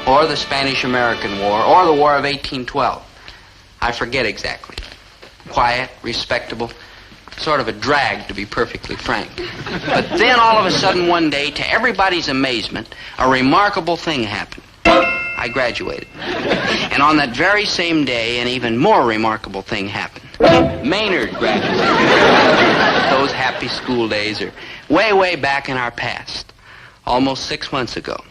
or the Spanish-American War, or the War of 1812. I forget exactly. Quiet, respectable, sort of a drag, to be perfectly frank. But then all of a sudden one day, to everybody's amazement, a remarkable thing happened. I graduated. And on that very same day, an even more remarkable thing happened. Maynard graduated. Those happy school days are way, way back in our past. Almost 6 months ago.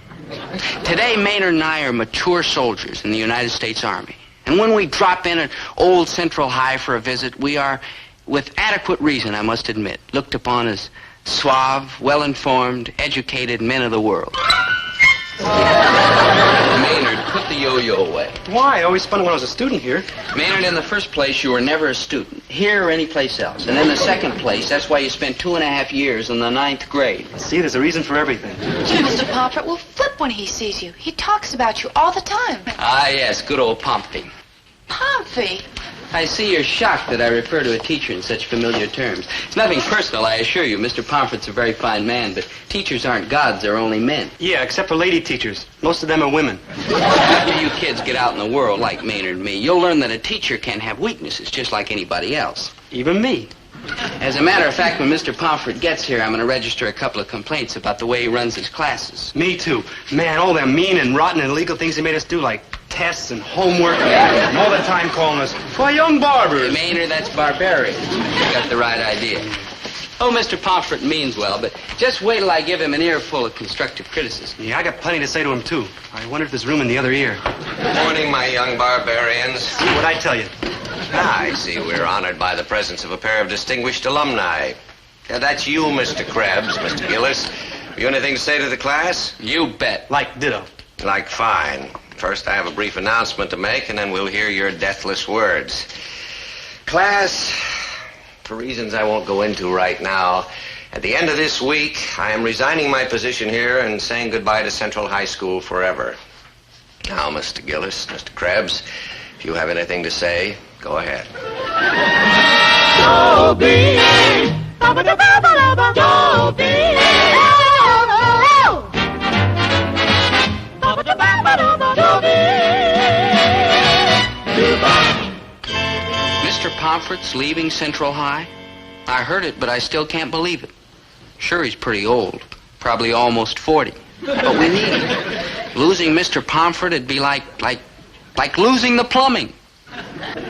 Today, Maynard and I are mature soldiers in the United States Army. And when we drop in at old Central High for a visit, we are, with adequate reason, I must admit, looked upon as suave, well-informed, educated men of the world. Maynard, put the yo-yo away. Why? I always spun it when I was a student here. Maynard, in the first place, you were never a student, here or any place else. And in the second place, that's why you spent 2.5 years in the 9th grade. See, there's a reason for everything. Mr. Pomfritt will flip when he sees you. He talks about you all the time. Ah, yes, good old Pomfritt. Pomfritt? I see you're shocked that I refer to a teacher in such familiar terms. It's nothing personal, I assure you. Mr. Pomfritt's a very fine man, but teachers aren't gods, they're only men. Yeah, except for lady teachers. Most of them are women. After you kids get out in the world like Maynard and me, you'll learn that a teacher can have weaknesses just like anybody else. Even me. As a matter of fact, when Mr. Pomfritt gets here, I'm going to register a couple of complaints about the way he runs his classes. Me too. Man, all them mean and rotten and illegal things he made us do, like tests and homework, and all the time calling us, "Why, young barbers." Maynard, that's barbarian. You got the right idea. Oh, Mr. Pomfritt means well, but just wait till I give him an earful of constructive criticism. Yeah, I got plenty to say to him, too. I wonder if there's room in the other ear. Good morning, my young barbarians. See what I tell you. I see we're honored by the presence of a pair of distinguished alumni. That's you, Mr. Krebs, Mr. Gillis. Have you anything to say to the class? You bet. Like ditto. Like fine. First, I have a brief announcement to make, and then we'll hear your deathless words. Class, for reasons I won't go into right now, at the end of this week, I am resigning my position here and saying goodbye to Central High School forever. Now, Mr. Gillis, Mr. Krebs, if you have anything to say, go ahead. Dobie! Dobie! Mr. Pomfritt's leaving Central High? I heard it, but I still can't believe it. Sure, he's pretty old. Probably almost 40. But we need him. Losing Mr. Pomfritt would be like losing the plumbing.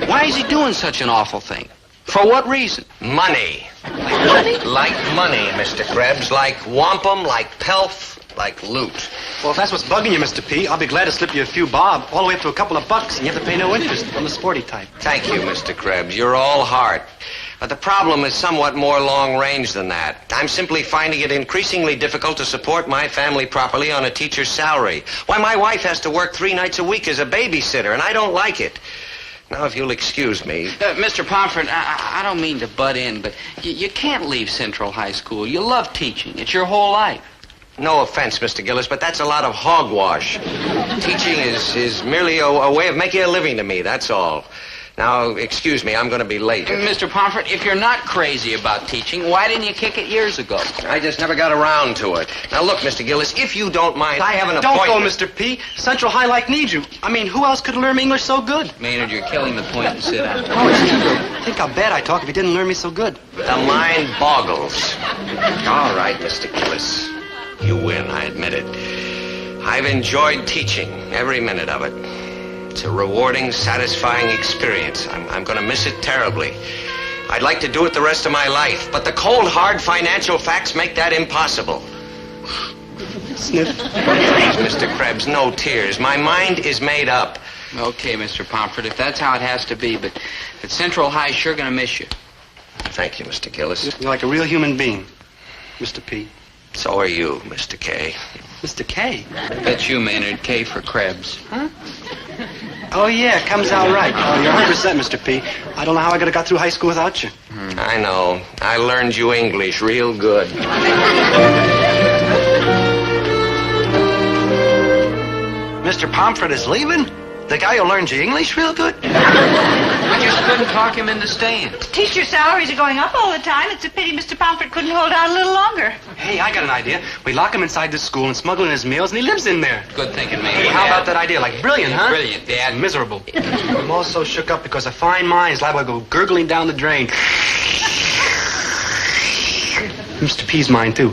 Why is he doing such an awful thing? For what reason? Money. Money? Like money, Mr. Krebs. Like wampum, like pelf, like loot. Well, if that's what's bugging you, Mr. P, I'll be glad to slip you a few bob, all the way up to a couple of bucks, and you have to pay no interest. I'm the sporty type. Thank you, Mr. Krebs. You're all heart. But the problem is somewhat more long-range than that. I'm simply finding it increasingly difficult to support my family properly on a teacher's salary. Why, my wife has to work 3 nights a week as a babysitter, and I don't like it. Now, if you'll excuse me... Mr. Pomfritt, I don't mean to butt in, but you can't leave Central High School. You love teaching. It's your whole life. No offense, Mr. Gillis, but that's a lot of hogwash. Teaching is merely a way of making a living to me, that's all. Now, excuse me, I'm going to be late. Mr. Pomfritt, if you're not crazy about teaching, why didn't you kick it years ago? I just never got around to it. Now, look, Mr. Gillis, if you don't mind, I have an Don't appointment... go, Mr. P. Central High like needs you. I mean, who else could learn me English so good? Maynard, you're killing the point and sit down. Oh, it's true. Think how bad I'd talk if you didn't learn me so good. The mind boggles. All right, Mr. Gillis. You win, I admit it. I've enjoyed teaching, every minute of it. It's a rewarding, satisfying experience. I'm going to miss it terribly. I'd like to do it the rest of my life, but the cold, hard financial facts make that impossible. Sniff. Please, Mr. Krebs, no tears. My mind is made up. Okay, Mr. Pomfritt, if that's how it has to be, but Central High's sure going to miss you. Thank you, Mr. Gillis. You're like a real human being, Mr. P. So are you, Mr. K. Mr. K? That's you, Maynard. K for Krebs. Huh? Oh, yeah, it comes out right. Oh, you're 100%, Mr. P. I don't know how I could have got through high school without you. I know. I learned you English real good. Mr. Pomfritt is leaving? The guy who learned you English real good? I just couldn't talk him into staying. Teacher salaries are going up all the time. It's a pity Mr. Pomfritt couldn't hold out a little longer. Hey, I got an idea. We lock him inside the school and smuggle in his meals, and he lives in there. Good thinking, man. Hey, how about that idea? Like, brilliant, huh? Brilliant, Dad. Miserable. I'm all so shook up because a fine mind is liable to go gurgling down the drain. Mr. P's mine, too.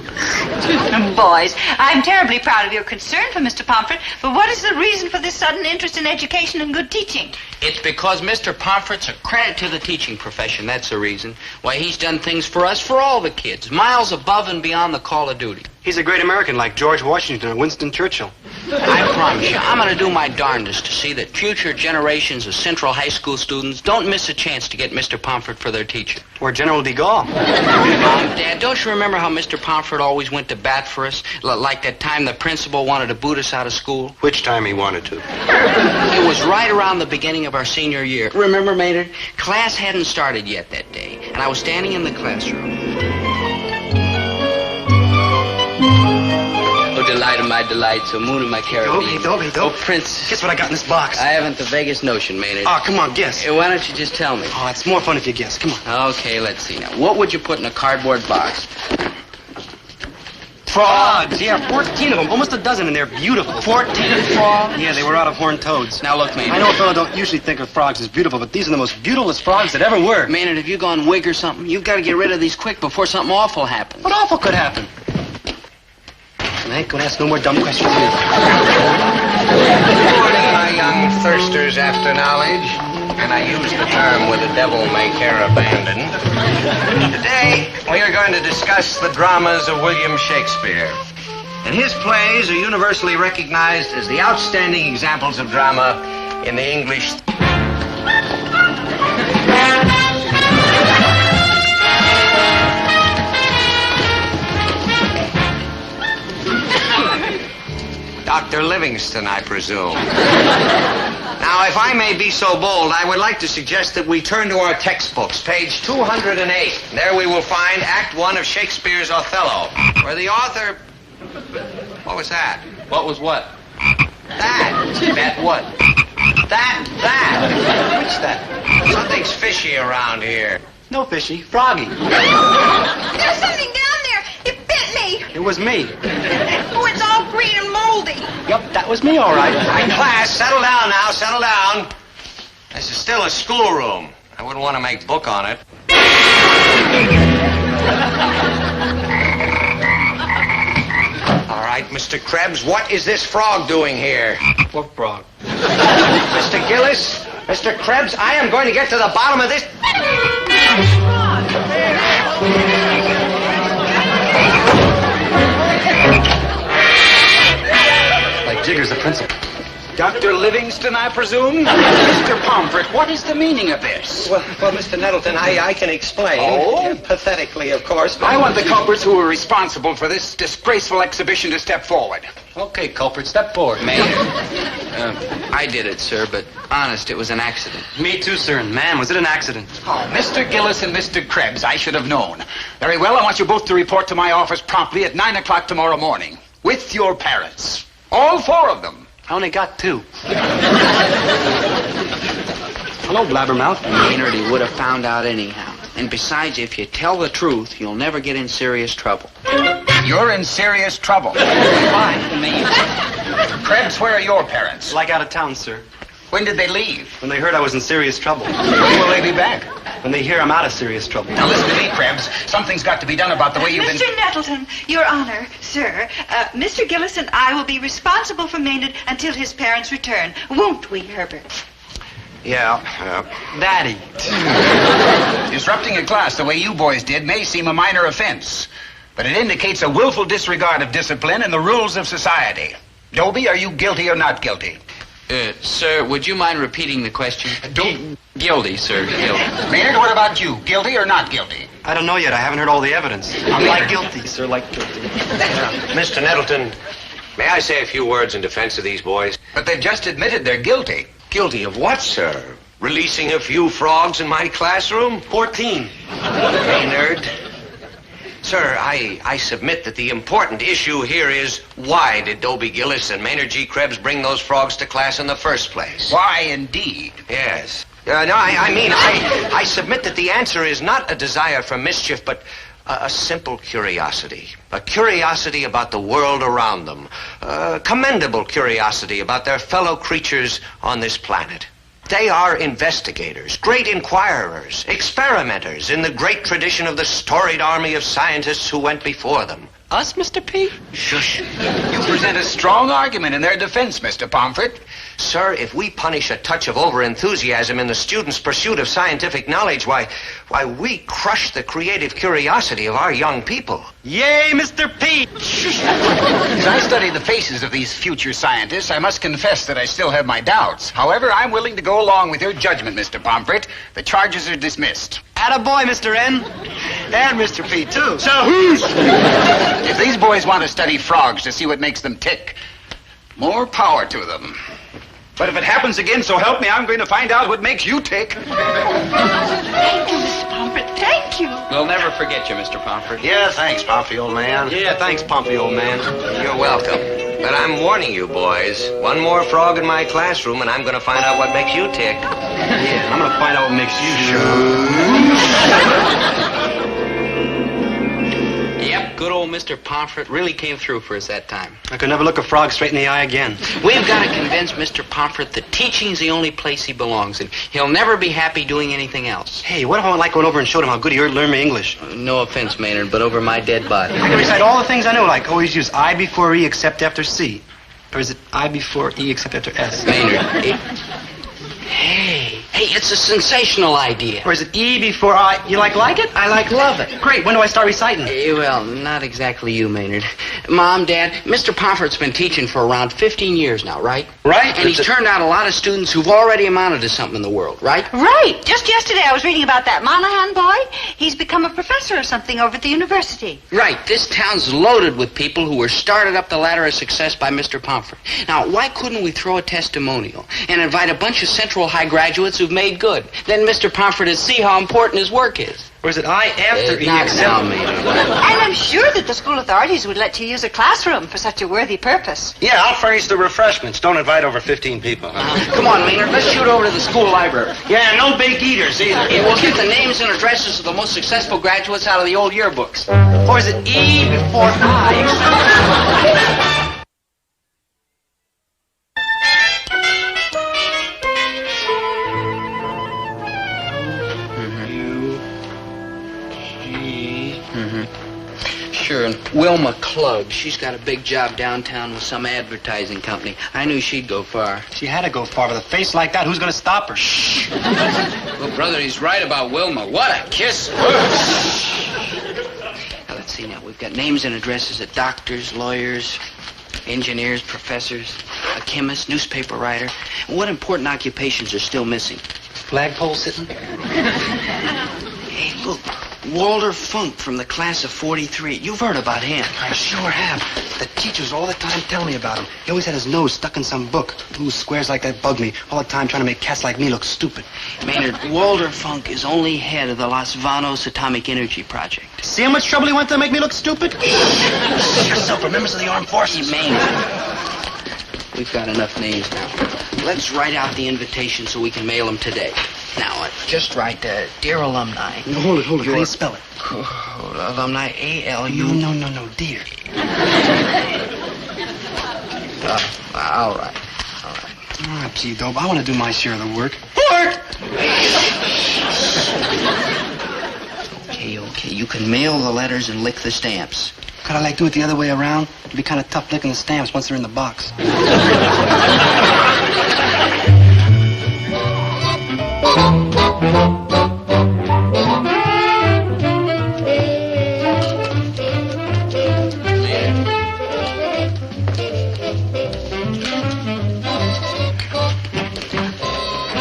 Boys, I'm terribly proud of your concern for Mr. Pomfritt, but what is the reason for this sudden interest in education and good teaching? It's because Mr. Pomfritt's a credit to the teaching profession. That's the reason. Why, he's done things for us, for all the kids, miles above and beyond the call of duty. He's a great American like George Washington or Winston Churchill. I promise you, I'm going to do my darndest to see that future generations of Central High School students don't miss a chance to get Mr. Pomfritt for their teacher. Or General de Gaulle. Dad, don't you remember how Mr. Pomfritt always went to bat for us? Like that time the principal wanted to boot us out of school? Which time he wanted to. It was right around the beginning of our senior year. Remember, Maynard? Class hadn't started yet that day, and I was standing in the classroom. Oh, delight of my delights, oh, moon of my Caribbean. Dobie. Oh, Prince. Guess what I got in this box? I haven't the vaguest notion, Maynard. Oh, come on, guess. Why don't you just tell me? Oh, it's more fun if you guess. Come on. Okay, let's see now. What would you put in a cardboard box? Frogs. Yeah, 14 of them. Almost a dozen, and they're beautiful. 14 frogs? Yeah, they were out of horned toads. Now look, Maynard. I know a fellow don't usually think of frogs as beautiful, but these are the most beautifulest frogs that ever were. Maynard, have you gone wig or something? You've got to get rid of these quick before something awful happens. What awful could happen? I ain't gonna ask no more dumb questions. Good morning, my young thirsters after knowledge. And I use the term with a devil may care abandon. Today, we are going to discuss the dramas of William Shakespeare. And his plays are universally recognized as the outstanding examples of drama in the English. Dr. Livingston, I presume. Now, if I may be so bold, I would like to suggest that we turn to our textbooks, page 208. There we will find Act 1 of Shakespeare's Othello, where the author... What was that? What was what? That. That what? That. What's that? Something's fishy around here. No fishy. Froggy. There's something down there. It bit me. It was me. Oh, it's all green and moldy. Yup, that was me, all right. Hey, class, settle down now, settle down. This is still a schoolroom. I wouldn't want to make book on it. All right, Mr. Krebs, what is this frog doing here? What frog? Mr. Gillis, Mr. Krebs, I am going to get to the bottom of this. Like Jigger's the principal. Dr. Livingston, I presume? Mr. Pomfritt, what is the meaning of this? Well, Mr. Nettleton, I can explain. Oh? Pathetically, of course. But I want the culprits who are responsible for this disgraceful exhibition to step forward. Okay, culprit, step forward. Maynard. I did it, sir, but honest, it was an accident. Me too, sir. And man, was it an accident. Oh, Mr. Gillis and Mr. Krebs, I should have known. Very well, I want you both to report to my office promptly at 9 o'clock tomorrow morning. With your parents. All four of them. I only got 2. Hello, blabbermouth. Maynard, he would have found out anyhow. And besides, if you tell the truth, you'll never get in serious trouble. You're in serious trouble. Why? Me? Krebs, where are your parents? Like out of town, sir. When did they leave? When they heard I was in serious trouble. When will they be back? When they hear I'm out of serious trouble. Now listen to me, Krebs. Something's got to be done about the way you've been... Mr. Nettleton, Your Honor, sir, Mr. Gillis and I will be responsible for Maynard until his parents return. Won't we, Herbert? Yeah, Daddy. Disrupting a class the way you boys did may seem a minor offense, but it indicates a willful disregard of discipline and the rules of society. Dobie, are you guilty or not guilty? Sir, would you mind repeating the question? Guilty, sir, guilty. Maynard, what about you? Guilty or not guilty? I don't know yet. I haven't heard all the evidence. I'm like guilty, sir, like guilty. Mr. Nettleton, may I say a few words in defense of these boys? But they've just admitted they're guilty. Guilty of what, sir? Releasing a few frogs in my classroom? 14. Maynard. Sir, I submit that the important issue here is why did Dobie Gillis and Maynard G. Krebs bring those frogs to class in the first place? Why, indeed? Yes. I submit that the answer is not a desire for mischief, but a simple curiosity. A curiosity about the world around them. A commendable curiosity about their fellow creatures on this planet. They are investigators, great inquirers, experimenters in the great tradition of the storied army of scientists who went before them. Us, Mr. P? Shush. You present a strong argument in their defense, Mr. Pomfritt. Sir, if we punish a touch of overenthusiasm in the students' pursuit of scientific knowledge, why, we crush the creative curiosity of our young people. Yay, Mr. P! As I study the faces of these future scientists, I must confess that I still have my doubts. However, I'm willing to go along with your judgment, Mr. Pomfritt. The charges are dismissed. Attaboy, Mr. N. And Mr. P, too. So who's... If these boys want to study frogs to see what makes them tick, more power to them. But if it happens again, so help me, I'm going to find out what makes you tick. Thank you, Mr. Pomfritt. Thank you. We'll never forget you, Mr. Pomfritt. Yeah, thanks, Pompey, old man. Yeah, thanks, Pompey, old man. You're welcome. But I'm warning you, boys. One more frog in my classroom, and I'm going to find out what makes you tick. Yeah, I'm going to find out what makes you Yep, good old Mr. Pomfritt really came through for us that time. I could never look a frog straight in the eye again. We've got to convince Mr. Pomfritt that teaching's the only place he belongs in. He'll never be happy doing anything else. Hey, what if I went over and showed him how good he learned me English? No offense, Maynard, but over my dead body. I can recite all the things I know, like always use I before E except after C. Or is it I before E except after S? Maynard, Hey, it's a sensational idea. Or is it E before I? You like it? I love it. Great. When do I start reciting? Well, not exactly you, Maynard. Mom, Dad, Mr. Pomfritt's been teaching for around 15 years now, right? Right. And he's turned out a lot of students who've already amounted to something in the world, right? Right. Just yesterday I was reading about that Monahan boy. He's become a professor or something over at the university. Right. This town's loaded with people who were started up the ladder of success by Mr. Pomfritt. Now, why couldn't we throw a testimonial and invite a bunch of Central High graduates who've made good? Then Mr. Pomfritt would see how important his work is. Or is it I after E Not except? now, Maynard. And I'm sure that the school authorities would let you use a classroom for such a worthy purpose. Yeah, I'll furnish the refreshments. Don't invite over 15 people. Come on, Maynard, let's shoot over to the school library. Yeah, no bake eaters either. Yeah, we'll get the names and addresses of the most successful graduates out of the old yearbooks. Or is it E before I? Sure, and Wilma Klug, she's got a big job downtown with some advertising company. I knew she'd go far. She had to go far with a face like that. Who's going to stop her? Shh. Well, brother, he's right about Wilma. What a kiss. Now, let's see now. We've got names and addresses of doctors, lawyers, engineers, professors, a chemist, newspaper writer. What important occupations are still missing? Flagpole sitting? Hey, look. Walter Funk from the class of 43. You've heard about him. I sure have. The teachers all the time tell me about him. He always had his nose stuck in some book. Ooh, squares like that bug me. All the time trying to make cats like me look stupid. Maynard, Walter Funk is only head of the Los Vanos Atomic Energy Project. See how much trouble he went to make me look stupid? Yourself for members of the armed forces. Maynard, we've got enough names now. Let's write out the invitation so we can mail them today. Now, just write, Dear Alumni. No, hold it. How do you spell it? Alumni, A-L-U... No, dear. All right. Ah, gee, Dobe, I want to do my share of the work. Okay. You can mail the letters and lick the stamps. Could I, do it the other way around? It'd be kind of tough licking the stamps once they're in the box.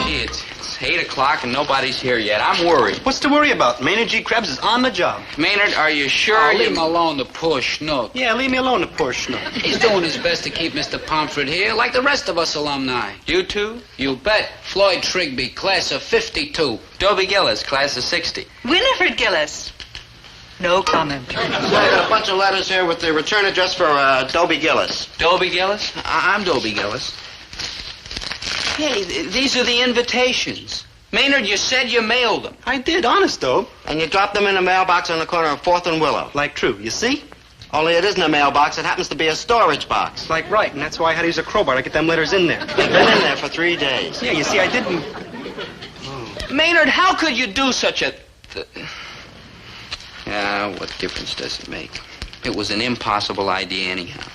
It's 8 o'clock and nobody's here yet. I'm worried. What's to worry about? Maynard G. Krebs is on the job. Maynard, are you sure Leave him alone, the poor schnook. Yeah, leave me alone, the poor schnook. He's doing his best to keep Mr. Pomfritt here, like the rest of us alumni. You too? You bet. Floyd Trigby, class of 52. Dobie Gillis, class of 60. Winifred Gillis. No comment. So I got a bunch of letters here with the return address for Dobie Gillis. Dobie Gillis? I'm Dobie Gillis. Hey, these are the invitations. Maynard, you said you mailed them. I did, honest, though. And you dropped them in a mailbox on the corner of 4th and Willow. Like true, you see? Only it isn't a mailbox, it happens to be a storage box. It's like right, and that's why I had to use a crowbar to get them letters in there. They've been in there for 3 days. Yeah, you see, I didn't... Maynard, how could you do such a... what difference does it make? It was an impossible idea anyhow.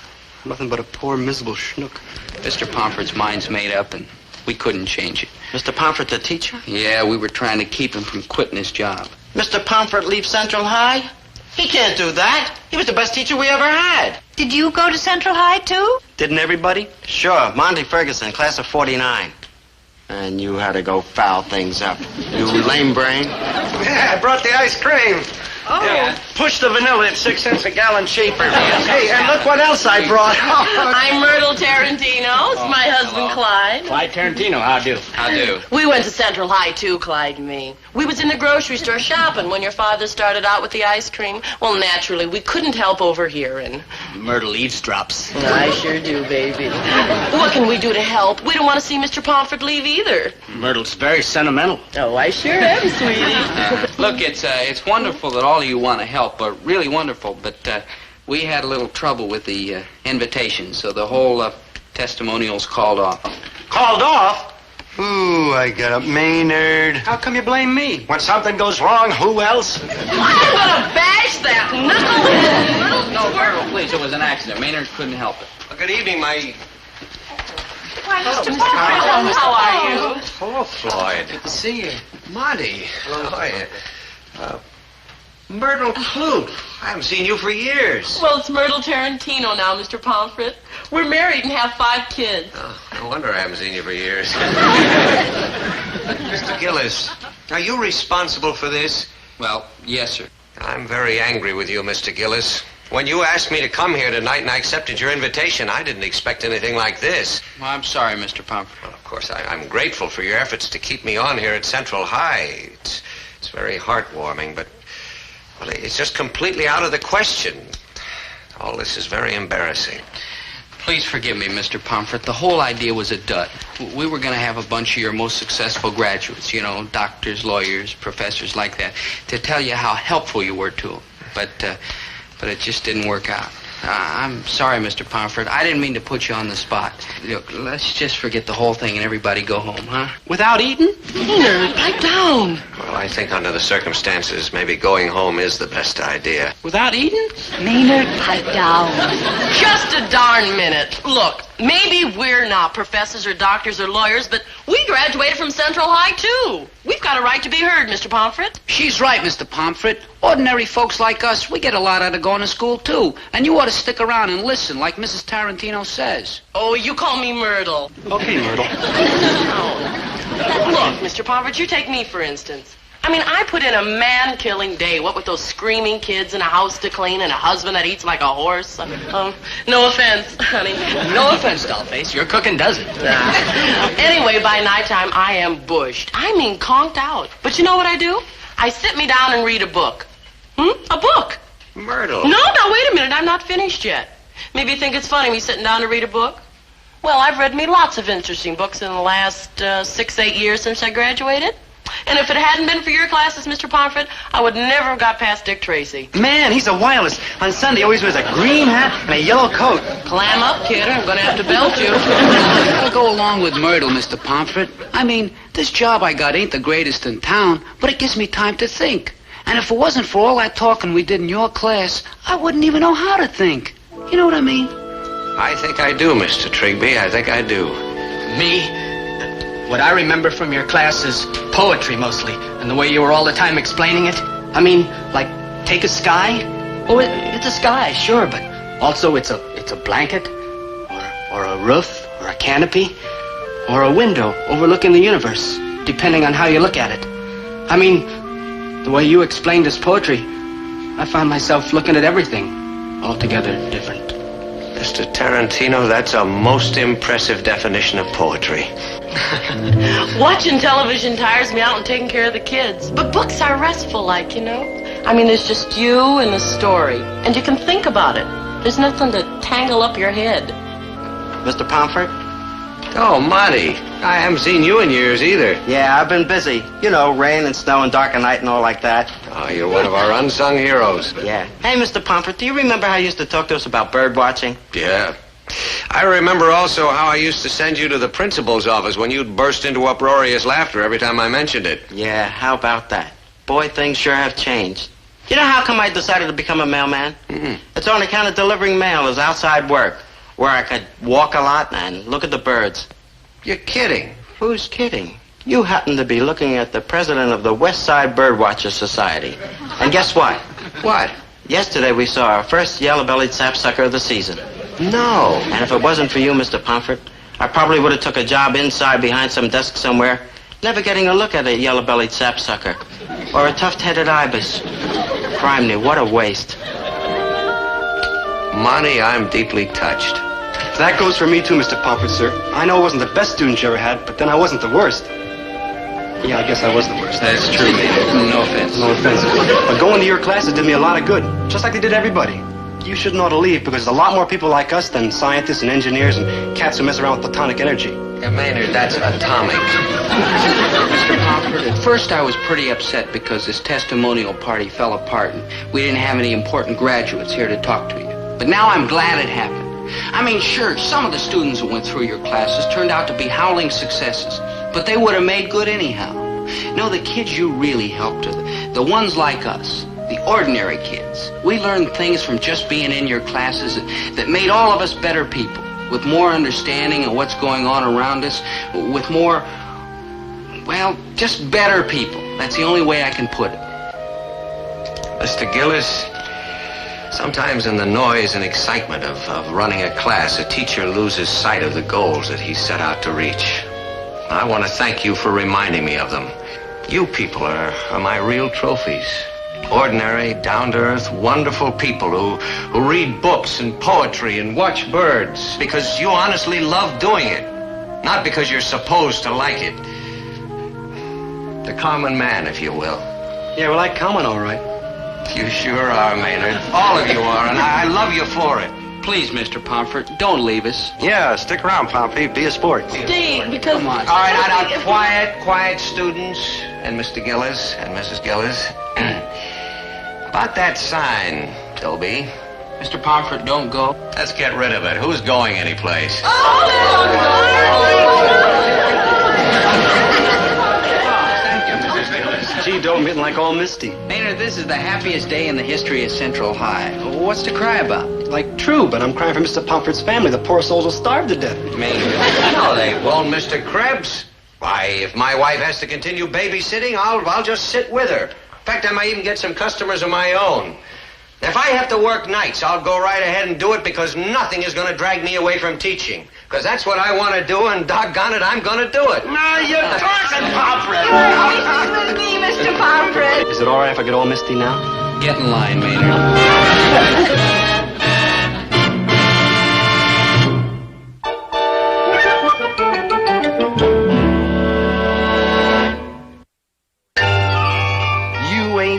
Nothing but a poor, miserable schnook. Mr. Pomfritt's mind's made up, and we couldn't change it. Mr. Pomfritt, the teacher? Yeah, we were trying to keep him from quitting his job. Mr. Pomfritt leave Central High? He can't do that. He was the best teacher we ever had. Did you go to Central High, too? Didn't everybody? Sure, Monty Ferguson, class of 49. And you had to go foul things up. You lame brain. Yeah, I brought the ice cream. Oh. Yeah, push the vanilla at 6 cents a gallon cheaper. Hey, and look what else I brought. I'm Myrtle Tarantino. It's my husband, Clyde. Clyde Tarantino, how do? How do? We went to Central High, too, Clyde and me. We was in the grocery store shopping when your father started out with the ice cream. Well, naturally, we couldn't help overhearing. Myrtle eavesdrops. I sure do, baby. What can we do to help? We don't want to see Mr. Pomfritt leave either. Myrtle's very sentimental. Oh, I sure am, sweetie. Look, it's wonderful that all of you want to help, but really wonderful. But we had a little trouble with the invitation, so the whole testimonial's called off. Called off? Ooh, I got up, Maynard. How come you blame me? When something goes wrong, who else? I'm gonna bash that knucklehead. No, Myrtle, please, it was an accident. Maynard couldn't help it. Well, good evening, my... Why, Mr. Pomfritt, how are you? Hello, Floyd. Good to see you. Monty. Hello. How are you? Myrtle Clute. I haven't seen you for years. Well, it's Myrtle Tarantino now, Mr. Pomfritt. We're married and have 5 kids. Oh, no wonder I haven't seen you for years. Mr. Gillis, are you responsible for this? Well, yes, sir. I'm very angry with you, Mr. Gillis. When you asked me to come here tonight and I accepted your invitation, I didn't expect anything like this. Well, I'm sorry, Mr. Pomfritt. Well, of course, I'm grateful for your efforts to keep me on here at Central High. It's very heartwarming, but... well, it's just completely out of the question. All this is very embarrassing. Please forgive me, Mr. Pomfritt. The whole idea was a dud. We were going to have a bunch of your most successful graduates, you know, doctors, lawyers, professors like that, to tell you how helpful you were to them. But it just didn't work out. I'm sorry, Mr. Pomfritt. I didn't mean to put you on the spot. Look, let's just forget the whole thing and everybody go home, huh? Without eating? Maynard, pipe down. Well, I think under the circumstances, maybe going home is the best idea. Without eating? Maynard, pipe down. Just a darn minute. Look, maybe we're not professors or doctors or lawyers, but we graduated from Central High, too. We've got a right to be heard, Mr. Pomfritt. She's right, Mr. Pomfritt. Ordinary folks like us, we get a lot out of going to school, too. And you ought to stick around and listen, like Mrs. Tarantino says. Oh, you call me Myrtle. Okay, Myrtle. Look, Mr. Pomfritt, you take me, for instance. I mean, I put in a man-killing day, what with those screaming kids and a house to clean and a husband that eats like a horse. No offense, honey. No offense, dollface. Your cooking does it. Anyway, by nighttime, I am bushed. I mean, conked out. But you know what I do? I sit me down and read a book. A book. Myrtle. No, wait a minute. I'm not finished yet. Maybe you think it's funny me sitting down to read a book? Well, I've read me lots of interesting books in the last 6-8 years since I graduated. And if it hadn't been for your classes, Mr. Pomfritt, I would never have got past Dick Tracy. Man, he's a wireless. On Sunday, he always wears a green hat and a yellow coat. Clam up, kid, or I'm going to have to belt you. I'll go along with Myrtle, Mr. Pomfritt. I mean, this job I got ain't the greatest in town, but it gives me time to think. And if it wasn't for all that talking we did in your class, I wouldn't even know how to think. You know what I mean? I think I do, Mr. Trigby. I think I do. Me? What I remember from your class is poetry, mostly, and the way you were all the time explaining it. I mean, like, take a sky. Oh, it's a sky, sure, but also it's a blanket, or a roof, or a canopy, or a window overlooking the universe, depending on how you look at it. I mean, the way you explained this poetry, I found myself looking at everything altogether different. Mr. Tarantino, that's a most impressive definition of poetry. Watching television tires me out and taking care of the kids. But books are restful, like, you know. I mean, there's just you and the story. And you can think about it. There's nothing to tangle up your head. Mr. Pomfritt, Oh, Monty, I haven't seen you in years either. Yeah, I've been busy. You know, rain and snow and dark and night and all like that. Oh, you're one of our unsung heroes. Yeah. Hey, Mr. Pomfritt, do you remember how you used to talk to us about bird watching? Yeah. I remember also how I used to send you to the principal's office when you'd burst into uproarious laughter every time I mentioned it. Yeah, how about that? Boy, things sure have changed. You know how come I decided to become a mailman? It's on account of delivering mail as outside work, where I could walk a lot and look at the birds. You're kidding. Who's kidding? You happen to be looking at the president of the West Side Birdwatchers Society. And guess what? What? Yesterday we saw our first yellow-bellied sapsucker of the season. No. And if it wasn't for you, Mr. Pomfritt, I probably would have took a job inside behind some desk somewhere, never getting a look at a yellow-bellied sapsucker or a tuft-headed ibis. Criminy, what a waste. Monty, I'm deeply touched. That goes for me too, Mr. Pomfritt, sir. I know I wasn't the best student you ever had, but then I wasn't the worst. Yeah, I guess I was the worst. That's true, man. No offense. No offense. But going to your classes did me a lot of good, just like they did everybody. You shouldn't ought to leave because there's a lot more people like us than scientists and engineers and cats who mess around with platonic energy. Yeah, Maynard, that's atomic. Mr. Pomfritt, at first I was pretty upset because this testimonial party fell apart and we didn't have any important graduates here to talk to you. But now I'm glad it happened. I mean, sure, some of the students who went through your classes turned out to be howling successes, but they would have made good anyhow. No, the kids you really helped are the ones like us, the ordinary kids. We learned things from just being in your classes that made all of us better people, with more understanding of what's going on around us, with more, well, just better people. That's the only way I can put it. Mr. Gillis, sometimes in the noise and excitement of running a class, a teacher loses sight of the goals that he set out to reach. I want to thank you for reminding me of them. You people are my real trophies. Ordinary, down-to-earth, wonderful people who read books and poetry and watch birds because you honestly love doing it, not because you're supposed to like it. The common man, if you will. Yeah, well, I comment all right. You sure are, Maynard. All of you are, and I love you for it. Please, Mr. Pomfritt, don't leave us. Yeah, stick around, Pompey. Be a sport. Steve, because... Come on. All right, now, quiet, students, and Mr. Gillis and Mrs. Gillis. About that sign, Dobie. Mr. Pomfritt, don't go. Let's get rid of it. Who's going anyplace? Gee, Dome, getting like all misty. Maynard, this is the happiest day in the history of Central High. What's to cry about? Like, true, but I'm crying for Mr. Pomfritt's family. The poor souls will starve to death. Maynard. No, they won't, Mr. Krebs. Why, if my wife has to continue babysitting, I'll just sit with her. In fact, I might even get some customers of my own. If I have to work nights, I'll go right ahead and do it because nothing is going to drag me away from teaching. Because that's what I want to do, and doggone it, I'm going to do it. Now you're talking, Pomfritt. With me, Mr. Pomfritt. Is it all right if I get all misty now? Get in line, Maynard.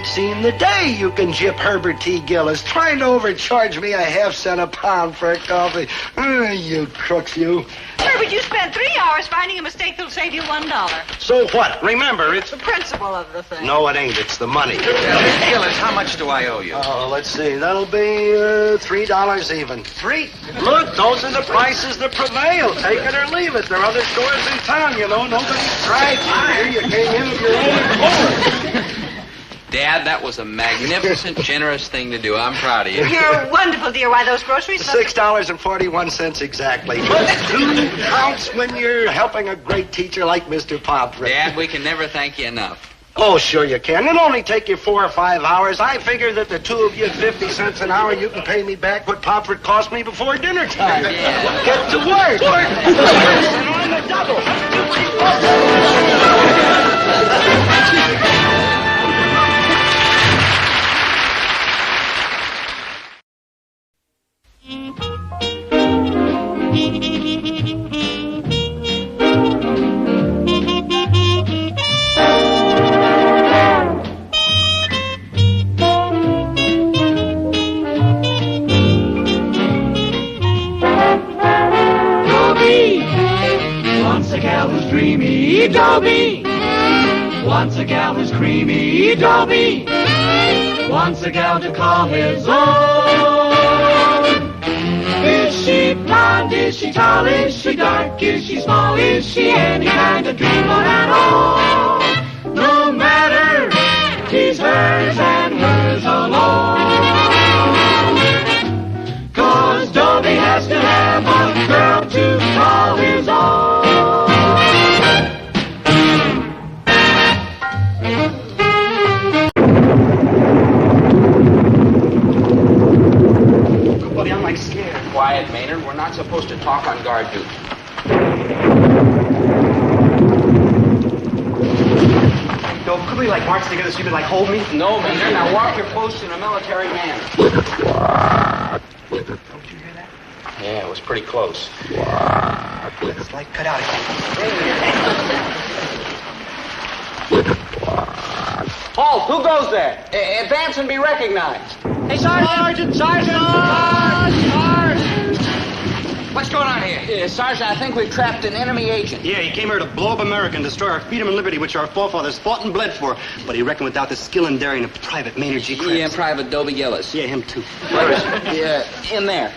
Seen the day you can jip Herbert T. Gillis trying to overcharge me a half-cent a pound for coffee. You crooks, you. Herbert, you spent 3 hours finding a mistake that'll save you $1. So what? Remember, it's... The principle of the thing. No, it ain't. It's the money. Gillis, how much do I owe you? Oh, let's see. That'll be $3 even. $3? Look, those are the prices that prevail. Take it or leave it. There are other stores in town, you know. Nobody's dragged you here. You came in of your own accord. Dad, that was a magnificent, generous thing to do. I'm proud of you. You're wonderful, dear. Why, those groceries... $6.41 exactly. But 2 counts when you're helping a great teacher like Mr. Pomfritt. Dad, we can never thank you enough. Oh, sure you can. It'll only take you 4 or 5 hours. I figure that the two of you at 50 cents an hour, you can pay me back what Pomfritt cost me before dinner time. Yeah. Get to work. And on the double. Once a gal who's dreamy, Dobie. Once a gal who's creamy, Dobie. Once a gal to call his own. Is she blonde? Is she tall? Is she dark? Is she small? Is she any kind of dreamer at all? No matter, he's hers and hers alone. 'Cause Dobie has to have a girl to call his own. Buddy, I'm like scared. Quiet, Maynard. We're not supposed to talk on guard duty. No, could we like march together so you could like hold me? No, Maynard. Now walk your post in a military manner. Don't you hear that? Yeah, it was pretty close. It's like cut out again. Halt! Who goes there? Advance and be recognized. Hey, Sergeant! Sergeant! What's going on here? Sergeant, I think we've trapped an enemy agent. Yeah, he came here to blow up America and destroy our freedom and liberty, which our forefathers fought and bled for. But he reckoned without the skill and daring of Private Maynard G. Krebs. Yeah, Private Dobie Gillis. Yeah, him too. Where is he? Yeah, in there.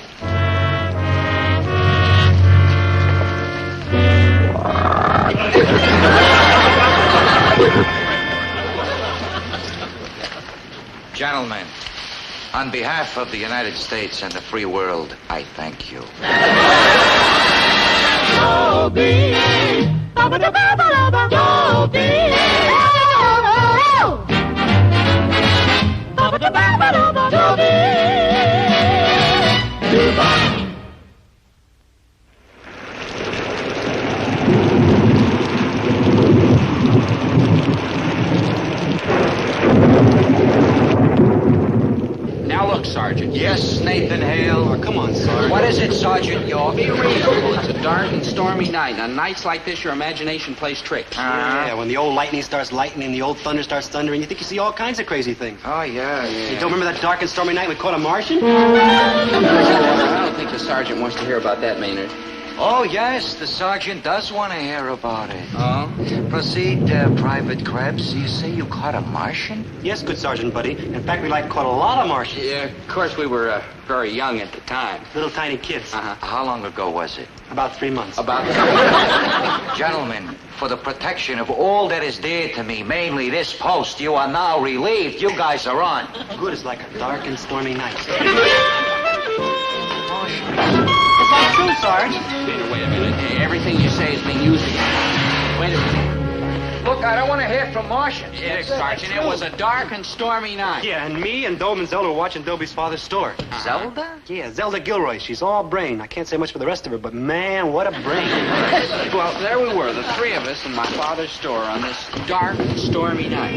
Gentlemen, on behalf of the United States and the free world, I thank you. Dobie. Now look, Sergeant. Yes, Nathan Hale. Oh, come on, Sergeant. What is it, Sergeant York? Be reasonable. It's a dark and stormy night. And on nights like this, your imagination plays tricks. Yeah, when the old lightning starts lightning, the old thunder starts thundering, you think you see all kinds of crazy things. Oh, yeah. You don't remember that dark and stormy night we caught a Martian? I don't think the sergeant wants to hear about that, Maynard. Oh, yes, the sergeant does want to hear about it. Oh? Proceed, Private Krebs. You say you caught a Martian? Yes, good Sergeant, buddy. In fact, we like caught a lot of Martians. Yeah, of course, we were very young at the time. Little tiny kids. Uh-huh. How long ago was it? About 3 months. About... Gentlemen, for the protection of all that is dear to me, mainly this post, you are now relieved. You guys are on. Good as like a dark and stormy night. Is that true, Sarge? Maynard, wait a minute. Everything you say is being used against. Wait a minute. Look, I don't want to hear from Martians. Yes, Sergeant, it was a dark and stormy night. Yeah, and me and Dome and Zelda were watching Dobie's father's store. Zelda? Yeah, Zelda Gilroy. She's all brain. I can't say much for the rest of her, but man, what a brain. Well, there we were, the three of us in my father's store on this dark and stormy night.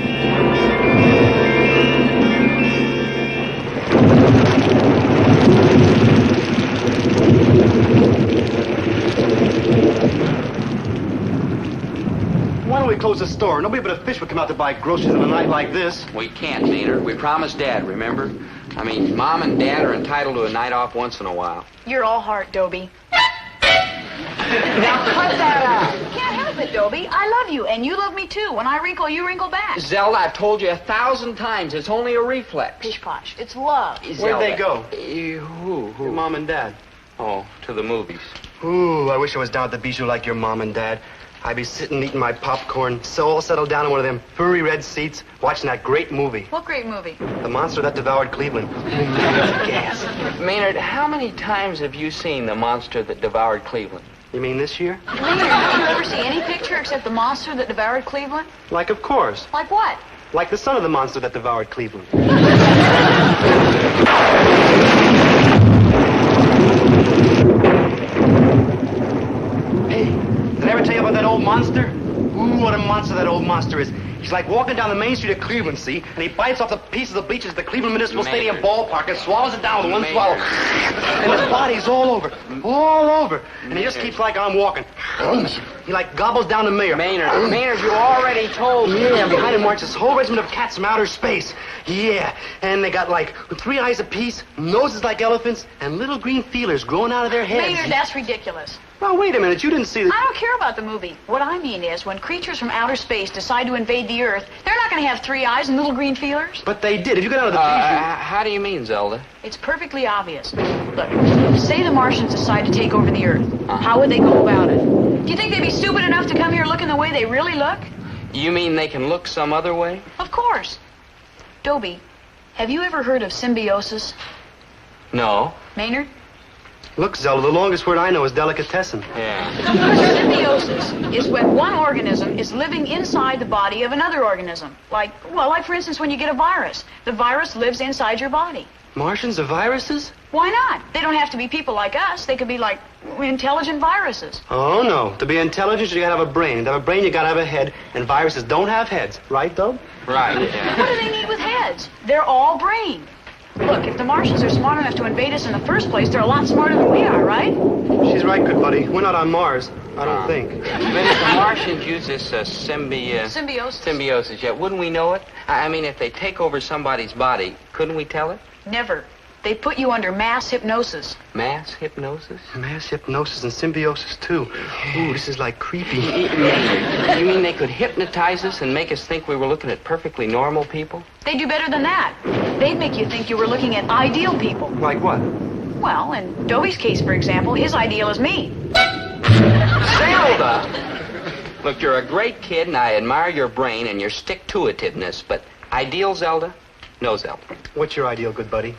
Why don't we close the store? Nobody but a fish would come out to buy groceries on a night like this. We can't, Maynard. We promised Dad, remember? I mean, Mom and Dad are entitled to a night off once in a while. You're all heart, Dobie. Now cut that out. Can't help it, Dobie. I love you, and you love me too. When I wrinkle, you wrinkle back. Zelda, I've told you 1,000 times. It's only a reflex. Pish posh. It's love. Where'd they go? Who? Your mom and dad. Oh, to the movies. Ooh, I wish I was down at the Bijou like your mom and dad. I'd be sitting eating my popcorn, so all settled down in one of them furry red seats, watching that great movie. What great movie? The Monster That Devoured Cleveland. Gas. Maynard, how many times have you seen The Monster That Devoured Cleveland? You mean this year? Maynard, did you ever see any picture except the monster that devoured Cleveland? Like, of course. Like what? Like the son of the monster that devoured Cleveland. Hey, did I ever tell you about that old monster? Ooh, what a monster that old monster is. He's like walking down the main street of Cleveland, see? And he bites off the pieces of bleachers at the Cleveland Municipal Stadium ballpark and swallows it down with one swallow. And his body's all over. And he just keeps like I'm walking. He like gobbles down the mayor. Maynard, you already told me. Yeah, behind him marches this whole regiment of cats from outer space. Yeah, and they got like 3 eyes apiece, noses like elephants, and little green feelers growing out of their heads. Maynard, that's ridiculous. Now, wait a minute. You didn't see the... I don't care about the movie. What I mean is, when creatures from outer space decide to invade the Earth, they're not going to have 3 eyes and little green feelers. But they did. If you get out of the preview... How do you mean, Zelda? It's perfectly obvious. Look, say the Martians decide to take over the Earth. How would they go about it? Do you think they'd be stupid enough to come here looking the way they really look? You mean they can look some other way? Of course. Dobie, have you ever heard of symbiosis? No. Maynard? Look, Zelda, the longest word I know is delicatessen. Yeah. Symbiosis is when one organism is living inside the body of another organism. Like for instance, when you get a virus. The virus lives inside your body. Martians are viruses? Why not? They don't have to be people like us. They could be like intelligent viruses. Oh, no. To be intelligent, you gotta have a brain. To have a brain, you gotta have a head. And viruses don't have heads. Right, though? Right, yeah. What do they need with heads? They're all brain. Look, if the Martians are smart enough to invade us in the first place, they're a lot smarter than we are, right? She's right, good buddy. We're not on Mars. I don't think. But if the Martians use this symbiosis, wouldn't we know it? I mean, if they take over somebody's body, couldn't we tell it? Never. They put you under mass hypnosis. Mass hypnosis? Mass hypnosis and symbiosis, too. Ooh, this is like creepy. You mean they could hypnotize us and make us think we were looking at perfectly normal people? They do better than that. They'd make you think you were looking at ideal people. Like what? Well, in Dobie's case, for example, his ideal is me. Zelda! Look, you're a great kid, and I admire your brain and your stick-to-itiveness, but ideal, Zelda? No, Zelda. What's your ideal, good buddy?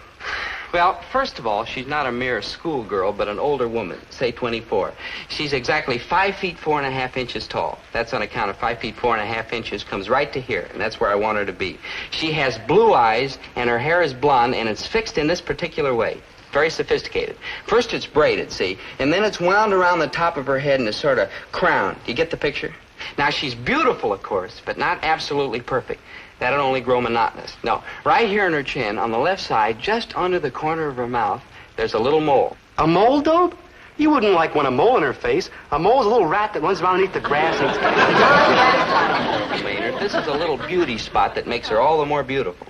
Well, first of all, she's not a mere schoolgirl, but an older woman, say 24. She's exactly 5 feet 4.5 inches tall. That's on account of 5 feet 4.5 inches comes right to here, and that's where I want her to be. She has blue eyes, and her hair is blonde, and it's fixed in this particular way. Very sophisticated. First it's braided, see, and then it's wound around the top of her head in a sort of crown. Do you get the picture? Now, she's beautiful, of course, but not absolutely perfect. That'll only grow monotonous. No, right here in her chin, on the left side, just under the corner of her mouth, there's a little mole. A mole, Dobe? You wouldn't like want a mole in her face. A mole's a little rat that runs around underneath the grass and... Maynard, this is a little beauty spot that makes her all the more beautiful.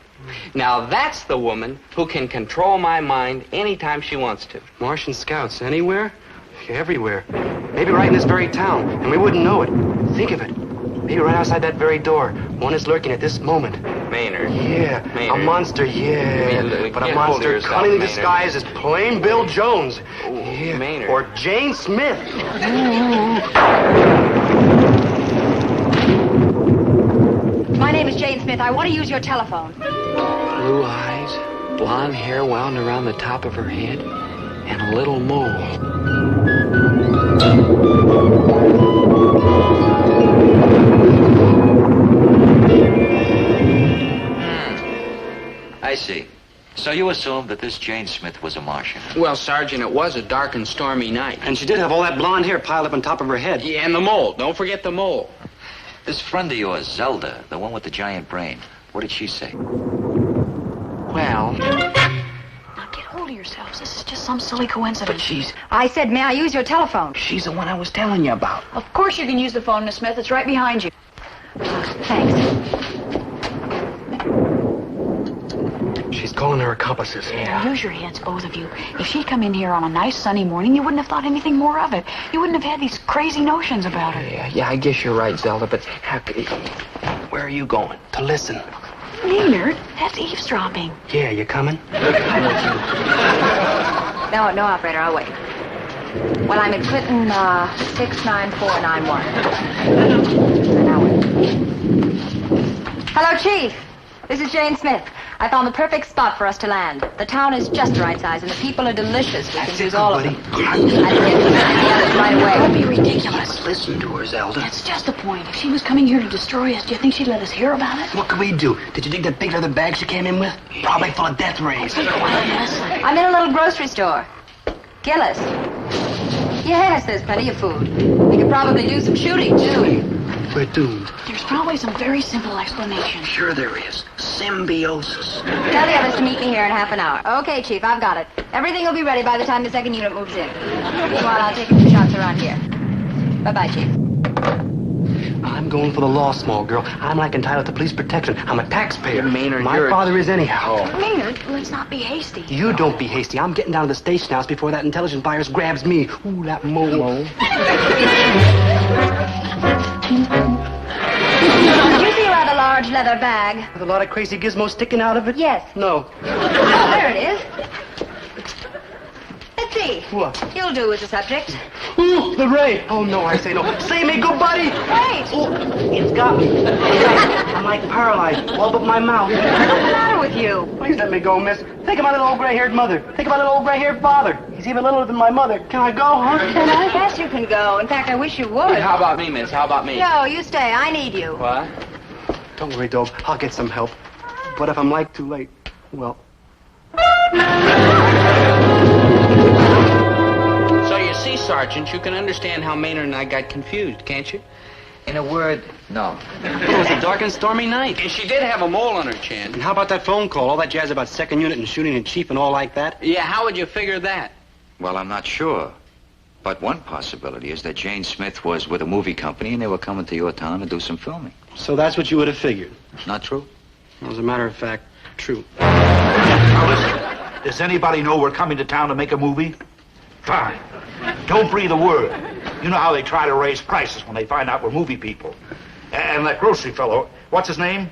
Now, that's the woman who can control my mind anytime she wants to. Martian scouts, anywhere? Everywhere. Maybe right in this very town, and we wouldn't know it. Think of it. Maybe right outside that very door. One is lurking at this moment. Maynard. Yeah, Maynard. A monster, yeah. But a monster cunningly disguised as plain Bill Jones. Ooh, yeah. Maynard. Or Jane Smith. My name is Jane Smith. I want to use your telephone. Blue eyes, blonde hair wound around the top of her head, and a little mole. I see. So you assumed that this Jane Smith was a Martian? Well, Sergeant, it was a dark and stormy night. And she did have all that blonde hair piled up on top of her head. Yeah, and the mole. Don't forget the mole. This friend of yours, Zelda, the one with the giant brain, what did she say? Well... Now get hold of yourselves. This is just some silly coincidence. But she's... I said, may I use your telephone? She's the one I was telling you about. Of course you can use the phone, Miss Smith. It's right behind you. Thanks. She's calling her accomplices. Now, use your heads, both of you. If she'd come in here on a nice sunny morning, you wouldn't have thought anything more of it. You wouldn't have had these crazy notions about her. Yeah, I guess you're right, Zelda, but where are you going? To listen. Maynard, that's eavesdropping. Yeah, you coming? No, operator, I'll wait. Well, I'm at Clinton 69491. Now wait. Hello, Chief. This is Jane Smith. I found the perfect spot for us to land. The town is just the right size, and the people are delicious. We can use all of them. I can get the others right away. Don't be ridiculous. Listen to her, Zelda. That's just the point. If she was coming here to destroy us, do you think she'd let us hear about it? What could we do? Did you dig that big leather bag she came in with? Probably full of death rays. I'm in a little grocery store. Gillis. Yes, there's plenty of food. We could probably do some shooting, too. We're doomed. There's probably some very simple explanation. Sure there is. Symbiosis. Tell the others to meet me here in half an hour. Okay, Chief, I've got it. Everything will be ready by the time the second unit moves in. Meanwhile, I'll take a few shots around here. Bye-bye, Chief. I'm going for the law, small girl. I'm like entitled to police protection. I'm a taxpayer. Maynard, my father is anyhow. Maynard, let's not be hasty. You don't be hasty. I'm getting down to the station house before that intelligence virus grabs me. Ooh, that Momo. You see a rather large leather bag? With a lot of crazy gizmos sticking out of it? Yes. No. Oh, there it is. Let's see. What? You'll do as a subject. Ooh, the ray. Oh, no, I say no. Say me good, buddy. Wait. Oh, it's got me. I'm like paralyzed, all but my mouth. What's the matter with you? Please let me go, miss. Think of my little old gray-haired mother. Think of my little old gray-haired father. He's even littler than my mother. Can I go, huh? Then I guess you can go. In fact, I wish you would. How about me, miss? How about me? No, you stay. I need you. What? Don't worry, Dobe. I'll get some help. But if I'm like too late, well... So you see, Sergeant, you can understand how Maynard and I got confused, can't you? In a word, no. It was a dark and stormy night. And she did have a mole on her chin. And how about that phone call? All that jazz about second unit and shooting in chief and all like that? Yeah, how would you figure that? Well, I'm not sure. But one possibility is that Jane Smith was with a movie company and they were coming to your town to do some filming. So that's what you would have figured? Not true? As a matter of fact, true. Now listen, does anybody know we're coming to town to make a movie? Fine. Don't breathe a word. You know how they try to raise prices when they find out we're movie people. And that grocery fellow, what's his name?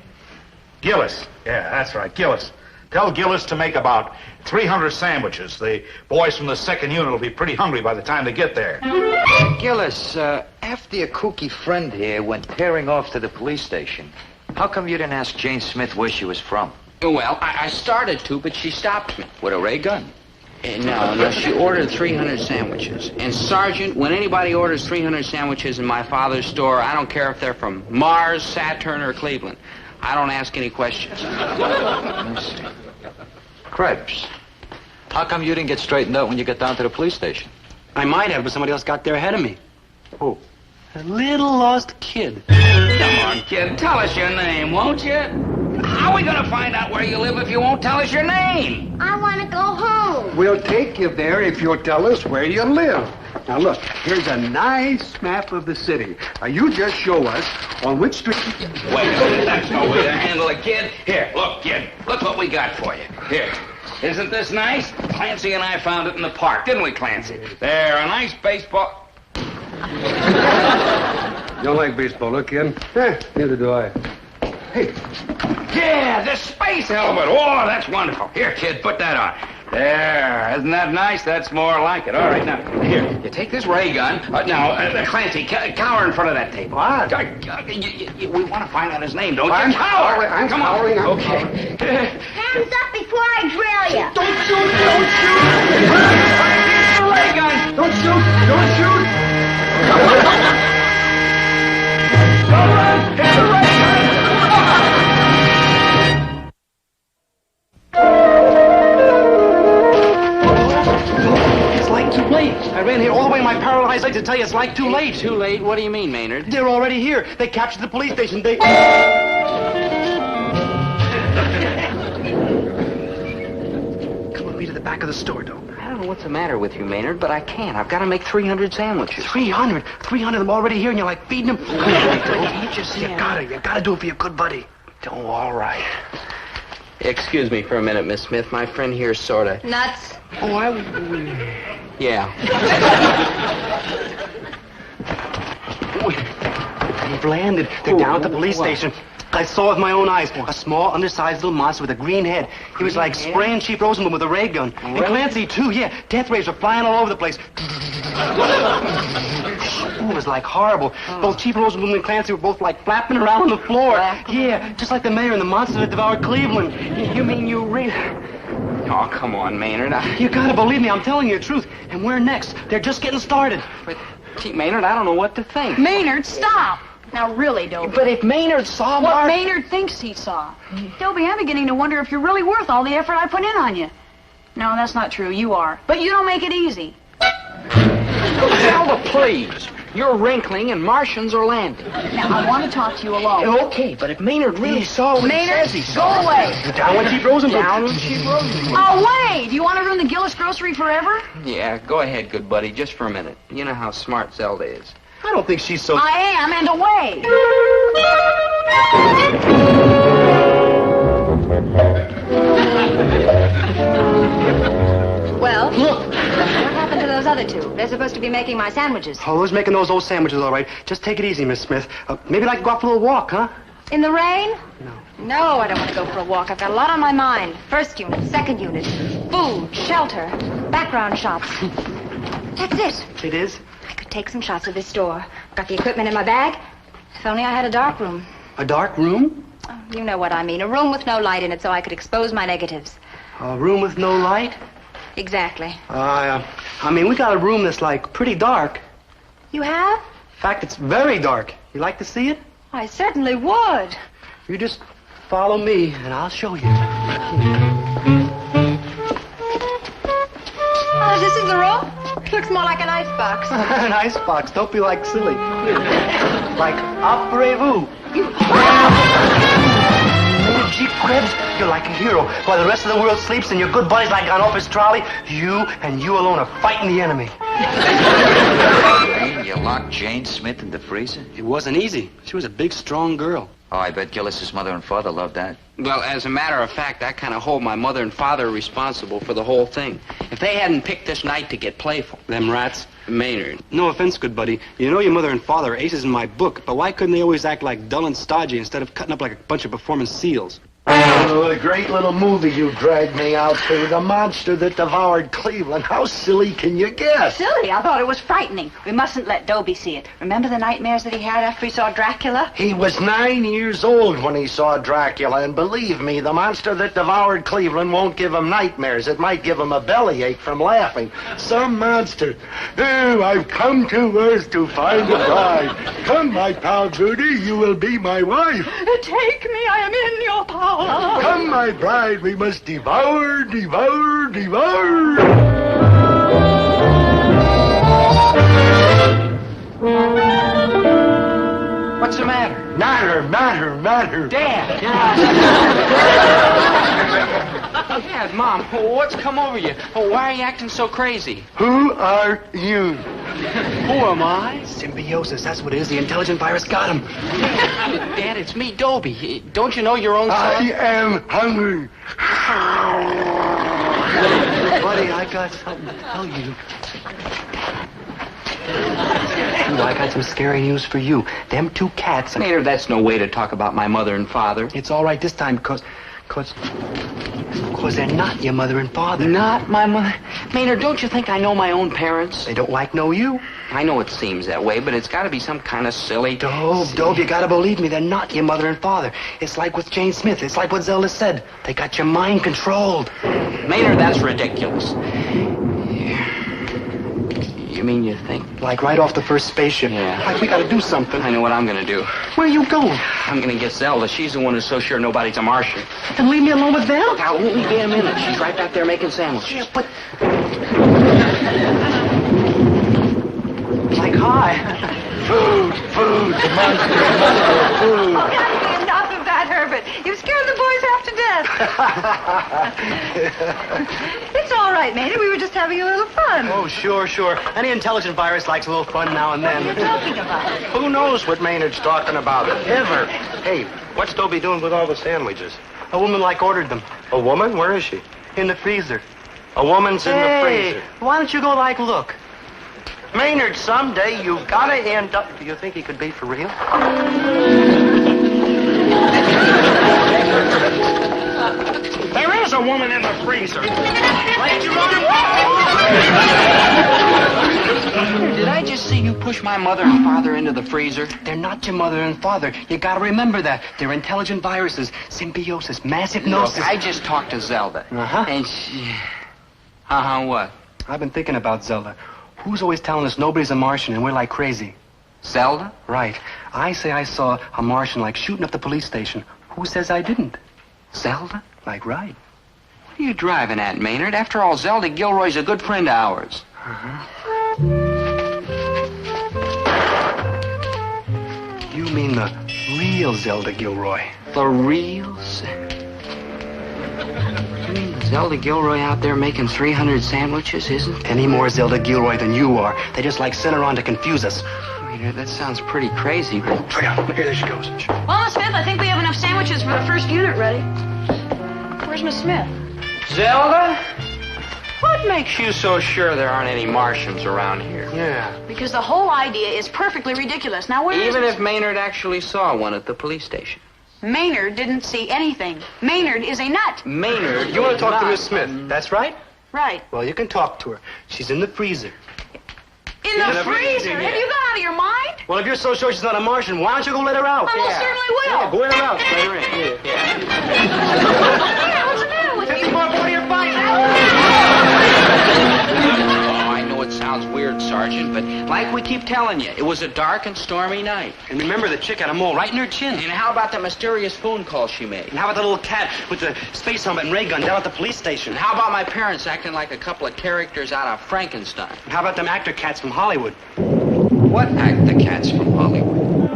Gillis. Yeah, that's right, Gillis. Tell Gillis to make about 300 sandwiches. The boys from the second unit will be pretty hungry by the time they get there. Gillis, after your kooky friend here went tearing off to the police station, how come you didn't ask Jane Smith where she was from? Well, I started to, but she stopped me. With a ray gun? No, she ordered 300 sandwiches. And, Sergeant, when anybody orders 300 sandwiches in my father's store, I don't care if they're from Mars, Saturn, or Cleveland. I don't ask any questions. Krebs, how come you didn't get straightened out when you got down to the police station? I might have, but somebody else got there ahead of me. Who? A little lost kid. Come on, kid, tell us your name, won't you? How are we going to find out where you live if you won't tell us your name? I want to go home. We'll take you there if you'll tell us where you live. Now, look, here's a nice map of the city. Now, you just show us on which street... Wait a minute, that's no way to handle it, kid. Here, look, kid, look what we got for you. Here. Isn't this nice? Clancy and I found it in the park, didn't we, Clancy? There, a nice baseball... You don't like baseball, look, kid? Neither do I. Hey. Yeah, the space helmet. Oh, that's wonderful. Here, kid, put that on. There. Isn't that nice? That's more like it. All right, now, here. You take this ray gun. Clancy, cower in front of that table. What? We want to find out his name, don't I'm you? Cower. I'm Come cowering. on. Okay. Hands up before I drill you. Don't shoot! Don't shoot! The ray gun. Don't shoot! Don't shoot! Don't run. Hit the ray gun. It's like too late. I ran here all the way in my paralyzed legs to tell you it's like too late. Too late? What do you mean, Maynard? They're already here. They captured the police station. They... Come with me to the back of the store, Doe. I don't know what's the matter with you, Maynard, but I can't. I've got to make 300 sandwiches. 300? 300 of them already here, and you're like feeding them? Can't you see? You gotta do it for your good buddy. Oh, all right. Excuse me for a minute, Miss Smith. My friend here's sort of... Nuts. Oh, Yeah. They've landed. They're down at the police station. I saw with my own eyes a small, undersized little monster with a green head. He was like spraying Chief Rosenblum with a ray gun. And Clancy, too, yeah. Death rays were flying all over the place. It was like horrible. Both Chief Rosenblum and Clancy were both like flapping around on the floor. Yeah, just like the mayor and the monster that devoured Cleveland. You mean you really... Oh, come on, Maynard. You gotta believe me, I'm telling you the truth. And where next? They're just getting started. But, gee, Maynard, I don't know what to think. Maynard, stop! Now, really, Dobie. But if Maynard saw what Mark... Maynard thinks he saw. Dobie, I'm beginning to wonder if you're really worth all the effort I put in on you. No, that's not true. You are. But you don't make it easy. Zelda, please. You're wrinkling and Martians are landing. Now, I want to talk to you alone. Okay, but if Maynard really saw what Maynard, he says he go saw... away. Down with Chief Rosenblum. Down with Chief Rosenblum. Oh, wait! Do you want to ruin the Gillis grocery forever? Yeah, go ahead, good buddy, just for a minute. You know how smart Zelda is. I don't think she's so... I am, and away. Well, look. What happened to those other two? They're supposed to be making my sandwiches. Oh, who's making those old sandwiches, all right? Just take it easy, Miss Smith. Maybe like to go out for a little walk, huh? In the rain? No, I don't want to go for a walk. I've got a lot on my mind. First unit, second unit, food, shelter, background shots. That's it. It is? I could take some shots of this store. Got the equipment in my bag. If only I had a dark room. A dark room? Oh, you know what I mean. A room with no light in it so I could expose my negatives. A room with no light? Exactly. I mean, we got a room that's, like, pretty dark. You have? In fact, it's very dark. You like to see it? I certainly would. You just follow me, and I'll show you. Oh, this is the room? Looks more like an icebox. An icebox. Don't be like silly. Like, après-vous. Jeep cribs, you're like a hero. While the rest of the world sleeps and your good buddies like on off his trolley, you and you alone are fighting the enemy. You locked Jane Smith in the freezer? It wasn't easy. She was a big, strong girl. Oh, I bet Gillis's mother and father loved that. Well, as a matter of fact, I kind of hold my mother and father responsible for the whole thing. If they hadn't picked this night to get playful. Them rats. Maynard. No offense, good buddy. You know your mother and father are aces in my book, but why couldn't they always act like dull and stodgy instead of cutting up like a bunch of performance seals? Oh, a great little movie you dragged me out to. The monster that devoured Cleveland. How silly can you get? Silly? I thought it was frightening. We mustn't let Dobie see it. Remember the nightmares that he had after he saw Dracula? He was 9 years old when he saw Dracula, and believe me, the monster that devoured Cleveland won't give him nightmares. It might give him a bellyache from laughing. Some monster. Oh, I've come to Earth to find a bride. Come, my pal Judy, you will be my wife. Take me, I am in your power. Come, my bride, we must devour, devour, devour. What's the matter? Matter. Dad! Dad, Mom, what's come over you? Why are you acting so crazy? Who are you? Who am I? Symbiosis, that's what it is. The intelligent virus got him. Dad, it's me, Dobie. Don't you know your own son? I am hungry. Buddy, I got something to tell you. I got some scary news for you. Them two cats... Maynard, that's no way to talk about my mother and father. It's all right this time because they're not your mother and father. Not my mother? Maynard, don't you think I know my own parents? They don't know you. I know it seems that way, but it's got to be some kind of silly... Dobe, you got to believe me. They're not your mother and father. It's like with Jane Smith. It's like what Zelda said. They got your mind controlled. Maynard, that's ridiculous. You mean you think? Like right off the first spaceship. Yeah. Like we got to do something. I know what I'm going to do. Where are you going? I'm going to get Zelda. She's the one who's so sure nobody's a Martian. Then leave me alone with them? Now, won't be a minute. She's right back there making sandwiches. Yeah, but... Like, hi. Food, the monster, food. Oh, enough of that, Herbert. You've scared the boys half to death. It's all right, Maynard. We were just having a little fun. Oh, sure. Any intelligent virus likes a little fun now and then. What are you talking about? Who knows what Maynard's talking about? Ever. Hey, what's Dobie doing with all the sandwiches? A woman ordered them. A woman? Where is she? In the freezer. A woman's in the freezer. Why don't you go look? Maynard, someday you gotta end up... Do you think he could be for real? There is a woman in the freezer. Did I just see you push my mother and father into the freezer? They're not your mother and father. You gotta remember that. They're intelligent viruses. Symbiosis, mass hypnosis. Look, I just talked to Zelda. Uh-huh. And she... what? I've been thinking about Zelda. Who's always telling us nobody's a Martian and we're like crazy? Zelda? Right. I say I saw a Martian like shooting up the police station. Who says I didn't? Zelda? Like, right. What are you driving at, Maynard? After all, Zelda Gilroy's a good friend of ours. Uh-huh. You mean the real Zelda Gilroy? The real You mean Zelda Gilroy out there making 300 sandwiches, isn't? Any more Zelda Gilroy than you are. They just like sent her on to confuse us. Maynard, that sounds pretty crazy, but... Here she goes. Well, Miss Smith, I think we have enough sandwiches for the first unit ready. Where's Miss Smith? Zelda? What makes you so sure there aren't any Martians around here? Yeah. Because the whole idea is perfectly ridiculous. Now, where Even is if Maynard actually saw one at the police station. Maynard didn't see anything. Maynard is a nut. Maynard? You want to talk to Miss Smith, that's right? Right. Well, you can talk to her. She's in the freezer. In the freezer? Yeah. Have you gone out of your mind? Well, if you're so sure she's not a Martian, why don't you go let her out? I most certainly will. Yeah, go let her out. Let her in. What's the matter with you? What are your fighting? Oh, I know it sounds weird, Sergeant, but like we keep telling you, it was a dark and stormy night. And remember, the chick had a mole right in her chin. And how about the mysterious phone call she made? And how about the little cat with the space helmet and ray gun down at the police station? And how about my parents acting like a couple of characters out of Frankenstein? And how about them actor cats from Hollywood? What actor cats from Hollywood?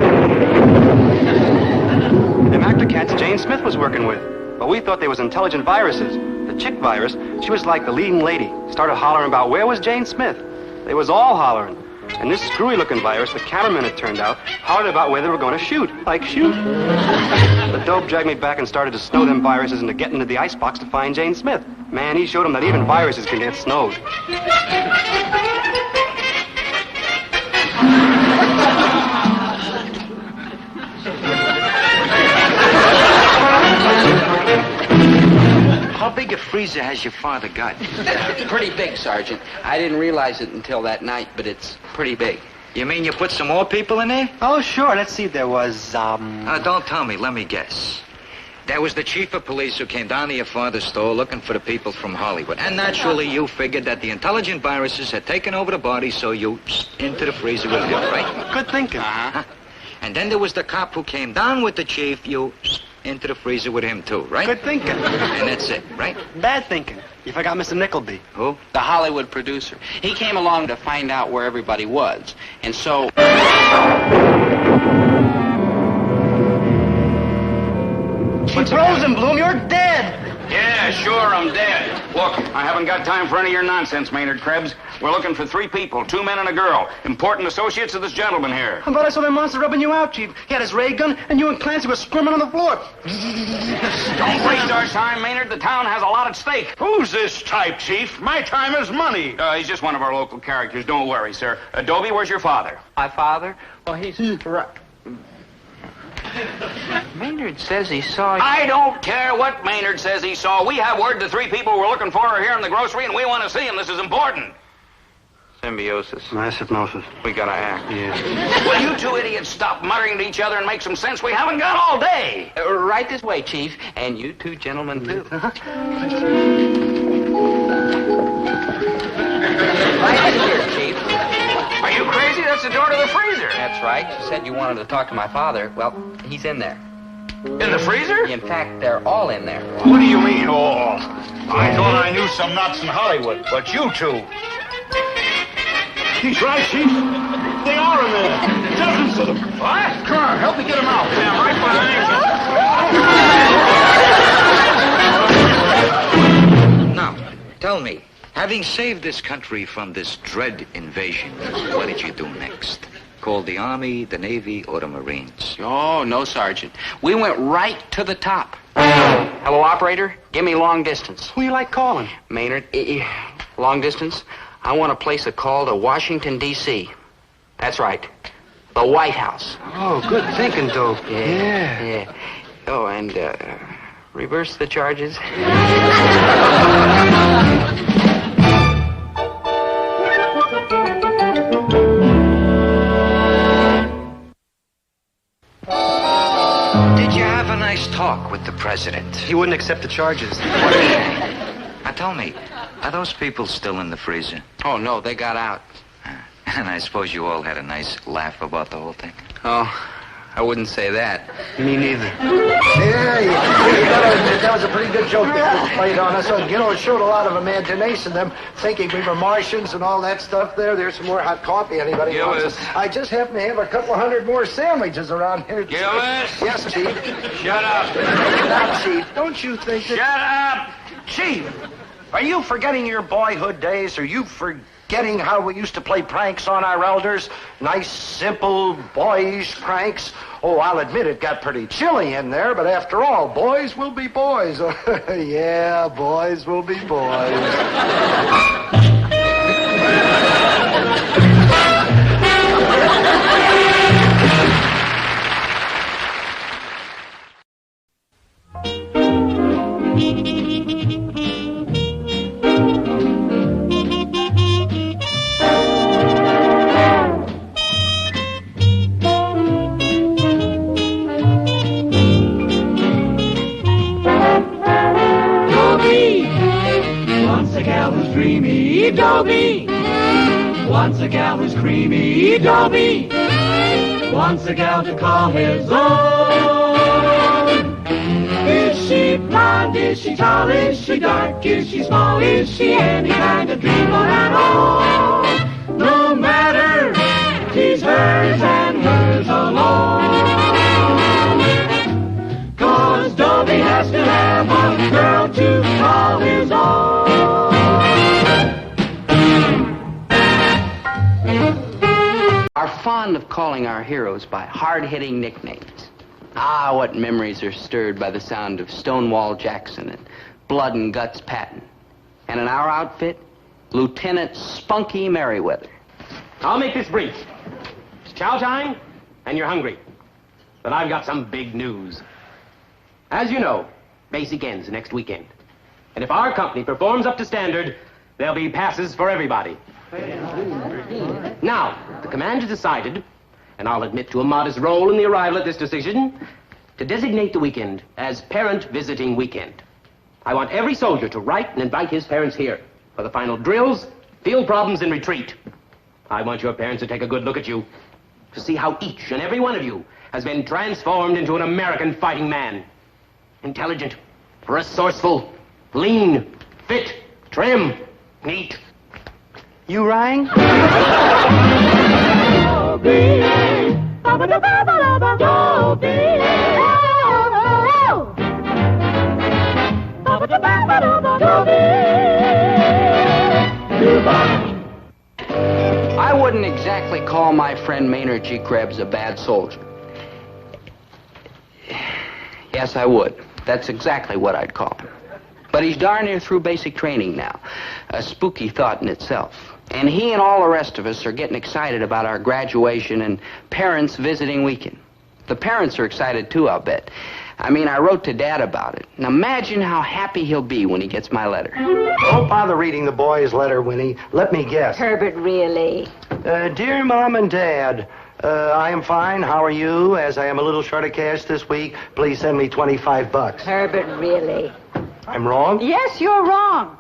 Them actor cats Jane Smith was working with. But we thought they was intelligent viruses. The chick virus, she was like the leading lady. Started hollering about where was Jane Smith. They was all hollering. And this screwy-looking virus, the cameraman, it turned out, hollered about where they were going to shoot. Like shoot. The dope dragged me back and started to snow them viruses into getting into the icebox to find Jane Smith. Man, he showed them that even viruses can get snowed. How big a freezer has your father got? Pretty big, Sergeant. I didn't realize it until that night, but it's pretty big. You mean you put some more people in there? Oh, sure. Let's see. There was, Don't tell me. Let me guess. There was the chief of police who came down to your father's store looking for the people from Hollywood. And naturally, you figured that the intelligent viruses had taken over the body, so you into the freezer with him, right? Good thinking. Uh-huh. And then there was the cop who came down with the chief. You into the freezer with him, too, right? Good thinking. And that's it, right? Bad thinking. You forgot Mr. Nickleby. Who? The Hollywood producer. He came along to find out where everybody was. And so... She's frozen, Bloom. You're dead. Yeah, sure, I'm dead. Look, I haven't got time for any of your nonsense, Maynard Krebs. We're looking for 3 people, 2 men and a girl. Important associates of this gentleman here. I thought I saw that monster rubbing you out, Chief. He had his ray gun, and you and Clancy were squirming on the floor. Don't waste our time, Maynard. The town has a lot at stake. Who's this type, Chief? My time is money. He's just one of our local characters. Don't worry, sir. Dobie, where's your father? My father? Well, he's... Maynard says he saw you. I don't care what Maynard says he saw. We have word the 3 people we're looking for are here in the grocery, and we want to see them. This is important. Symbiosis. Nice hypnosis. We gotta act. Yeah. Will you 2 idiots stop muttering to each other and make some sense? We haven't got all day. Right this way, Chief. And you 2 gentlemen, too. Right here, Chief. Are you crazy? That's the door to the freezer. That's right. You said you wanted to talk to my father. Well, he's in there. In the freezer? In fact, they're all in there. What do you mean, all? I thought I knew some nuts in Hollywood, but you 2. He's right, Chief. They are in there. Dozens of them. What? Come on, help me get them out. Yeah, right behind you. Now, tell me, having saved this country from this dread invasion, what did you do next? Call the Army, the Navy, or the Marines? Oh, no, Sergeant. We went right to the top. Hello, operator. Give me long distance. Who you like calling? Maynard, long distance? I want to place a call to Washington, D.C. That's right. The White House. Oh, good thinking, Dope. Yeah. Oh, and, reverse the charges. Did you have a nice talk with the president? He wouldn't accept the charges. Now tell me, are those people still in the freezer? Oh, no, they got out. And I suppose you all had a nice laugh about the whole thing? Oh, I wouldn't say that. Me neither. That was a pretty good joke that was played on us. You know, it showed a lot of imagination, them thinking we were Martians and all that stuff there. There's some more hot coffee, anybody Gillis. wants. I just happen to have a couple 100 more sandwiches around here. Gillis? Yes, Chief. Shut up. Now, Chief, don't you think that... Shut up. Chief, are you forgetting your boyhood days, or you forgetting forgetting how we used to play pranks on our elders? Nice, simple, boyish pranks. Oh, I'll admit it got pretty chilly in there, but after all, boys will be boys. Yeah, boys will be boys. Dobie, wants a gal who's creamy. Dobie, wants a gal to call his own. Is she blonde? Is she tall? Is she dark? Is she small? Is she any kind of dreamboat at all? No matter, she's hers and hers alone. 'Cause Dobie has to have a girl to call his own. Are fond of calling our heroes by hard-hitting nicknames. Ah, what memories are stirred by the sound of Stonewall Jackson and Blood and Guts Patton. And in our outfit, Lieutenant Spunky Merriweather. I'll make this brief. It's chow time, and you're hungry. But I've got some big news. As you know, basic ends next weekend. And if our company performs up to standard, there'll be passes for everybody. Now, the command has decided, and I'll admit to a modest role in the arrival at this decision, to designate the weekend as Parent Visiting Weekend. I want every soldier to write and invite his parents here for the final drills, field problems, and retreat. I want your parents to take a good look at you, to see how each and every one of you has been transformed into an American fighting man. Intelligent, resourceful, lean, fit, trim, neat. You rang? I wouldn't exactly call my friend Maynard G. Krebs a bad soldier. Yes, I would. That's exactly what I'd call him. But he's darn near through basic training now. A spooky thought in itself. And he and all the rest of us are getting excited about our graduation and Parents Visiting Weekend. The parents are excited too, I'll bet. I mean, I wrote to Dad about it. Now imagine how happy he'll be when he gets my letter. Don't bother reading the boy's letter, Winnie. Let me guess. Herbert, really? Dear Mom and Dad, I am fine. How are you? As I am a little short of cash this week, please send me $25. Herbert, really? I'm wrong? Yes, you're wrong.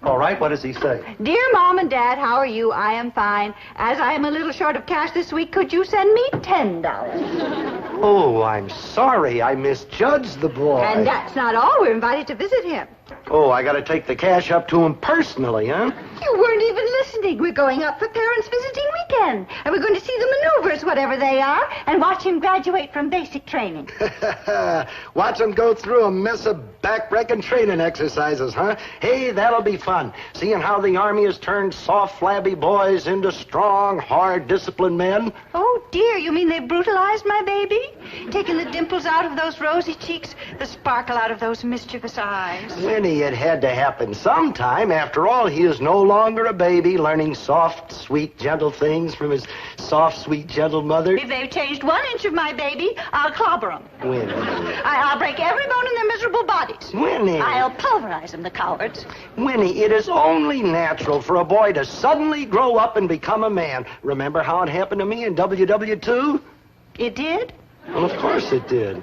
All right, what does he say? Dear Mom and Dad, how are you? I am fine. As I am a little short of cash this week, could you send me $10? Oh, I'm sorry. I misjudged the boy. And that's not all. We're invited to visit him. Oh, I got to take the cash up to him personally, huh? You weren't even listening. We're going up for Parents Visiting Weekend. And we're going to see the maneuvers, whatever they are, and watch him graduate from basic training. Watch him go through a mess of back-breaking training exercises, huh? Hey, that'll be fun. Seeing how the Army has turned soft, flabby boys into strong, hard, disciplined men. Oh, dear, you mean they brutalized my baby? Taking the dimples out of those rosy cheeks, the sparkle out of those mischievous eyes. Winnie, it had to happen sometime. After all, he is no longer a baby, learning soft, sweet, gentle things from his soft, sweet, gentle mother. If they've changed 1 inch of my baby, I'll clobber them. Winnie. I'll break every bone in their miserable bodies. Winnie. I'll pulverize them, the cowards. Winnie, it is only natural for a boy to suddenly grow up and become a man. Remember how it happened to me in WW2? It did? Well, of course it did.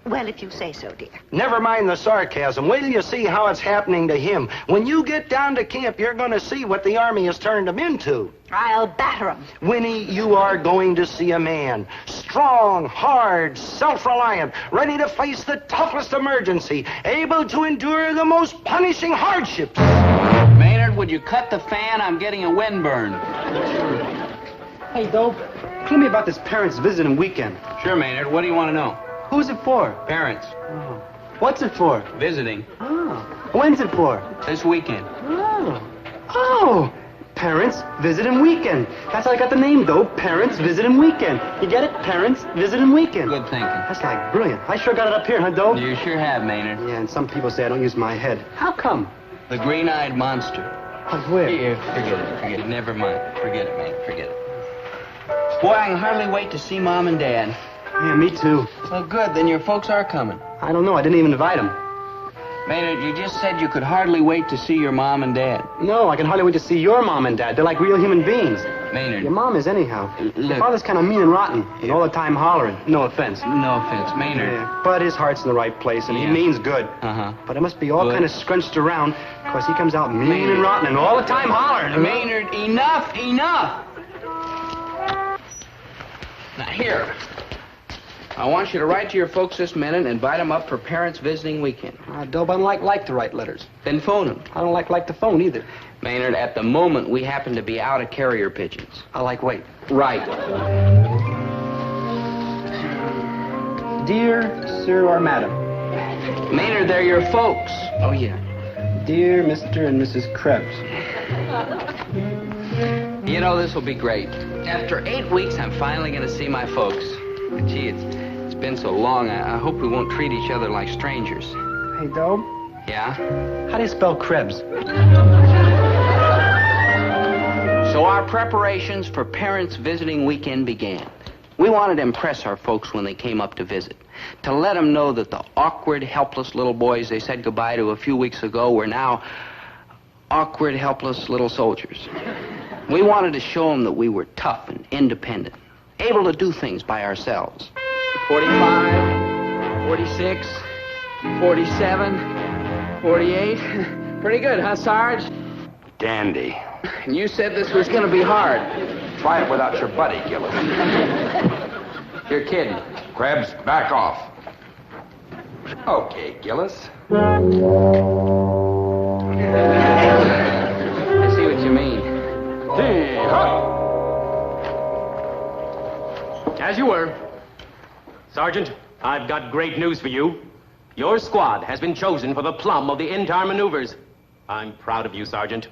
Well, if you say so, dear. Never mind the sarcasm. Wait till you see how it's happening to him. When you get down to camp, you're going to see what the Army has turned him into. I'll batter him. Winnie, you are going to see a man. Strong, hard, self-reliant, ready to face the toughest emergency, able to endure the most punishing hardships. Maynard, would you cut the fan? I'm getting a windburn. Hey, Dope, tell me about this Parents Visiting Weekend. Sure, Maynard. What do you want to know? Who's it for? Parents. Oh. What's it for? Visiting. Oh. When's it for? This weekend. Oh. Oh. Parents Visiting Weekend. That's how I got the name, though. Parents Visiting Weekend. You get it? Parents Visiting Weekend. Good thinking. That's like brilliant. I sure got it up here, huh, Doe? You sure have, Maynard. Yeah, and some people say I don't use my head. How come? The green-eyed monster. Like where? Here, forget it. Never mind. Forget it, Maynard. Forget it. Boy, I can hardly wait to see Mom and Dad. Yeah, me too. Well, good. Then your folks are coming. I don't know. I didn't even invite them. Maynard, you just said you could hardly wait to see your Mom and Dad. No, I can hardly wait to see your Mom and Dad. They're like real human beings. Maynard. Your mom is anyhow. Look. Your father's kind of mean and rotten and all the time hollering. No offense. No offense, Maynard. Yeah, but his heart's in the right place, and he means good. Uh-huh. But it must be all kind of scrunched around, because he comes out mean and rotten and all the time hollering. Maynard, enough! Now, here. I want you to write to your folks this minute and invite them up for Parents Visiting Weekend. Dope, I don't like to write letters. Then phone them. I don't like to phone either. Maynard, at the moment, we happen to be out of carrier pigeons. Wait. Right. Dear Sir or Madam. Maynard, they're your folks. Oh, yeah. Dear Mr. and Mrs. Krebs. You know, this will be great. After 8 weeks, I'm finally going to see my folks. Gee, it's been so long. I hope we won't treat each other like strangers. Hey, Dobe. Yeah? How do you spell Krebs? So our preparations for Parents Visiting Weekend began. We wanted to impress our folks when they came up to visit, to let them know that the awkward, helpless little boys they said goodbye to a few weeks ago were now awkward, helpless little soldiers. We wanted to show them that we were tough and independent, able to do things by ourselves. 45, 46, 47, 48. Pretty good, huh, Sarge? Dandy. You said this was going to be hard. Try it without your buddy, Gillis. You're kidding. Krebs, back off. Okay, Gillis. I see what you mean. As you were. Sergeant, I've got great news for you. Your squad has been chosen for the plum of the entire maneuvers. I'm proud of you, Sergeant.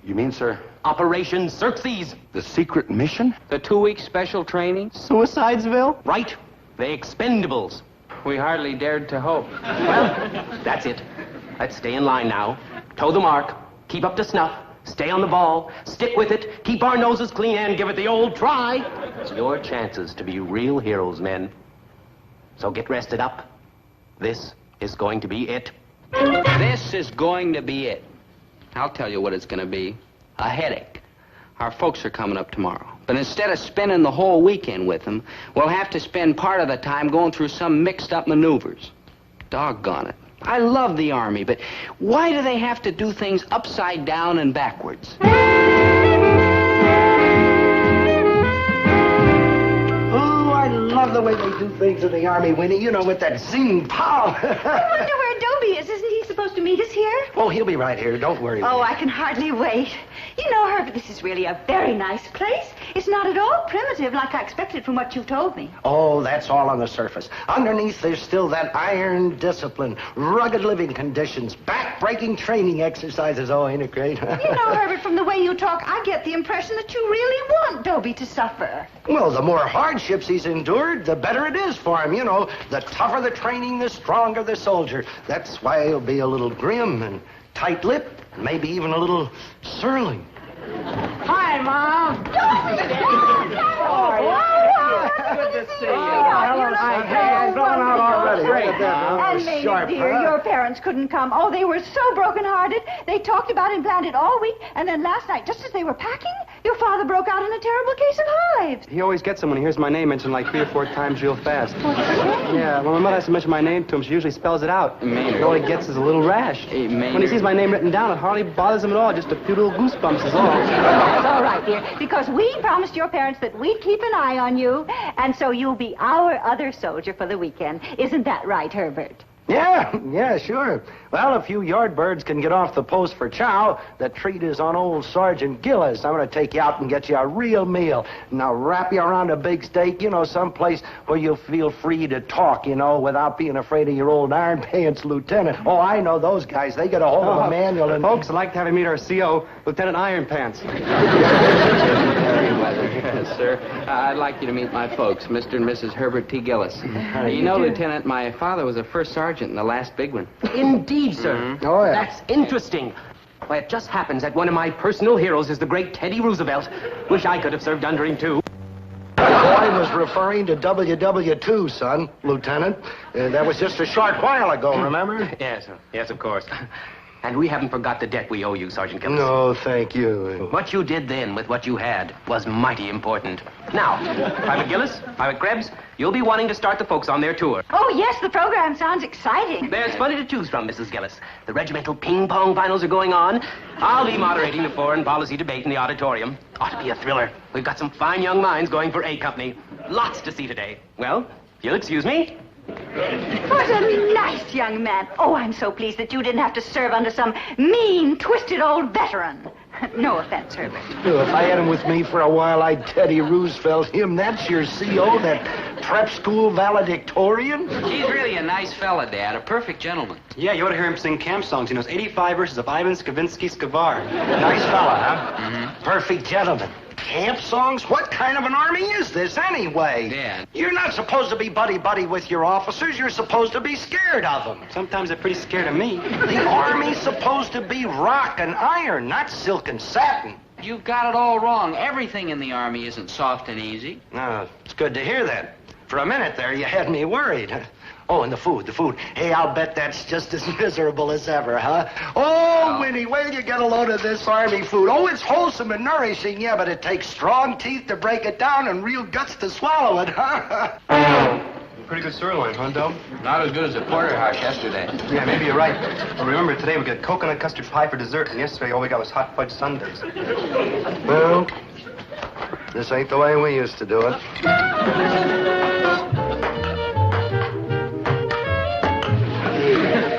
You mean, sir? Operation Xerxes. The secret mission? The 2-week special training? Suicidesville? Right. The Expendables. We hardly dared to hope. Well, that's it. Let's stay in line now. Toe the mark. Keep up to snuff. Stay on the ball. Stick with it. Keep our noses clean and give it the old try. It's your chances to be real heroes, men. So get rested up. This is going to be it. This is going to be it. I'll tell you what it's going to be. A headache. Our folks are coming up tomorrow. But instead of spending the whole weekend with them, we'll have to spend part of the time going through some mixed-up maneuvers. Doggone it. I love the Army, but why do they have to do things upside down and backwards? I love the way they do things in the Army, Winnie. You know, with that zing pow. I wonder where Dobie is. Isn't he supposed to meet us here? Oh, he'll be right here. Don't worry. Oh, I can hardly wait. You know, Herbert, this is really a very nice place. It's not at all primitive like I expected from what you've told me. Oh, that's all on the surface. Underneath, there's still that iron discipline, rugged living conditions, back-breaking training exercises. Oh, ain't it great? You know, Herbert, from the way you talk, I get the impression that you really want Dobie to suffer. Well, the more hardships he's endured, the better it is for him. You know, the tougher the training, the stronger the soldier. That's why he'll be a little grim and tight-lipped, maybe even a little surly. Hi, Mom. Good to see you. I'm going out already. And Maynard, dear, your parents couldn't come. Oh, they were so broken-hearted. They talked about it and planned it all week, and then last night, just as they were packing, your father broke out in a terrible case of hives. He always gets them when he hears my name mentioned like 3 or 4 times real fast. Yeah, when my mother has to mention my name to him, she usually spells it out. Maynard. All he gets is a little rash. Hey, Maynard. When he sees my name written down, it hardly bothers him at all. Just a few little goosebumps is all. It's all right, dear, because we promised your parents that we'd keep an eye on you, and so you'll be our other soldier for the weekend. Isn't that right, Herbert? Yeah, sure. Well, if you yardbirds can get off the post for chow, the treat is on old Sergeant Gillis. I'm going to take you out and get you a real meal. Now, wrap you around a big steak, someplace where you'll feel free to talk, without being afraid of your old iron pants lieutenant. Oh, I know those guys. They get a hold of a manual and... Folks, I'd like to have you meet our CO, Lieutenant Iron Pants. Very well, yes, sir. I'd like you to meet my folks, Mr. and Mrs. Herbert T. Gillis. Lieutenant, my father was a first sergeant in the last big one. Indeed, sir. Oh, yeah. That's interesting. Why, it just happens that one of my personal heroes is the great Teddy Roosevelt. Wish I could have served under him, too. I was referring to WW2, son, Lieutenant. That was just a short while ago, remember? Yes, sir. Yes, of course. And we haven't forgot the debt we owe you, Sergeant Gillis. No, thank you. What you did then with what you had was mighty important. Now, Private Gillis, Private Krebs, you'll be wanting to start the folks on their tour. Oh, yes, the program sounds exciting. There's plenty to choose from, Mrs. Gillis. The regimental ping-pong finals are going on. I'll be moderating the foreign policy debate in the auditorium. Ought to be a thriller. We've got some fine young minds going for A Company. Lots to see today. Well, if you'll excuse me. What a nice young man. Oh, I'm so pleased that you didn't have to serve under some mean, twisted old veteran. No offense, Herbert. If I had him with me for a while, I'd Teddy Roosevelt him. That's your CO, that prep school valedictorian? He's really a nice fella, Dad. A perfect gentleman. Yeah, you ought to hear him sing camp songs. He knows 85 verses of Ivan Stravinsky Skavar. Nice fella, huh? Mm-hmm. Perfect gentleman. Camp songs? What kind of an army is this, anyway? Dad. You're not supposed to be buddy-buddy with your officers. You're supposed to be scared of them. Sometimes they're pretty scared of me. The Army's supposed to be rock and iron, not silk and satin. You've got it all wrong. Everything in the Army isn't soft and easy. No, it's good to hear that. For a minute there, you had me worried. Oh, and the food. Hey, I'll bet that's just as miserable as ever, huh? Oh, Winnie, wait till you get a load of this Army food. Oh, it's wholesome and nourishing, yeah, but it takes strong teeth to break it down and real guts to swallow it, huh? Pretty good sirloin, huh, Doe? Not as good as the porterhouse yesterday. Yeah, maybe you're right. But remember, today we got coconut custard pie for dessert, and yesterday all we got was hot fudge sundaes. Well, this ain't the way we used to do it.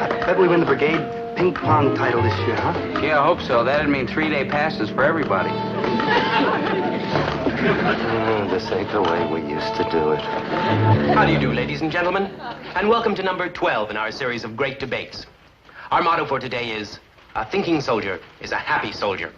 I bet we win the brigade ping-pong title this year, huh? Yeah, I hope so. That'd mean 3-day passes for everybody. This ain't the way we used to do it. How do you do, ladies and gentlemen? And welcome to number 12 in our series of great debates. Our motto for today is, a thinking soldier is a happy soldier.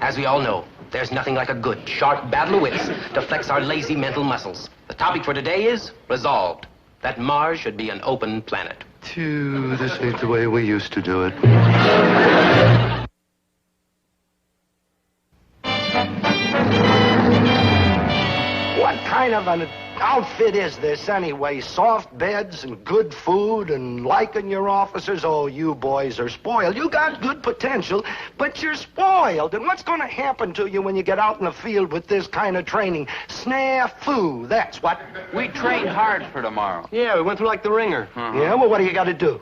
As we all know, there's nothing like a good, sharp battle of wits to flex our lazy mental muscles. The topic for today is resolved, that Mars should be an open planet. Phew, this ain't the way we used to do it. What kind of an outfit is this, anyway? Soft beds and good food and liking your officers? Oh, you boys are spoiled. You got good potential, but you're spoiled. And what's going to happen to you when you get out in the field with this kind of training? Snafu, that's what. We trained hard for tomorrow. Yeah, we went through like the ringer. Yeah, well, what do you got to do?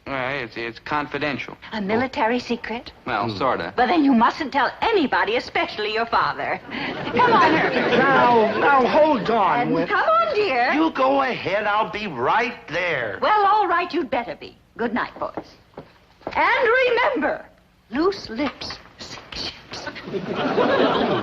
Well, it's confidential. A military secret? Well, sort of. But then you mustn't tell anybody, especially your father. Come on, Herbert. Now, hold on. And come on, dear. You go ahead. I'll be right there. Well, all right, you'd better be. Good night, boys. And remember, loose lips sink ships.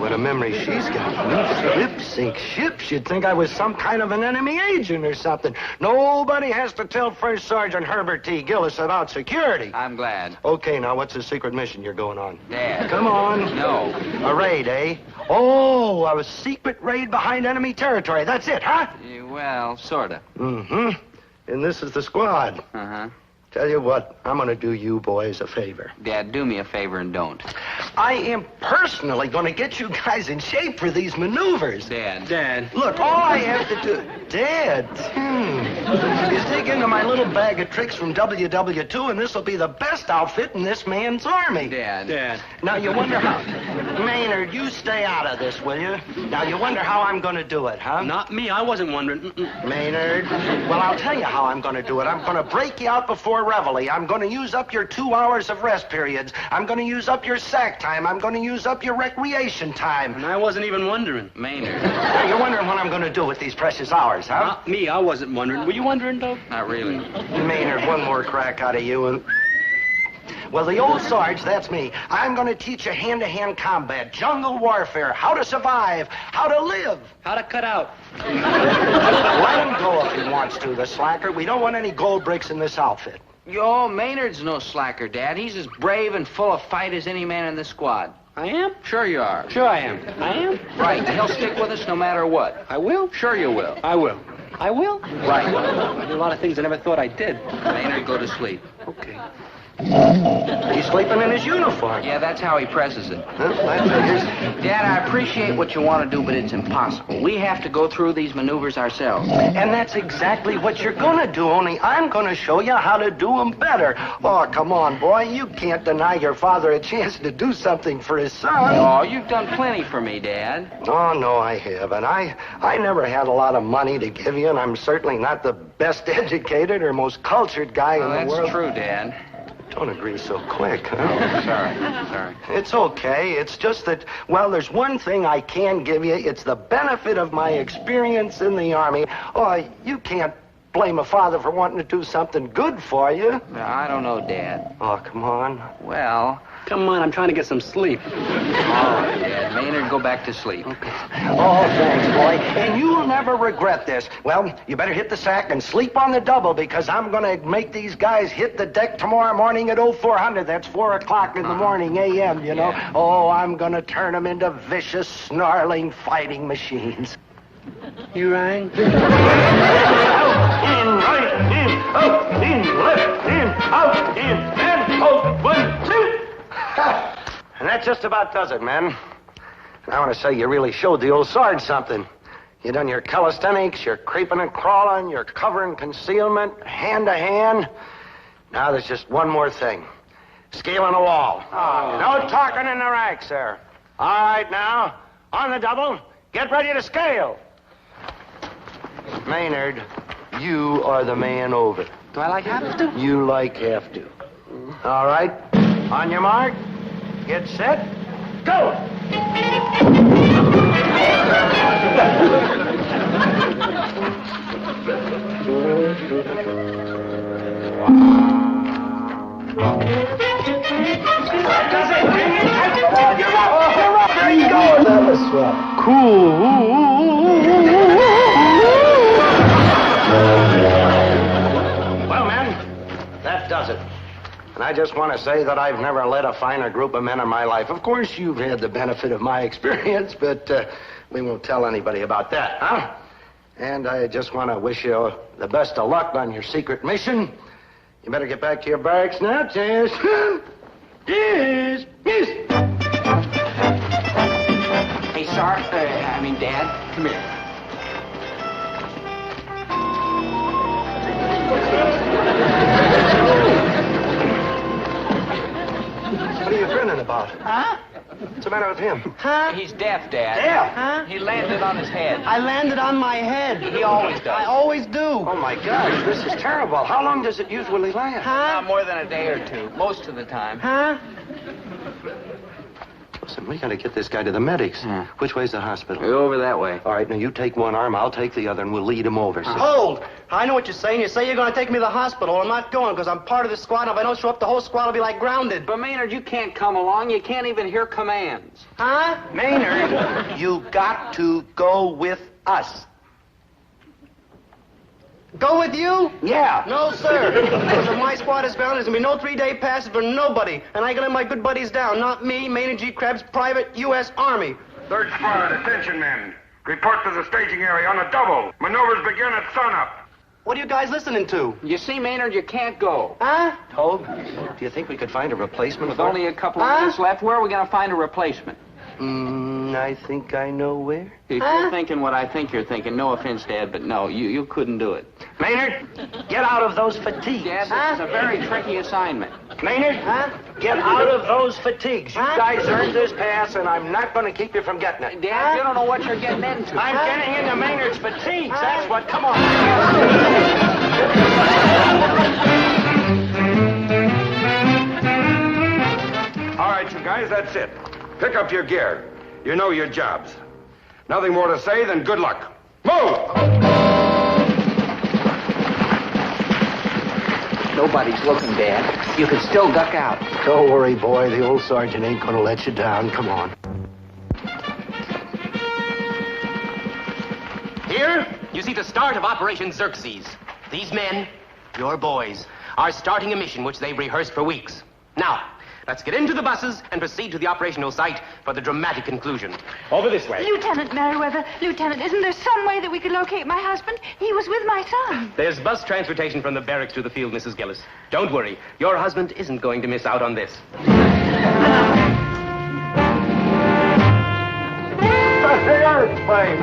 What a memory she's got. Loose lips sink ships. You'd think I was some kind of an enemy agent or something. Nobody has to tell First Sergeant Herbert T. Gillis about security. I'm glad. Okay, now, what's the secret mission you're going on? Dad. Come on. No. A raid, eh? Oh, a secret raid behind enemy territory. That's it, huh? Well, sort of. Mm-hmm. And this is the squad. Uh-huh. Tell you what, I'm going to do you boys a favor. Dad, do me a favor and don't. I am personally going to get you guys in shape for these maneuvers. Dad. Look, all I have to do... Dad, is dig into my little bag of tricks from WW2, and this will be the best outfit in this man's army. Dad. Now, you wonder how... Maynard, you stay out of this, will you? Now, you wonder how I'm going to do it, huh? Not me. I wasn't wondering. Maynard, well, I'll tell you how I'm going to do it. I'm going to break you out before reveille. I'm going to use up your 2 hours of rest periods. I'm going to use up your sack time. I'm going to use up your recreation time. And I wasn't even wondering. Maynard. Now, you're wondering what I'm going to do with these precious hours, huh? Not me. I wasn't wondering. Were you wondering, though? Not really. really. Maynard, one more crack out of you and... Well, the old Sarge, that's me. I'm going to teach you hand-to-hand combat, jungle warfare, how to survive, how to live. How to cut out. Let him go if he wants to, the slacker. We don't want any gold bricks in this outfit. Yo, Maynard's no slacker, Dad. He's as brave and full of fight as any man in this squad. I am? Sure you are. Sure I am. I am? Right. He'll stick with us no matter what. I will? Sure you will. I will. I will? Right. I do a lot of things I never thought I did. Maynard, go to sleep. Okay. He's sleeping in his uniform. Yeah, that's how he presses it. Huh? That figures. Dad, I appreciate what you want to do, but it's impossible. We have to go through these maneuvers ourselves. And that's exactly what you're going to do, only I'm going to show you how to do them better. Oh, come on, boy. You can't deny your father a chance to do something for his son. Oh, you've done plenty for me, Dad. Oh, no, I haven't. I never had a lot of money to give you, and I'm certainly not the best educated or most cultured guy in the world. That's true, Dad. Don't agree so quick, huh? Oh, sorry. It's okay. It's just that, well, there's one thing I can give you. It's the benefit of my experience in the Army. Oh, you can't blame a father for wanting to do something good for you. I don't know, Dad. Oh, come on. Well... Come on, I'm trying to get some sleep. All right, Dad. Maynard, go back to sleep. Okay. Oh, thanks, boy. And you'll never regret this. Well, you better hit the sack and sleep on the double, because I'm going to make these guys hit the deck tomorrow morning at 0400. That's 4 o'clock in the morning, a.m., you know. Yeah. Oh, I'm going to turn them into vicious, snarling fighting machines. You rang? In, right, in, out, in, left, in, out, in, and out, 1, 2. And that just about does it, men. And I want to say you really showed the old Sarge something. You done your calisthenics, your creeping and crawling, your cover and concealment, hand-to-hand. Now there's just one more thing. Scaling a wall. Oh. No talking in the ranks there. All right, now, on the double, get ready to scale. Maynard, you are the man over. Do I have to? You have to. All right, on your mark, get set, go! You're up. There you go. That was swell. Cool. Well, men, that does it. And I just want to say that I've never led a finer group of men in my life. Of course, you've had the benefit of my experience, but we won't tell anybody about that, huh? And I just want to wish you the best of luck on your secret mission. You better get back to your barracks now, Chance. Yes. Hey, Dad, come here. What are you grinning about? Huh? What's the matter with him? Huh? He's deaf, Dad. Deaf? Huh? He landed on his head. I landed on my head. He always does. I always do. Oh, my gosh, this is terrible. How long does it usually last? Huh? Not more than a day or two, most of the time. Huh? Listen, we got to get this guy to the medics. Yeah. Which way's the hospital? Over that way. All right, now you take one arm, I'll take the other, and we'll lead him over. So. Hold! I know what you're saying. You say you're going to take me to the hospital. I'm not going because I'm part of this squad. And if I don't show up, the whole squad will be like grounded. But, Maynard, you can't come along. You can't even hear commands. Huh? Maynard, you got to go with us. Go with you? Yeah. No, sir. Because if my squad is bound, there's going to be no 3-day passes for nobody. And I can let my good buddies down. Not me, Maynard G. Krebs, Private U.S. Army. Third squad, attention, men. Report to the staging area on a double. Maneuvers begin at sunup. What are you guys listening to? You see, Maynard, you can't go. Huh? Toad, do you think we could find a replacement? With only a couple of minutes left, where are we going to find a replacement? I think I know where. If you're thinking what I think you're thinking, no offense, Dad, but no, you couldn't do it. Maynard, get out of those fatigues. Dad, this is a very tricky assignment. Maynard, get out of those fatigues. You guys earned this pass, and I'm not going to keep you from getting it. Dad, you don't know what you're getting into. I'm getting into Maynard's fatigues. That's what. Come on. All right, you guys, that's it. Pick up your gear. You know your jobs. Nothing more to say than good luck. Move! Nobody's looking, Dad. You can still duck out. Don't worry, boy. The old sergeant ain't gonna let you down. Come on. Here, you see the start of Operation Xerxes. These men, your boys, are starting a mission which they've rehearsed for weeks. Now, let's get into the buses and proceed to the operational site for the dramatic conclusion. Over this way. Lieutenant Merriweather, Lieutenant, isn't there some way that we could locate my husband? He was with my son. There's bus transportation from the barracks to the field, Mrs. Gillis. Don't worry. Your husband isn't going to miss out on this. Airplane.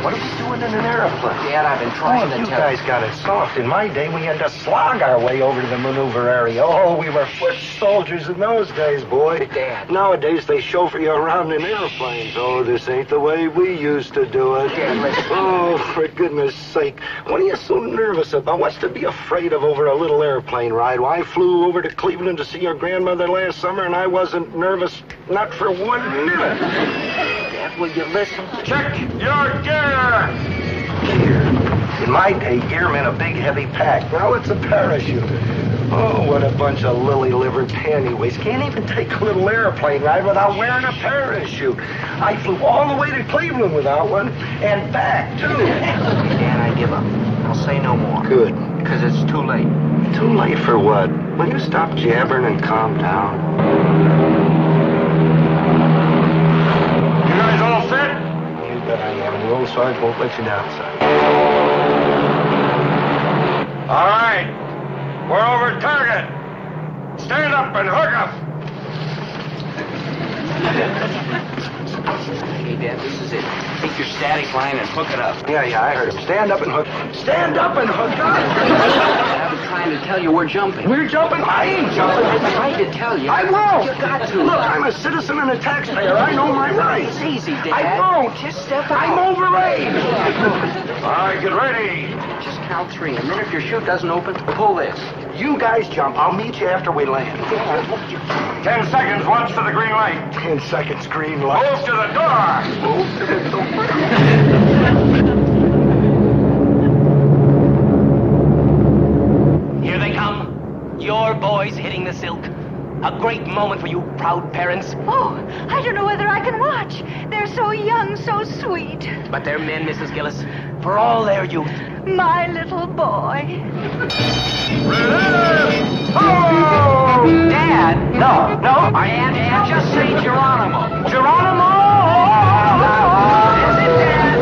What are we doing in an airplane? Dad, I've been trying to you tell guys got it soft. In my day, we had to slog our way over to the maneuver area. Oh, we were foot soldiers in those days, boy. Dad. Nowadays, they chauffeur you around in airplanes. Oh, this ain't the way we used to do it. Dad, listen. Oh, for goodness sake. What are you so nervous about? What's to be afraid of over a little airplane ride? Well, I flew over to Cleveland to see your grandmother last summer, and I wasn't nervous, not for 1 minute. Dad, will you listen? Check your gear! In my day, gear meant a big, heavy pack. Now it's a parachute. Oh, what a bunch of lily-livered pantyways. Can't even take a little airplane ride without wearing a parachute. I flew all the way to Cleveland without one, and back, too. Dad, I give up. I'll say no more. Good. Because it's too late. Too late for what? Will you stop jabbering and calm down? You guys all set? Bet I am. The old sergeant won't let you down, son. All right. We're over target. Stand up and hook up. Hey, Dad, this is it. Take your static line and hook it up. Yeah, I heard him. Stand up and hook. Stand up and hook up! I've been trying to tell you we're jumping. We're jumping? I ain't jumping. I tried to tell you. I won't. You got to. Look, I'm a citizen and a taxpayer. I know my rights. It's easy, Dad. I won't. Just step out. I'm overage. All right, get ready. Just count 3, and then if your chute doesn't open, pull this. You guys jump. I'll meet you after we land. 10 seconds. Watch for the green light. 10 seconds, green light. Move to the door. Move to the door. Here they come. Your boys hitting the silk. A great moment for you proud parents. Oh, I don't know whether I can watch. They're so young, so sweet. But they're men, Mrs. Gillis, for all their youth. My little boy. Oh! Dad! No. I am just say Geronimo. Geronimo! That's it, Dad.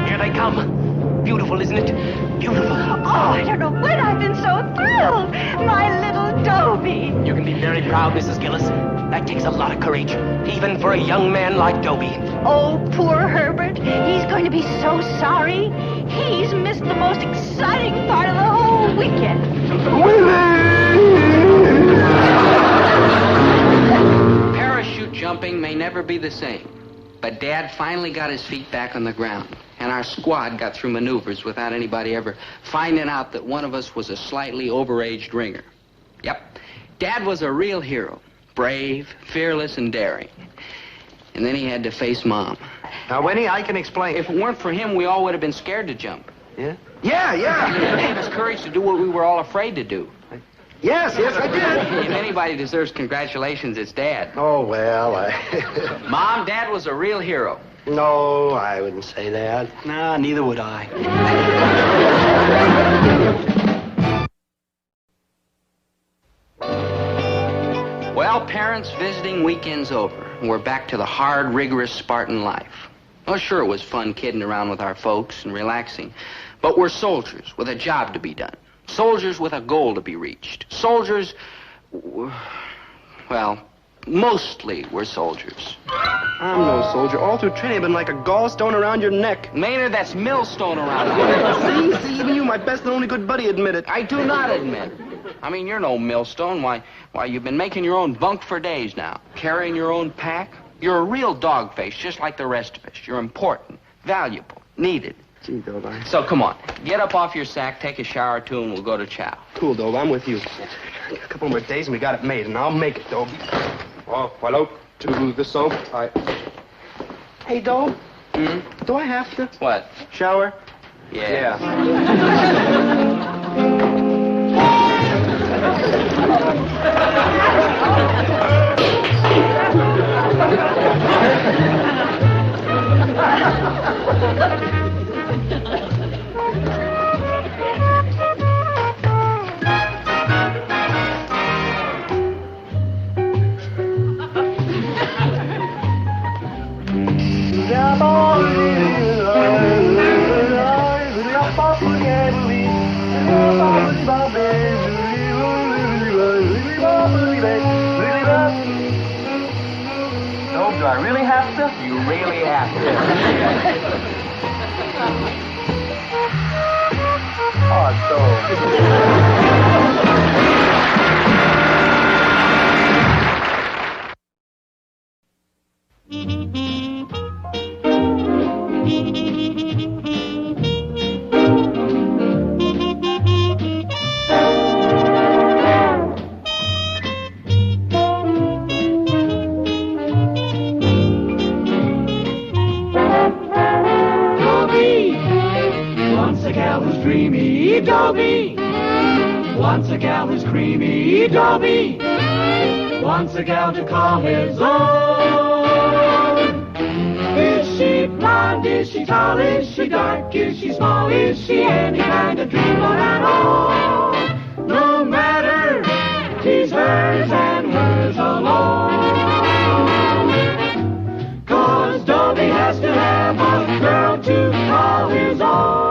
Here they come. Beautiful, isn't it? Beautiful. Oh, I don't know when I've been so thrilled. My little Dobie. You can be very proud, Mrs. Gillis. That takes a lot of courage, even for a young man like Dobie. Oh, poor Herbert. He's going to be so sorry. He's missed the most exciting part of the whole weekend. Parachute jumping may never be the same, but Dad finally got his feet back on the ground, and our squad got through maneuvers without anybody ever finding out that one of us was a slightly overaged ringer. Yep, Dad was a real hero. Brave, fearless, and daring. And then he had to face Mom. Now, Winnie, I can explain. If it weren't for him, we all would have been scared to jump. Yeah? Yeah. It gave us courage to do what we were all afraid to do. Yes, I did. If anybody deserves congratulations, it's Dad. Oh, well, Mom, Dad was a real hero. No, I wouldn't say that. Nah, neither would I. Well, parents, visiting weekend's over. We're back to the hard, rigorous Spartan life. Oh, sure, it was fun kidding around with our folks and relaxing. But we're soldiers with a job to be done. Soldiers with a goal to be reached. Soldiers, well, mostly we're soldiers. I'm no soldier. All through training, I've been like a gallstone around your neck. Maynard, that's millstone around here. See, even you, my best and only good buddy, admit it. I do not admit. I mean, you're no millstone. Why, you've been making your own bunk for days now. Carrying your own pack. You're a real dog face, just like the rest of us. You're important, valuable, needed. Gee, Dobe. So come on, get up off your sack, take a shower or two, and we'll go to chow. Cool, Dobe. I'm with you. A couple more days and we got it made, and I'll make it, Dobe. Oh, hello to the soap. Hey, Dobe. Do I have to? What? Shower? Yeah. Dobe, do I really have to? You really have to. Oh, Dobe. Dobie. Wants a gal who's creamy, Dobie. Wants a gal to call his own. Is she blonde? Is she tall? Is she dark? Is she small? Is she any kind of dreamer at all? No matter, she's hers and hers alone. 'Cause Dobie has to have a girl to call his own.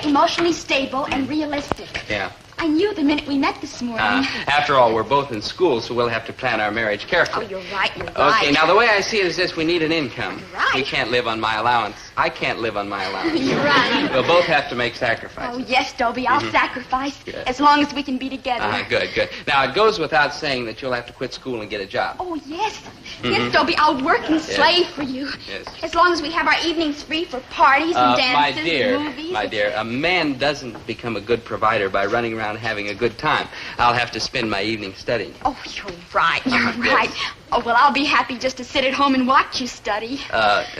Emotionally stable and realistic. Yeah. I knew the minute we met this morning. After all, we're both in school, so we'll have to plan our marriage carefully. Oh, you're right, you're right. Okay, now the way I see it is this. We need an income. You're right. We can't live on my allowance. I can't live on my allowance. You're right. We'll both have to make sacrifices. Oh, yes, Dobie, I'll sacrifice Good. as long as we can be together. Good, good. Now, it goes without saying that you'll have to quit school and get a job. Oh, yes. Yes, Dobie, I'll work and slave for you. Yes. As long as we have our evenings free for parties and dances and movies. My dear, a man doesn't become a good provider by running around having a good time. I'll have to spend my evening studying. Oh, you're right, you're right. Oh, well, I'll be happy just to sit at home and watch you study.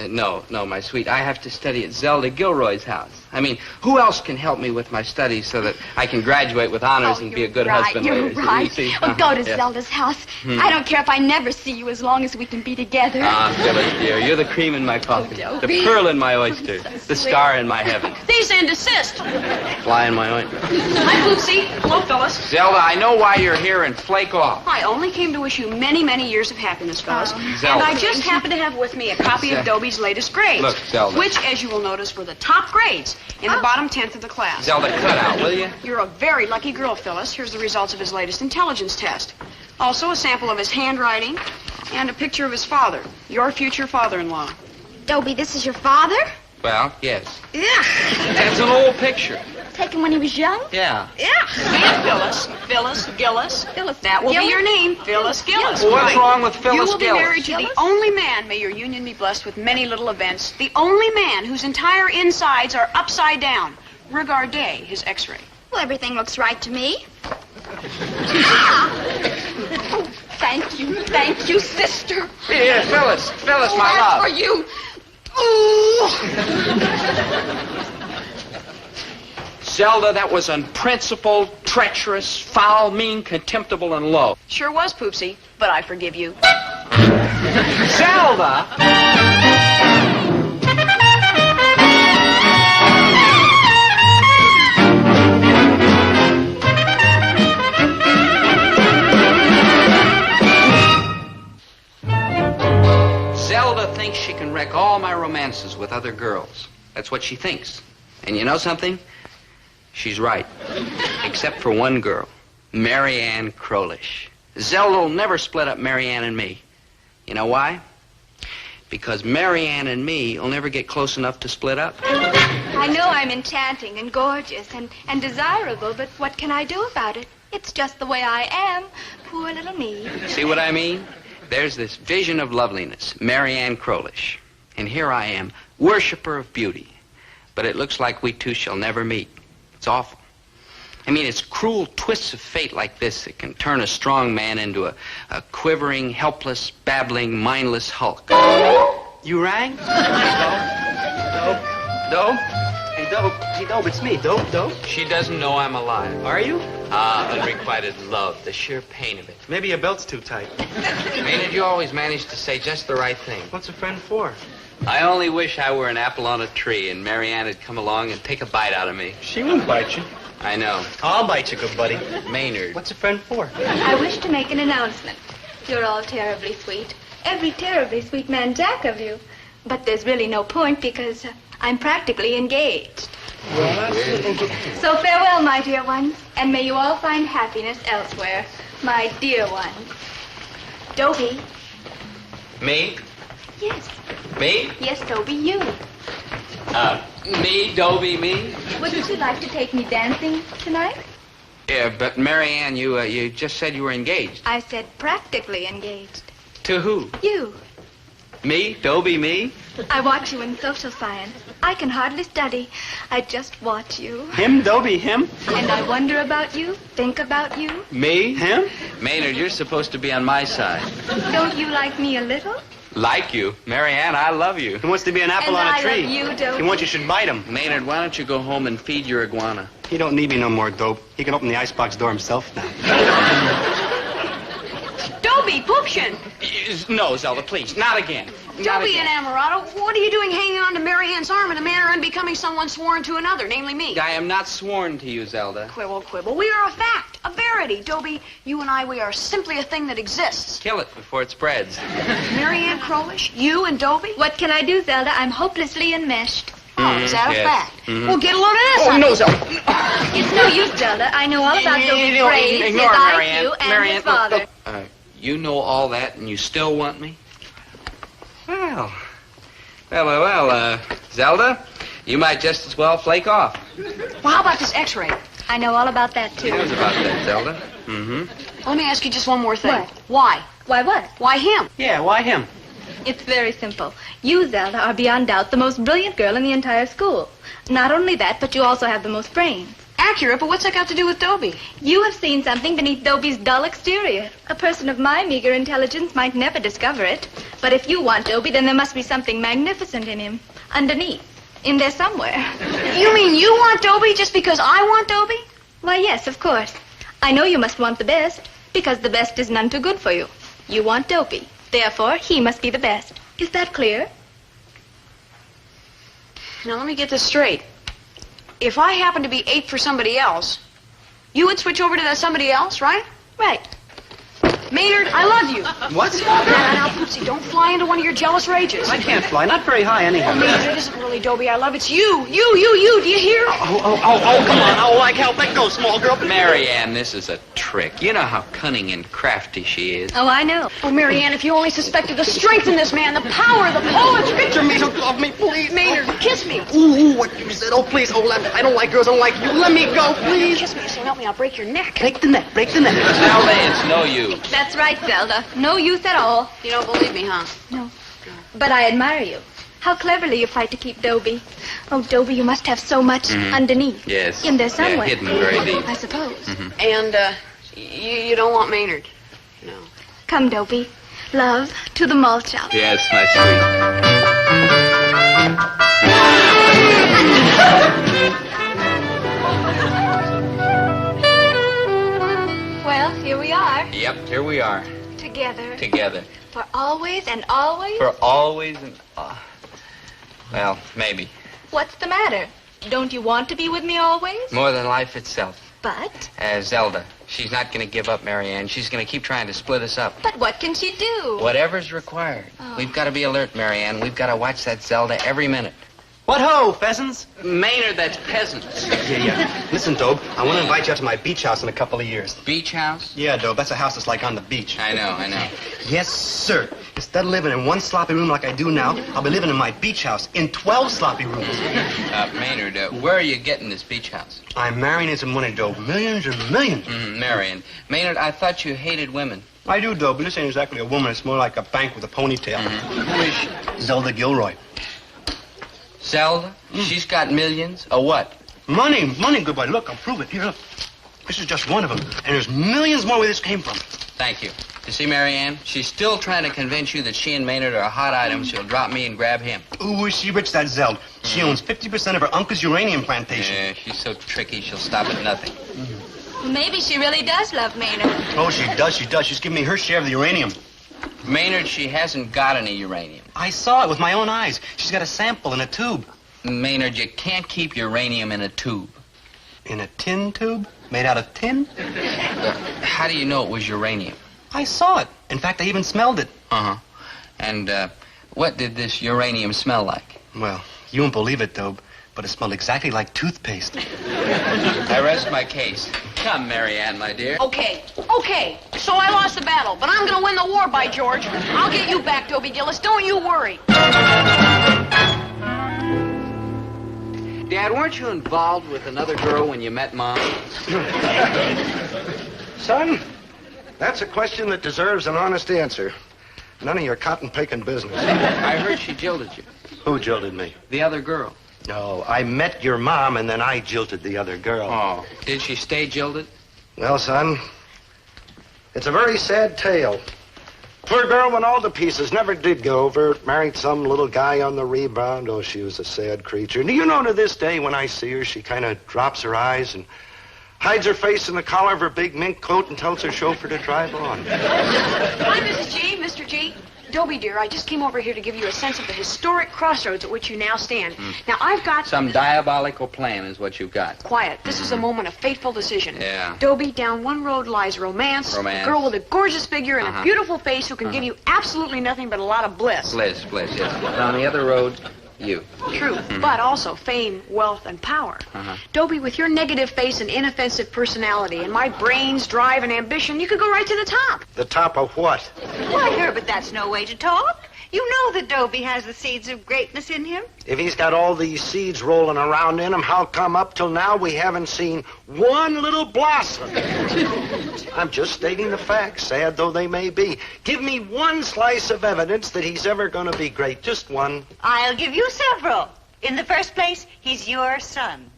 No, my sweet. I have to study at Zelda Gilroy's house. I mean, who else can help me with my studies so that I can graduate with honors and be a good husband you're later? Right. See? Oh, go to Yes. Zelda's house. I don't care if I never see you as long as we can be together. Phyllis, dear, you're the cream in my coffee, the pearl in my oyster, the star in my heaven, Cease and desist. fly in my ointment. Hi, Lucy. Hello, Phyllis. Zelda, I know why you're here, and flake off. I only came to wish you many, many years of happiness, Phyllis. Zelda. And I just happen to have with me a copy of Dobie's latest grades. Look, Zelda. Which, as you will notice, were the top grades in the bottom 10th of the class. Zelda, cut out, will you? You're a very lucky girl, Phyllis. Here's the results of his latest intelligence test. Also, a sample of his handwriting and a picture of his father, your future father-in-law. Dobie, this is your father? Well, yes. Yeah. That's an old picture. Taken when he was young? Yeah. Yeah. And Phyllis Gillis. That will be your name, Phyllis Gillis. Well, what's Right. wrong with Phyllis You will be Gillis? married to the only man, may your union be blessed with many little events, the only man whose entire insides are upside down. Regardez his x-ray. Well, everything looks right to me. Oh, thank you, sister. Here, Phyllis, my love. For you. Ooh. Zelda, that was unprincipled, treacherous, foul, mean, contemptible, and low. Sure was, Poopsie, but I forgive you. Zelda! Zelda thinks she can wreck all my romances with other girls. That's what she thinks. And you know something? She's right. Except for one girl, Mary Ann Crowlish. Zelda will never split up Mary Ann and me. You know why? Because Mary Ann and me will never get close enough to split up. I know I'm enchanting and gorgeous and desirable, but what can I do about it? It's just the way I am. Poor little me. See what I mean? There's this vision of loveliness, Marianne Crowlish. And here I am, worshiper of beauty. But it looks like we two shall never meet. It's awful. I mean, it's cruel twists of fate like this that can turn a strong man into a quivering, helpless, babbling, mindless hulk. You rang? Dobe? Hey, Dobe. Hey, Dobe, it's me. Dobe? She doesn't know I'm alive. Are you? Unrequited love, the sheer pain of it. Maybe your belt's too tight. Maynard, you always manage to say just the right thing. What's a friend for? I only wish I were an apple on a tree and Marianne had come along and take a bite out of me. She wouldn't bite you. I know. I'll bite you, good buddy. Maynard. What's a friend for? I wish to make an announcement. You're all terribly sweet. Every terribly sweet man jack of you. But there's really no point because I'm practically engaged. So farewell, my dear ones, and may you all find happiness elsewhere, my dear ones. Dobie. Me? Yes. Me? Yes, Dobie, you. Me, Dobie, me? Wouldn't you like to take me dancing tonight? Yeah, but Marianne, you just said you were engaged. I said practically engaged. To who? You. Me? Dobie, me? I watch you in social science. I can hardly study. I just watch you. Him, Dobie, him? And I wonder about you, think about you. Me? Him? Maynard, you're supposed to be on my side. Don't you like me a little? Like you. Marianne, I love you. He wants to be an apple And on I a tree. love you, Dobie. He wants you should bite him. Maynard, why don't you go home and feed your iguana? He don't need me no more, Dope. He can open the icebox door himself now. Dobie, Poopshin! No, Zelda, please. Not again. Not Dobie again. and Amarato, what are you doing hanging on to Marianne's arm in a manner unbecoming someone sworn to another, namely me? I am not sworn to you, Zelda. Quibble, quibble. We are a fact, a verity. Dobie, you and I, we are simply a thing that exists. Kill it before it spreads. Marianne Crowlish, you and Dobie? What can I do, Zelda? I'm hopelessly enmeshed. Oh, is that a yes. fact? Mhm. Well, get a load of this. Oh, no, Zelda. It's no use, Zelda. I know all about Dobie's grades, his Ignore Marianne. IQ, and Marianne, his father. look. You know all that and you still want me? Well, Zelda, you might just as well flake off. Well, how about this x-ray? I know all about that, too. He knows about that, Zelda. Mm-hmm. Let me ask you just one more thing. What? Why? Why what? Why him? Yeah, why him? It's very simple. You, Zelda, are beyond doubt the most brilliant girl in the entire school. Not only that, but you also have the most brains. Accurate, but what's that got to do with Dobie? You have seen something beneath Dobie's dull exterior. A person of my meager intelligence might never discover it. But if you want Dobie, then there must be something magnificent in him. Underneath. In there somewhere. You mean you want Dobie just because I want Dobie? Why, yes, of course. I know you must want the best, because the best is none too good for you. You want Dobie. Therefore, he must be the best. Is that clear? Now, let me get this straight. If I happen to be ape for somebody else, you would switch over to that somebody else, right? Right. Maynard, I love you. What? Now, Poopsie, don't fly into one of your jealous rages. I can't fly. Not very high, anyhow. Oh, Maynard, it isn't really Dobie I love. It's you. You. Do you hear? Oh, come on. Oh, like hell. Let go, small girl. Marianne, this is a trick. You know how cunning and crafty she is. Oh, I know. Oh, Marianne, if you only suspected the strength in this man, the power, the poetry. Picture me, don't love me, please. Maynard, kiss me. Ooh, what you said. Oh, please. Oh, I don't like girls. I don't like you. Let me go, please. Kiss me, so help me, I'll break your neck. Break the neck. Break the neck. Zelda, it's no use. That's right, Zelda. No use at all. You don't believe me, huh? No. But I admire you. How cleverly you fight to keep Dobie. Oh, Dobie, you must have so much underneath. Yes. In there somewhere. Yeah, hidden very deep. I suppose. And, you don't want Maynard? No. Come, Dobie. Love, to the malt shop. Yes, my sweet. Well, here we are. Yep, here we are. Together. Together. For always and always? For always and... well, maybe. What's the matter? Don't you want to be with me always? More than life itself. But? Zelda, she's not going to give up Marianne. She's going to keep trying to split us up. But what can she do? Whatever's required. Oh. We've got to be alert, Marianne. We've got to watch that Zelda every minute. What ho, pheasants? Maynard, that's peasants. Yeah. Listen, Dobe, I want to invite you out to my beach house in a couple of years. Beach house? Yeah, Dobe, that's a house that's like on the beach. I know. Yes, sir. Instead of living in one sloppy room like I do now, I'll be living in my beach house in 12 sloppy rooms. Maynard, where are you getting this beach house? I'm marrying into money, Dobe. Millions and millions. Marion. Maynard, I thought you hated women. I do, Dobie. This ain't exactly a woman. It's more like a bank with a ponytail. Who is she? Zelda Gilroy. Zelda? She's got millions? Or what? Money, good boy. Look, I'll prove it. Here, look. This is just one of them. And there's millions more where this came from. Thank you. You see, Marianne? She's still trying to convince you that she and Maynard are hot items. She'll drop me and grab him. Ooh, is she rich, that Zeld? She owns 50% of her uncle's uranium plantation. Yeah, she's so tricky, she'll stop at nothing. Maybe she really does love Maynard. Oh, she does. She's giving me her share of the uranium. Maynard, she hasn't got any uranium. I saw it with my own eyes. She's got a sample in a tube. Maynard, you can't keep uranium in a tube. In a tin tube? Made out of tin? How do you know it was uranium? I saw it. In fact, I even smelled it. Uh-huh. And, what did this uranium smell like? Well, you won't believe it, Dobe, but it smelled exactly like toothpaste. I rest my case. Come, Marianne, my dear. Okay. So I lost the battle, but I'm gonna win the war, by George. I'll get you back, Dobie Gillis. Don't you worry. Dad, weren't you involved with another girl when you met Mom? Son, that's a question that deserves an honest answer. None of your cotton-picking business. I heard she jilted you. Who jilted me? The other girl. No, I met your mom, and then I jilted the other girl. Oh, did she stay jilted? Well, son, it's a very sad tale. Poor girl went all to pieces, never did go over. Married some little guy on the rebound. Oh, she was a sad creature. And do you know, to this day, when I see her, she kind of drops her eyes and hides her face in the collar of her big mink coat and tells her chauffeur to drive on. Hi, Mrs. G, Mr. G. Dobie, dear, I just came over here to give you a sense of the historic crossroads at which you now stand. Now, I've got... Some diabolical plan is what you've got. Quiet. This is a moment of fateful decision. Yeah. Dobie, down one road lies romance. Romance. A girl with a gorgeous figure and a beautiful face who can give you absolutely nothing but a lot of bliss. Bliss, yes. And on the other road, you. True, but also fame, wealth, and power. Dobie, with your negative face and inoffensive personality and my brains, drive, and ambition, you could go right to the top. The top of what? Why, Herbert, that's no way to talk. You know that Dobie has the seeds of greatness in him. If he's got all these seeds rolling around in him, how come up till now we haven't seen one little blossom? I'm just stating the facts, sad though they may be. Give me one slice of evidence that he's ever going to be great. Just one. I'll give you several. In the first place, he's your son.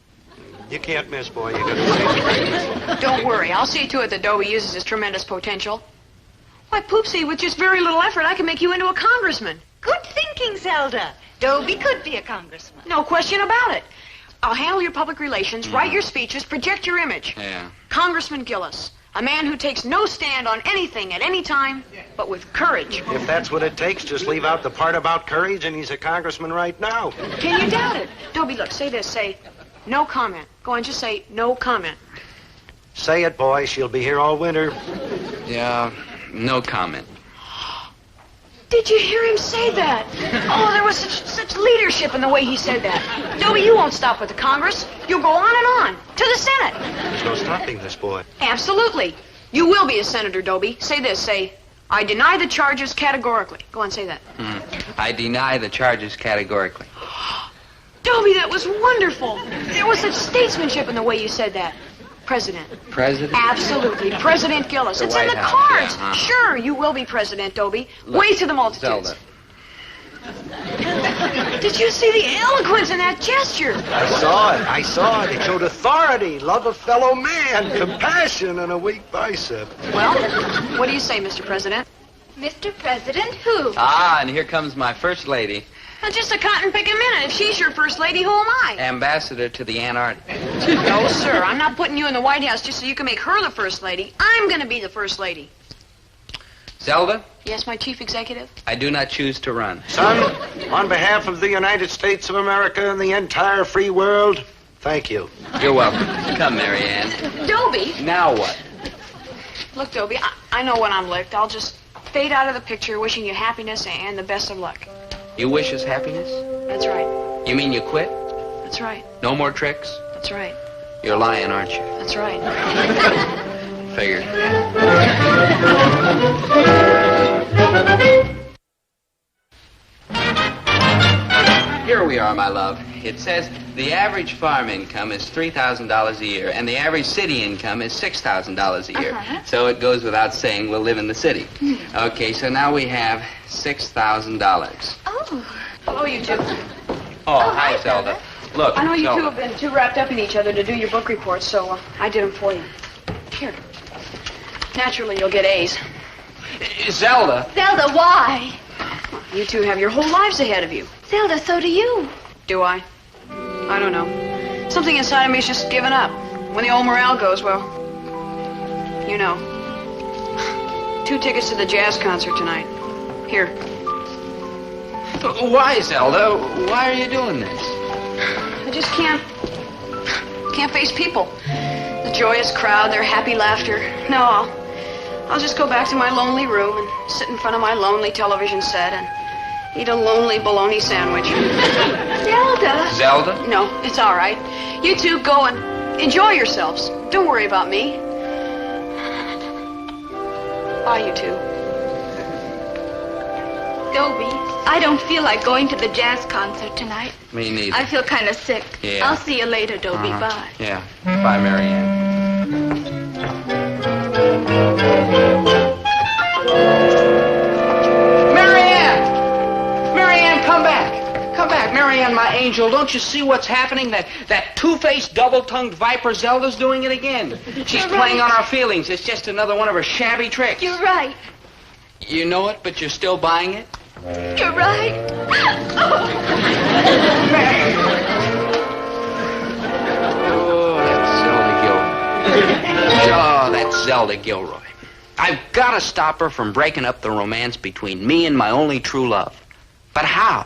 You can't miss, boy. You gotta say. Don't worry. I'll see to it that Dobie uses his tremendous potential. Why, Poopsie, with just very little effort, I can make you into a congressman. Good thinking, Zelda. Dobie could be a congressman. No question about it. I'll handle your public relations, write your speeches, project your image. Yeah. Congressman Gillis, a man who takes no stand on anything at any time, but with courage. If that's what it takes, just leave out the part about courage, and he's a congressman right now. Can you doubt it? Dobie, look, say this. Say, no comment. Go on, just say, no comment. Say it, boy. She'll be here all winter. Yeah, no comment. Did you hear him say that? Oh, there was such leadership in the way he said that. Dobie, you won't stop with the Congress. You'll go on and on. To the Senate. There's no stopping this boy. Absolutely. You will be a senator, Dobie. Say this. Say, I deny the charges categorically. Go on, say that. I deny the charges categorically. Dobie, that was wonderful. There was such statesmanship in the way you said that. President. President? Absolutely. President Gillis. The It's White in the House, cards. yeah, Sure, you will be president, Dobie. Look, Wave to the multitudes. Zelda. Did you see the eloquence in that gesture? I saw it. It showed authority, love of fellow man, compassion, and a weak bicep. Well, what do you say, Mr. President? Mr. President who? Ah, and here comes my first lady. Now, just a cotton-picking minute. If she's your first lady, who am I? Ambassador to the Antarctic. No, sir. I'm not putting you in the White House just so you can make her the first lady. I'm going to be the first lady. Zelda, Yes, my chief executive? I do not choose to run. Son, on behalf of the United States of America and the entire free world, thank you. You're welcome. Come, Marianne. Dobie. Now what? Look, Dobie, I know when I'm licked. I'll just fade out of the picture wishing you happiness and the best of luck. You wish us happiness? That's right. You mean you quit? That's right. No more tricks? That's right. You're lying, aren't you? That's right. Figured. Here we are, my love. It says the average farm income is $3,000 a year, and the average city income is $6,000 a year. So it goes without saying we'll live in the city. Okay, so now we have $6,000. Oh. Hello, you two. Oh, hi, Zelda. Look, I know you Zelda. two have been too wrapped up in each other to do your book reports, so I did them for you. Here. Naturally, you'll get A's. Zelda. Zelda, why? You two have your whole lives ahead of you. Zelda, so do you. Do I? I don't know. Something inside of me is just giving up. When the old morale goes, well, you know. 2 tickets to the jazz concert tonight. Here. Why, Zelda? Why are you doing this? I just can't face people. The joyous crowd, their happy laughter. No, I'll just go back to my lonely room and sit in front of my lonely television set and eat a lonely bologna sandwich. Zelda. Zelda? No, it's all right. You two go and enjoy yourselves. Don't worry about me. Bye, you two. Dobie, I don't feel like going to the jazz concert tonight. Me neither. I feel kind of sick. Yeah. I'll see you later, Dobie. Bye. Yeah. Bye, Marianne. Marianne, come back. Come back, Marianne, my angel. Don't you see what's happening? That two-faced, double-tongued viper Zelda's doing it again. She's playing on our feelings. It's just another one of her shabby tricks. You're right. You know it, but you're still buying it? You're right. Oh, that's Zelda Gilroy. I've got to stop her from breaking up the romance between me and my only true love. But how?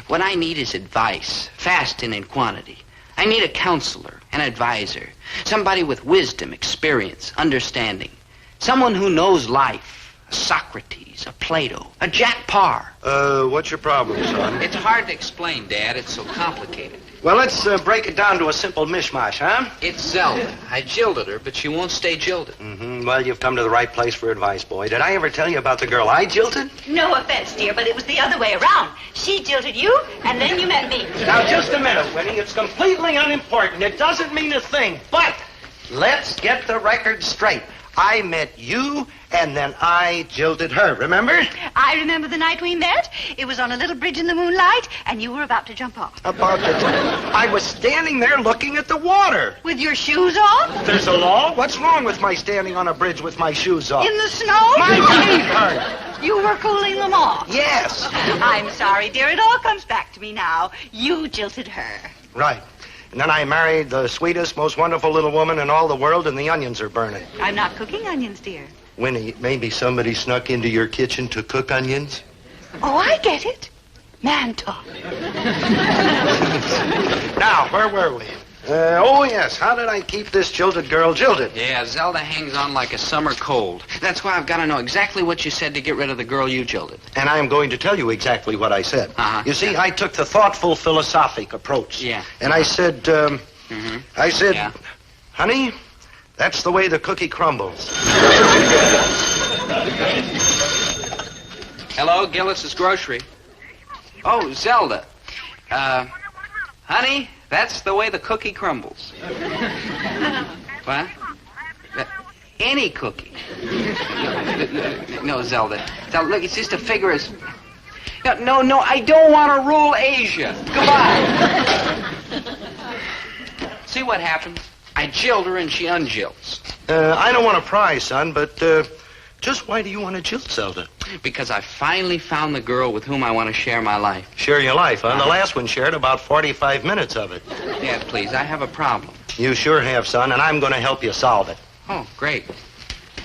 What I need is advice, fast and in quantity. I need a counselor, an advisor, somebody with wisdom, experience, understanding, someone who knows life. A Socrates, a Plato, a Jack Parr. What's your problem, son? It's hard to explain, Dad. It's so complicated. Well, let's break it down to a simple mishmash, huh? It's Zelda. I jilted her, but she won't stay jilted. Well, you've come to the right place for advice, boy. Did I ever tell you about the girl I jilted? No offense, dear, but it was the other way around. She jilted you, and then you met me. Now, just a minute, Winnie. It's completely unimportant. It doesn't mean a thing. But let's get the record straight. I met you, and then I jilted her. Remember? I remember the night we met. It was on a little bridge in the moonlight, and you were about to jump off. About to jump? I was standing there looking at the water. With your shoes off? There's a law? What's wrong with my standing on a bridge with my shoes off? In the snow? My feet hurt. You were cooling them off. Yes. I'm sorry, dear. It all comes back to me now. You jilted her. Right. And then I married the sweetest, most wonderful little woman in all the world, and the onions are burning. I'm not cooking onions, dear. Winnie, maybe somebody snuck into your kitchen to cook onions? Oh, I get it. Man talk. Now, where were we? Oh, yes. How did I keep this jilted girl jilted? Yeah, Zelda hangs on like a summer cold. That's why I've got to know exactly what you said to get rid of the girl you jilted. And I am going to tell you exactly what I said. You see, I took the thoughtful, philosophic approach. Yeah. And I said, honey, that's the way the cookie crumbles. Hello, Gillis's Grocery. Oh, Zelda. Honey, that's the way the cookie crumbles. What? Any cookie. No, Zelda. Zelda, look, it's just a figure of... No, I don't want to rule Asia. Goodbye. See what happens? I jilt her and she unjilts. I don't want to pry, son, but just why do you want to jilt Zelda? Because I finally found the girl with whom I want to share my life. Share your life, huh? The last one shared about 45 minutes of it. Dad, please, I have a problem. You sure have, son, and I'm going to help you solve it. Oh, great.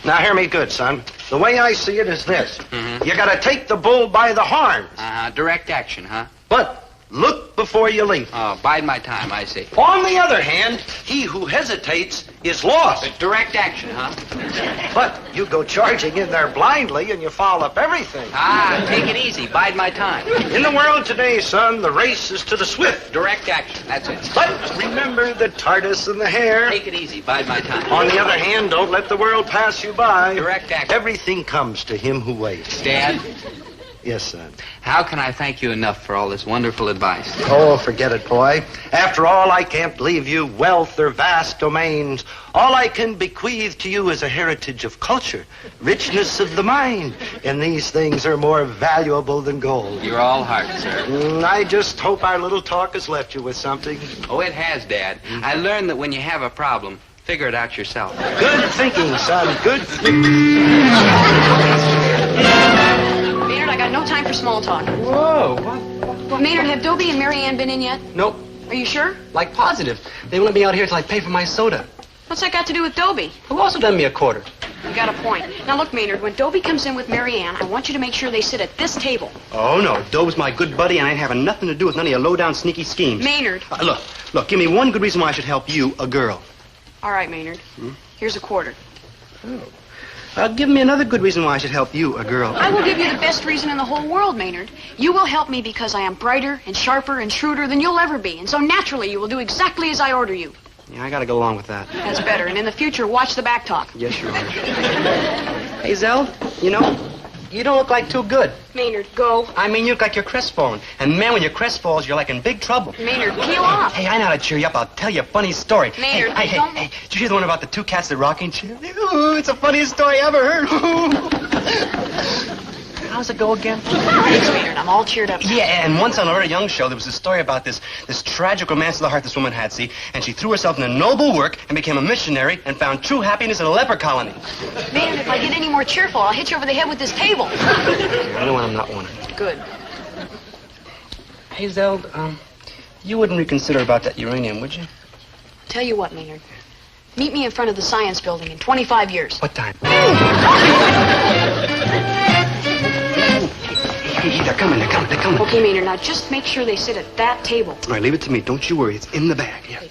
Now, hear me good, son. The way I see it is this. You got to take the bull by the horns. Direct action, huh? But look before you leap. Oh, bide my time, I see. On the other hand, he who hesitates is lost. Direct action, huh? But you go charging in there blindly and you foul up everything. Take it easy. Bide my time. In the world today, son, the race is to the swift. Direct action. That's it. But remember the tortoise and the hare. Take it easy. Bide my time. On the other hand, don't let the world pass you by. Direct action. Everything comes to him who waits. Dad, Yes, son. How can I thank you enough for all this wonderful advice? Oh, forget it, boy. After all, I can't leave you wealth or vast domains. All I can bequeath to you is a heritage of culture, richness of the mind. And these things are more valuable than gold. You're all heart, sir. I just hope our little talk has left you with something. Oh, it has, Dad. I learned that when you have a problem, figure it out yourself. Good thinking, son. Good thinking. Maynard, I got no time for small talk. Whoa, what? Maynard, have Dobie and Mary Ann been in yet? Nope. Are you sure? Like positive. They won't be out here till I pay for my soda. What's that got to do with Dobie? Who also lent me a quarter? You got a point. Now look, Maynard, when Dobie comes in with Mary Ann, I want you to make sure they sit at this table. Oh, no. Dobe's my good buddy, and I ain't having nothing to do with none of your low-down, sneaky schemes. Maynard. Look, give me one good reason why I should help you, a girl. All right, Maynard. Here's a quarter. Give me another good reason why I should help you, a girl. I will give you the best reason in the whole world, Maynard. You will help me because I am brighter and sharper and shrewder than you'll ever be. And so naturally, you will do exactly as I order you. Yeah, I gotta go along with that. That's better. And in the future, watch the back talk. Yes, you are. Hey, Zell, you know, you don't look like too good. Maynard, go. I mean, you look like you're crestfallen. And, man, when you're crestfallen, you're like in big trouble. Maynard, peel off. Hey, I know how to cheer you up. I'll tell you a funny story. Maynard, hey, did you hear the one about the two cats that rocking chair? Ooh, it's the funniest story I ever heard. How's it go again? Thanks, Maynard. I'm all cheered up. Yeah, and once on a very young show, there was a story about this tragic romance of the heart this woman had, see? And she threw herself into noble work and became a missionary and found true happiness in a leper colony. Maynard, if I get any more cheerful, I'll hit you over the head with this table. I know when I'm not one. Good. Hey, Zeld, you wouldn't reconsider about that uranium, would you? Tell you what, Maynard. Meet me in front of the science building in 25 years. What time? Hey, they're coming. Okay, Maynard, now just make sure they sit at that table. All right, leave it to me. Don't you worry. It's in the bag. Yeah.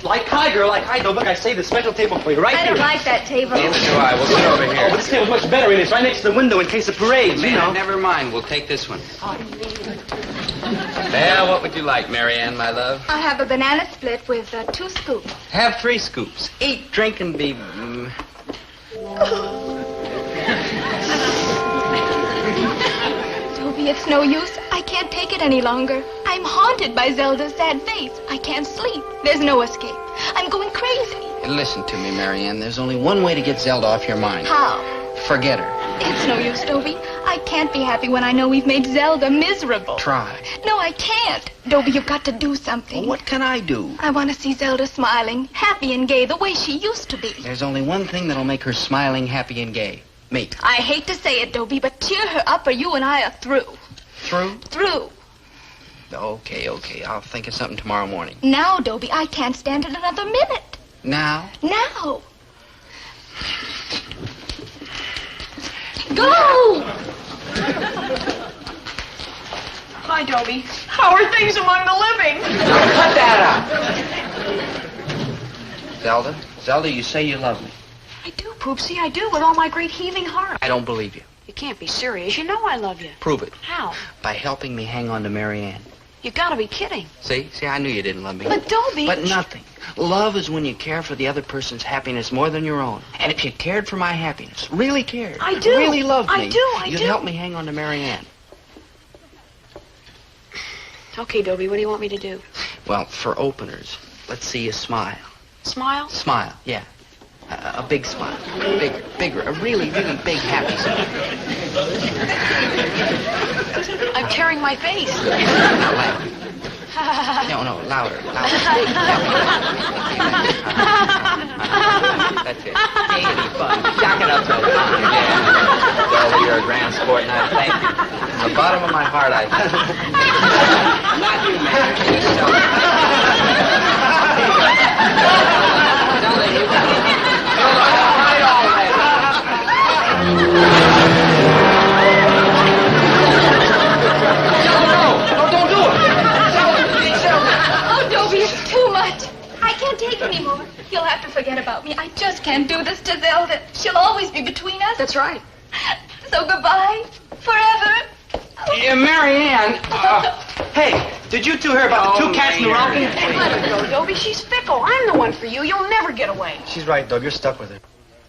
Like hi, girl, like hi. Look, I saved a special table for you right I here. don't like that table. Neither do I. We'll sit over here. Oh, but this table's much better in it. It's right next to the window in case of parades, you know. Never mind. We'll take this one. Well, what would you like, Mary Ann, my love? I'll have a banana split with 2 scoops. Have 3 scoops. Eat, drink, and be... Dobie, it's no use. I can't take it any longer. I'm haunted by Zelda's sad face. I can't sleep. There's no escape. I'm going crazy. Listen to me, Mary Ann. There's only one way to get Zelda off your mind. How? Forget her. It's no use, Dobie. I can't be happy when I know we've made Zelda miserable. Try. No, I can't. Dobie, you've got to do something. What can I do? I want to see Zelda smiling, happy and gay, the way she used to be. There's only one thing that'll make her smiling, happy, and gay. Me. I hate to say it, Dobie, but cheer her up or you and I are through. Through? Through. Okay. I'll think of something tomorrow morning. Now, Dobie, I can't stand it another minute. Now? Now. Go! Hi, Dobie. How are things among the living? Cut that out! Zelda, you say you love me. I do, Poopsie, I do, with all my great heaving heart. I don't believe you. You can't be serious. You know I love you. Prove it. How? By helping me hang on to Mary Ann. You gotta be kidding. See, I knew you didn't love me. But Dobie... But nothing. Love is when you care for the other person's happiness more than your own. And if you cared for my happiness, really cared, I do. really loved me, I you'd do. help me hang on to Mary Ann. Okay, Dobie, what do you want me to do? Well, for openers, let's see you smile. Smile? Smile, yeah. A big smile. Bigger. A really, really big, happy smile. I'm tearing my face. Not loud. No, louder. That's it. Ain't any fun. Jack it up, Zelda. Yeah. Zelda, you're a grand sport, and I thank you. From the bottom of my heart, I thank you. Not you, man. Yourself. Zelda, you... Don't do it! Oh, Dobie, it's too much. I can't take anymore. You'll have to forget about me. I just can't do this to Zelda. She'll always be between us. That's right. So goodbye. Forever. Yeah, Mary Ann. Hey, did you two hear about the two cats in the rocking? Let her go, Dobie. She's fickle. I'm the one for you. You'll never get away. She's right, Doug. You're stuck with her.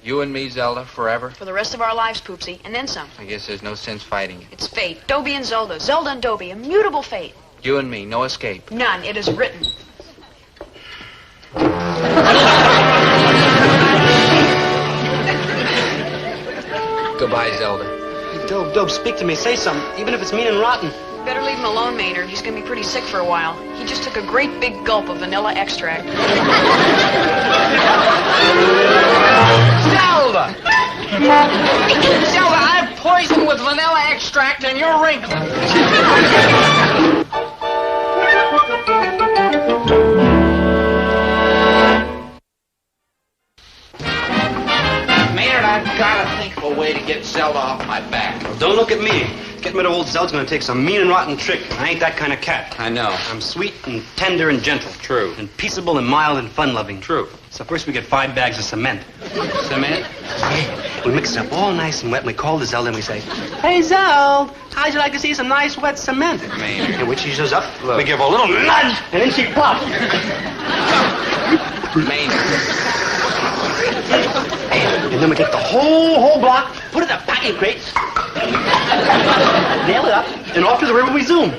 You and me, Zelda, forever? For the rest of our lives, Poopsie, and then some. I guess there's no sense fighting it. It's fate. Dobie and Zelda. Zelda and Dobie. Immutable fate. You and me, no escape. None. It is written. Goodbye, Zelda. Dobe, speak to me. Say something, even if it's mean and rotten. Better leave him alone, Maynard. He's going to be pretty sick for a while. He just took a great big gulp of vanilla extract. Zelda! Zelda, I've poisoned with vanilla extract and you're wrinkling. Maynard, I've got to think of a way to get Zelda off my back. Don't look at me. Getting rid of old Zeld's gonna take some mean and rotten trick. I ain't that kind of cat. I know. I'm sweet and tender and gentle. True. And peaceable and mild and fun-loving. True. So first we get 5 bags of cement. Cement? Yeah. We mix it up all nice and wet, and we call the Zeld and we say, "Hey, Zeld, how'd you like to see some nice wet cement?" Maynard. And when she shows up, we give her a little nudge, and then she pops. Maynard. And then we take the whole block, put it in a packing crate, nail it up, and off to the river we zoom.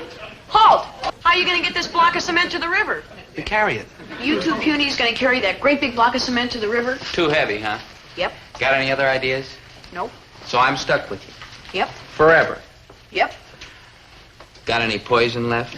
Halt! How are you going to get this block of cement to the river? We carry it. You two punies going to carry that great big block of cement to the river? Too heavy, huh? Yep. Got any other ideas? Nope. So I'm stuck with you. Yep. Forever. Yep. Got any poison left?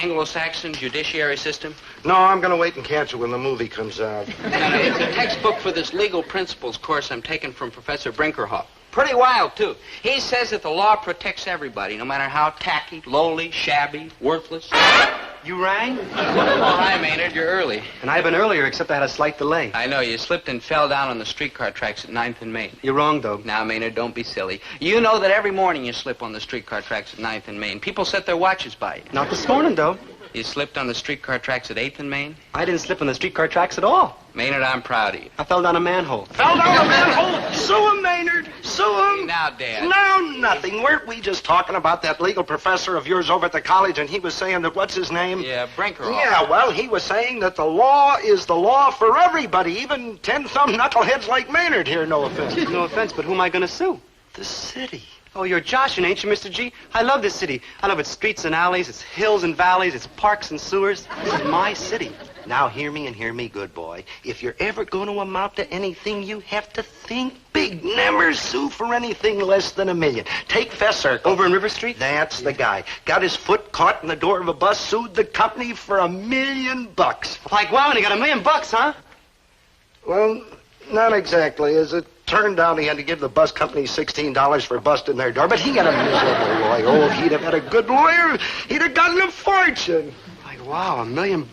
Anglo-Saxon judiciary system? No, I'm going to wait and catch it when the movie comes out. It's a textbook for this legal principles course I'm taking from Professor Brinkerhoff. Pretty wild, too. He says that the law protects everybody, no matter how tacky, lowly, shabby, worthless. You rang? Oh, hi, Maynard. You're early. And I've been earlier, except I had a slight delay. I know. You slipped and fell down on the streetcar tracks at 9th and Main. You're wrong, though. Now, Maynard, don't be silly. You know that every morning you slip on the streetcar tracks at 9th and Main. People set their watches by you. Not this morning, though. You slipped on the streetcar tracks at 8th and Main? I didn't slip on the streetcar tracks at all. Maynard, I'm proud of you. I fell down a manhole. Fell down a manhole? Sue him, Maynard. Sue him. Now, Dad. No, nothing. Weren't we just talking about that legal professor of yours over at the college, and he was saying that, what's his name? Yeah, Brinkerhoff. Yeah, well, he was saying that the law is the law for everybody, even 10-thumb knuckleheads like Maynard here, no offense. No offense, but who am I going to sue? The city. Oh, you're Josh, ain't you, Mr. G? I love this city. I love its streets and alleys, its hills and valleys, its parks and sewers. This is my city. Now, hear me and hear me, good boy. If you're ever going to amount to anything, you have to think big. Never sue for anything less than $1 million. Take Fesser. Over in River Street? That's the guy. Got his foot caught in the door of a bus, sued the company for $1 million. Like, wow, and he got $1 million, huh? Well, not exactly. As it turned out, he had to give the bus company $16 for busting their door, but he got a miserable lawyer. Oh, if he'd have had a good lawyer, he'd have gotten a fortune. Like, wow, $1 million.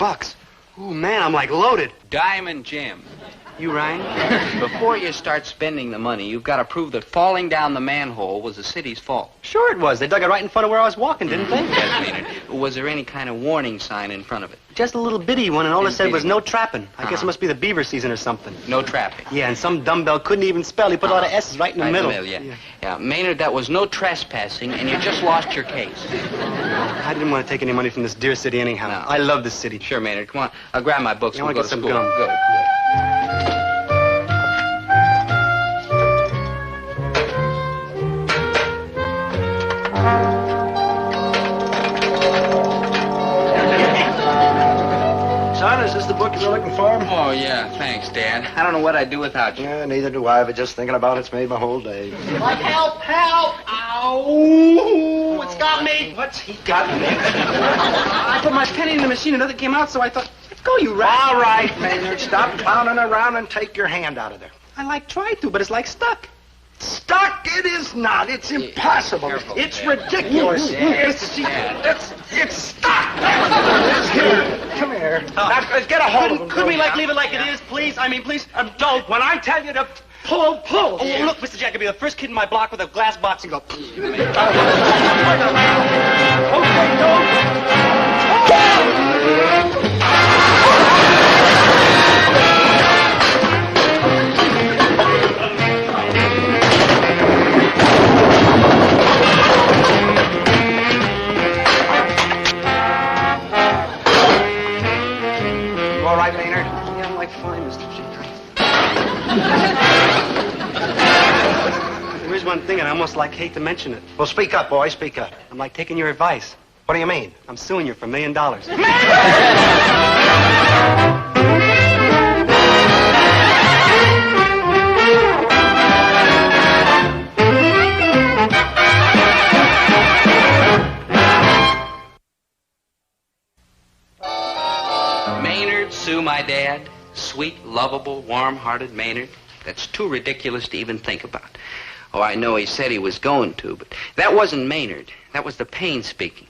Ooh, man, I'm like loaded. Diamond Jim. You rang? Before you start spending the money, you've got to prove that falling down the manhole was the city's fault. Sure it was. They dug it right in front of where I was walking, didn't they? Yes, Maynard. Was there any kind of warning sign in front of it? Just a little bitty one, and all it said was no trapping. I guess it must be the beaver season or something. No trapping. Yeah, and some dumbbell couldn't even spell. He put a lot of S's right in the middle. Yeah, Maynard, that was no trespassing, and you just lost your case. I didn't want to take any money from this dear city anyhow. No. I love this city. Sure, Maynard. Come on. I'll grab my books. I We'll want go to to get some school. gum. Good. Son, is this the book you were looking for? Oh, yeah, thanks, Dad. I don't know what I'd do without you. Yeah, neither do I, but just thinking about it's made my whole day. Like, help! Ow! What's got me? What's he got me? I put my penny in the machine and nothing came out, so I thought, let go, you rat. All right, Maynard, stop clowning around and take your hand out of there. I tried to, but it's like stuck. Stuck? It is not. It's impossible. Careful, it's Dad. ridiculous. Dad. It's stuck. Here, come here. Now, get a hold of him. Could we, leave it like it is, please? I mean, please, don't. When I tell you to pull. Oh, look, Mr. Jack, I'll be the first kid in my block with a glass box and go... Okay, All right, Maynard? Yeah, I'm fine, Mr. G. There is one thing, and I almost hate to mention it. Well, speak up, boy. Speak up. I'm taking your advice. What do you mean? I'm suing you for $1 million. Maynard sue my dad? Sweet, lovable, warm-hearted Maynard? That's too ridiculous to even think about. Oh, I know he said he was going to, but that wasn't Maynard. That was the pain speaking.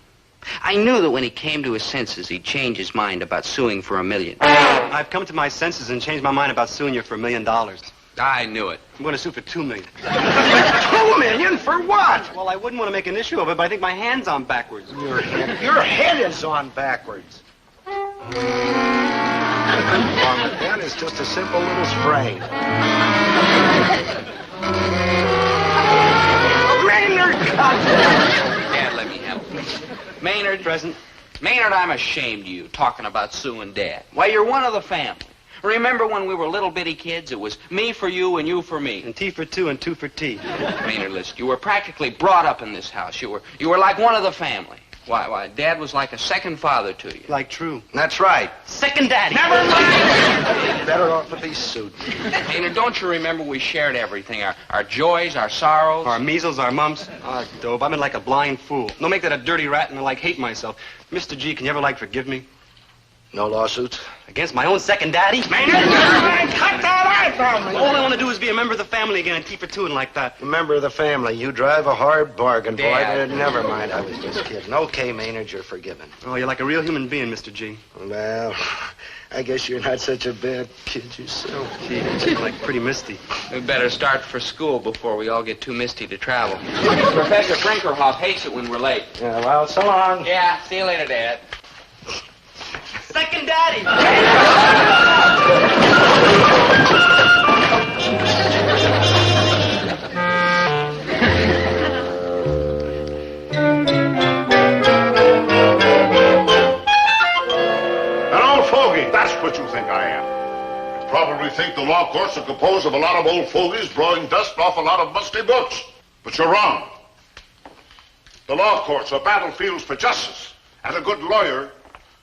I knew that when he came to his senses, he'd change his mind about suing for $1 million. I've come to my senses and changed my mind about suing you for $1 million. I knew it. I'm going to sue for $2 million. $2 million for what? Well, I wouldn't want to make an issue of it, but I think my hand's on backwards. Your head is on backwards. That is just a simple little sprain. Maynard! Dad, let me help. Maynard. Present. Maynard, I'm ashamed of you talking about suing Dad. Why, you're one of the family. Remember when we were little bitty kids? It was me for you and you for me. And T for two and two for T. Maynard, listen, you were practically brought up in this house. You were like one of the family. Why, Dad was like a second father to you. Like true. That's right. Second daddy. Never mind. Better off to be sued. Maynard, don't you remember we shared everything? Our joys, our sorrows. Our measles, our mumps. Ah, Dobe, I've been like a blind fool. Don't make that a dirty rat and hate myself. Mr. G, can you ever forgive me? No lawsuits? Against my own second daddy? Maynard, cut that eye from me. All I want to do is be a member of the family again and T for two and like that. A member of the family. You drive a hard bargain, boy. Dad. Never mind. I was just kidding. Okay, Maynard, you're forgiven. Oh, you're like a real human being, Mr. G. Well, I guess you're not such a bad kid yourself. Gee, you're pretty misty. We better start for school before we all get too misty to travel. Professor Brinkerhoff hates it when we're late. Yeah, well, so long. Yeah, see you later, Dad. Second daddy! An old fogey, that's what you think I am. You probably think the law courts are composed of a lot of old fogies blowing dust off a lot of musty books. But you're wrong. The law courts are battlefields for justice, and a good lawyer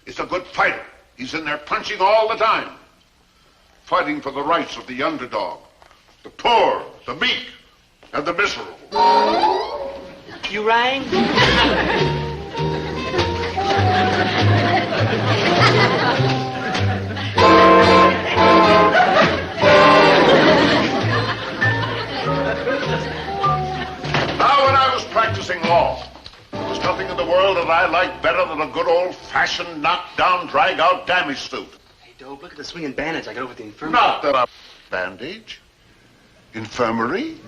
is a good fighter. He's in there punching all the time, fighting for the rights of the underdog, the poor, the meek, and the miserable. You rang? Now, when I was practicing law, there was nothing in the world that I liked better than a good old-fashioned knock-down, drag-out damage suit. Hey, Dobe, look at the swinging bandage I got over at the infirmary. Not that I'm bandage. Infirmary?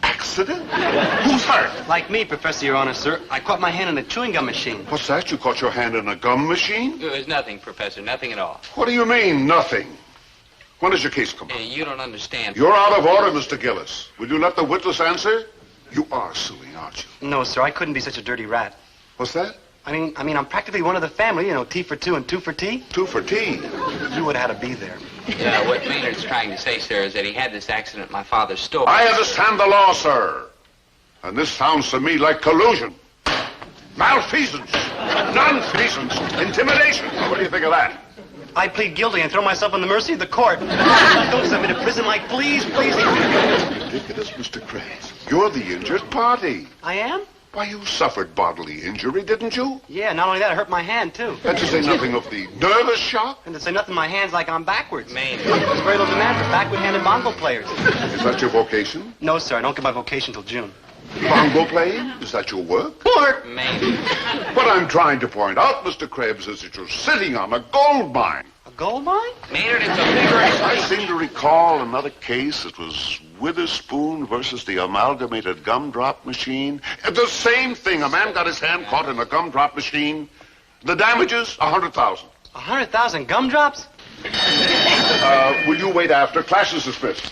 Accident? Who's hurt? Like me, Professor, Your Honor, sir. I caught my hand in a chewing gum machine. What's that? You caught your hand in a gum machine? It was nothing, Professor, nothing at all. What do you mean, nothing? When does your case come up? You don't understand. You're out of order, Mr. Gillis. Will you let the witness answer? You are suing, aren't you? No, sir, I couldn't be such a dirty rat. What's that? I mean, I'm practically one of the family, T for two and two for T. Two for T? You would have had to be there. Yeah, what Maynard's trying to say, sir, is that he had this accident at my father's store. I understand the law, sir. And this sounds to me like collusion, malfeasance, nonfeasance, intimidation. What do you think of that? I plead guilty and throw myself on the mercy of the court. Don't send me to prison, Mike, please, please. Ridiculous, Mr. Krebs. You're the injured party. I am? Why, you suffered bodily injury, didn't you? Yeah, not only that, I hurt my hand, too. And to say nothing of the nervous shock? And to say nothing, my hand's like I'm backwards. Man. There's very little demand for backward-handed bongo players. Is that your vocation? No, sir, I don't get my vocation till June. Bongo playing? Is that your work? Work? Maybe. What I'm trying to point out, Mr. Krebs, is that you're sitting on a gold mine. A gold mine? Maynard, it's a bigger... I seem to recall another case. It was Witherspoon versus the amalgamated gumdrop machine. The same thing. A man got his hand caught in a gumdrop machine. The damages, $100,000. 100,000 gumdrops? Will you wait after? Class is dismissed.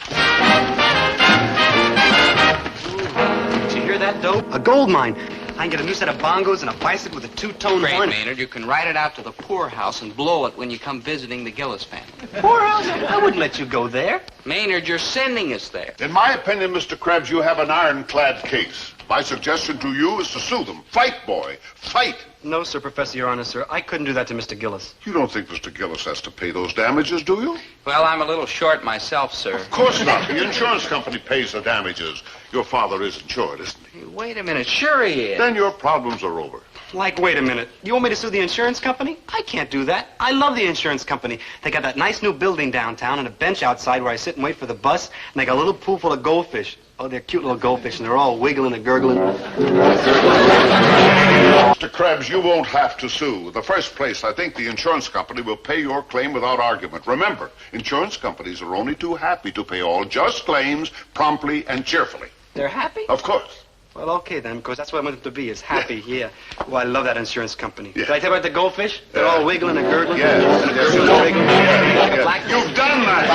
Did you hear that, Dope? A gold mine. I can get a new set of bongos and a bicycle with a two-tone Great, horn. Maynard. You can ride it out to the poorhouse and blow it when you come visiting the Gillis family. Poorhouse? I wouldn't let you go there. Maynard, you're sending us there. In my opinion, Mr. Krebs, you have an ironclad case. My suggestion to you is to sue them. Fight, boy. Fight. No, sir, Professor, Your Honor, sir. I couldn't do that to Mr. Gillis. You don't think Mr. Gillis has to pay those damages, do you? Well, I'm a little short myself, sir. Of course not. The insurance company pays the damages. Your father is insured, isn't he? Hey, wait a minute. Sure he is. Then your problems are over. Like, wait a minute. You want me to sue the insurance company? I can't do that. I love the insurance company. They got that nice new building downtown and a bench outside where I sit and wait for the bus, and they got a little pool full of goldfish. Oh, they're cute little goldfish, and they're all wiggling and gurgling. Mr. Krebs, you won't have to sue. In the first place, I think the insurance company will pay your claim without argument. Remember, insurance companies are only too happy to pay all just claims promptly and cheerfully. They're happy? Of course. Well, okay then, because that's what I want them to be, is happy, yeah. Well, I love that insurance company. Yeah. Did I tell you about the goldfish? They're all wiggling and gurgling. Yes. Black You've done that.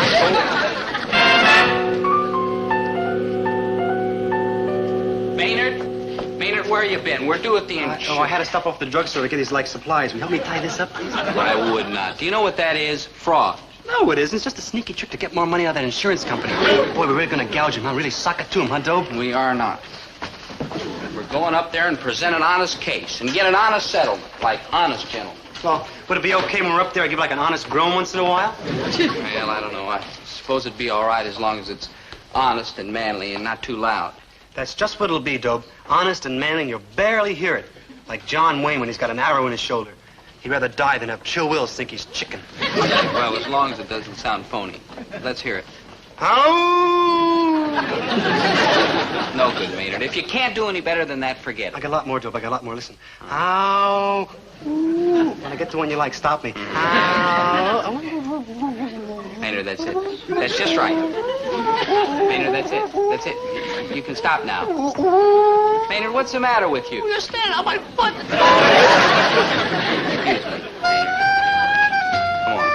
Maynard, where you been? We're due at the insurance. I had to stop off the drugstore to get these, supplies. Will you help me tie this up, please? I would not. Do you know what that is? Fraud. No, it isn't. It's just a sneaky trick to get more money out of that insurance company. Boy, we're really going to gouge him, huh? Really sock it to him, huh, Dope? We are not. We're going up there and present an honest case and get an honest settlement, like honest gentlemen. Well, would it be okay when we're up there I give like an honest groan once in a while? Well, I don't know. I suppose it'd be all right as long as it's honest and manly and not too loud. That's just what it'll be, Dope. Honest and manly, and you'll barely hear it. Like John Wayne when he's got an arrow in his shoulder. He'd rather die than have Chill Wills think he's chicken. Well, as long as it doesn't sound phony. Let's hear it. Oh! No good, Maynard. If you can't do any better than that, forget it. I got a lot more, Dope. I got a lot more. Listen. Ow. Ooh. When I get to one you like, stop me. Ow. Maynard, that's it. That's just right. Maynard, that's it. That's it. You can stop now. Maynard, what's the matter with you? You're standing on my foot. Excuse me, Maynard. Come on.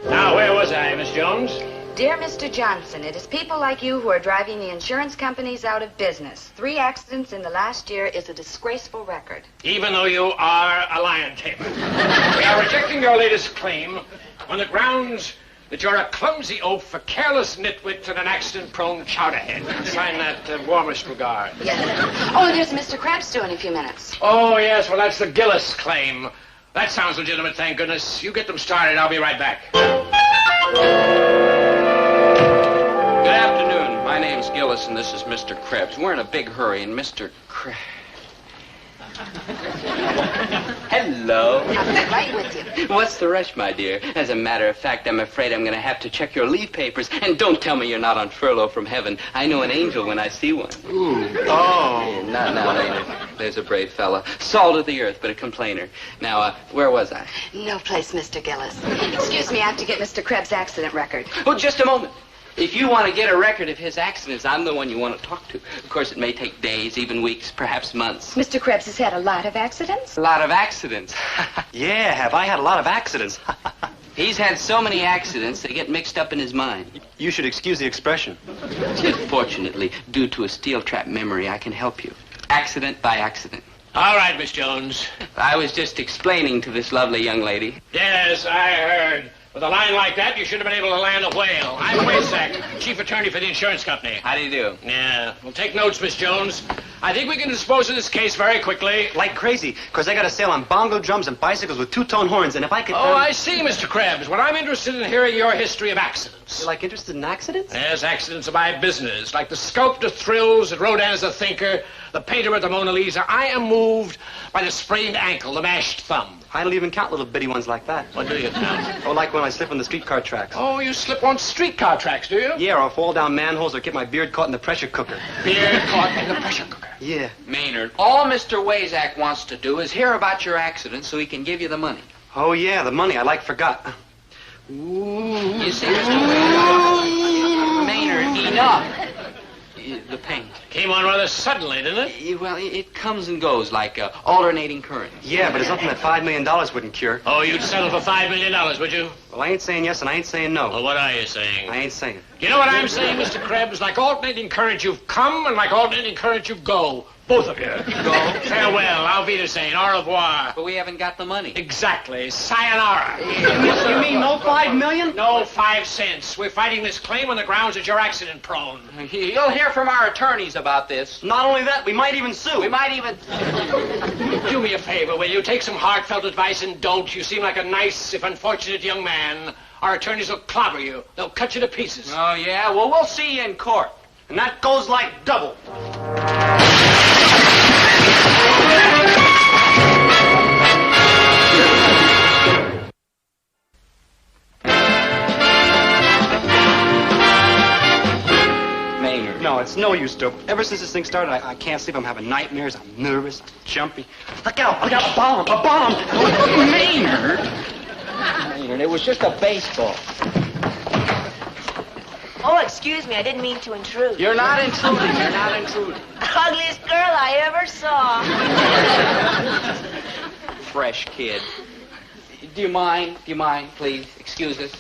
Now, where was I, Miss Jones? Dear Mr. Johnson, it is people like you who are driving the insurance companies out of business. 3 accidents in the last year is a disgraceful record. Even though you are a lion tamer. We are rejecting your latest claim on the grounds that you're a clumsy oaf, a careless nitwit, and an accident-prone chowderhead. Sign that warmest regard. Yes. Oh, and there's Mr. Krebs due in a few minutes. Oh, yes, well, that's the Gillis claim. That sounds legitimate, thank goodness. You get them started. I'll be right back. Good afternoon. My name's Gillis, and this is Mr. Krebs. We're in a big hurry, and Mr. Krebs... Hello. I'll be right with you. What's the rush, my dear? As a matter of fact, I'm afraid I'm going to have to check your leave papers. And don't tell me you're not on furlough from heaven. I know an angel when I see one. Ooh. Oh. No, there's a brave fella. Salt of the earth, but a complainer. Now, where was I? No place, Mr. Gillis. Excuse me, I have to get Mr. Krebs' accident record. Oh, just a moment. If you want to get a record of his accidents, I'm the one you want to talk to. Of course, it may take days, even weeks, perhaps months. Mr. Krebs has had a lot of accidents? A lot of accidents. Yeah, have I had a lot of accidents? He's had so many accidents, they get mixed up in his mind. You should excuse the expression. Fortunately, due to a steel trap memory, I can help you. Accident by accident. All right, Miss Jones. I was just explaining to this lovely young lady. Yes, I heard. With a line like that, you should have been able to land a whale. I'm Waysack, chief attorney for the insurance company. How do you do? Yeah. Well, take notes, Miss Jones. I think we can dispose of this case very quickly. Like crazy, because I got a sale on bongo drums and bicycles with two-tone horns, and if I could... Oh, I see, Mr. Krebs. Well, I'm interested in hearing your history of accidents. You're, like, interested in accidents? Yes, accidents are my business. Like the sculptor thrills that Rodin's the thinker, the painter of the Mona Lisa, I am moved by the sprained ankle, the mashed thumb. I don't even count little bitty ones like that. What do you count? Oh, like when I slip on the streetcar tracks. Oh, you slip on streetcar tracks, do you? Yeah, or fall down manholes or get my beard caught in the pressure cooker. Beard caught in the pressure cooker? Yeah. Maynard, all Mr. Waysack wants to do is hear about your accident so he can give you the money. Oh, yeah, the money. I like forgot. You see, Mr. Maynard, enough. The pain. Came on rather suddenly, didn't it? Well, it comes and goes like alternating current. Yeah, but it's something that $5 million wouldn't cure. Oh, you'd settle for $5 million, would you? Well, I ain't saying yes and I ain't saying no. Well, what are you saying? I ain't saying. You know what I'm saying, Mr. Krebs? Like alternating current, you've come, and like alternating current, you go. Both of you. Go. Farewell. Auf Wiedersehen. Au revoir. But we haven't got the money. Exactly. Sayonara. You mean no $5 million? No 5 cents. We're fighting this claim on the grounds that you're accident prone. You'll hear from our attorneys about this. Not only that, we might even sue. We might even... Do me a favor, will you? Take some heartfelt advice and don't. You seem like a nice, if unfortunate, young man. Our attorneys will clobber you. They'll cut you to pieces. Oh, yeah? Well, we'll see you in court. And that goes like double. Maynard. No, it's no use, Dope. Ever since this thing started, I can't sleep. I'm having nightmares. I'm nervous. I'm jumpy. Look out! Look out! A bomb! A bomb! Maynard! Maynard, it was just a baseball. Oh, excuse me. I didn't mean to intrude. You're not intruding. You're not intruding. Ugliest girl I ever saw. Fresh kid. Do you mind? Do you mind, please? Excuse us.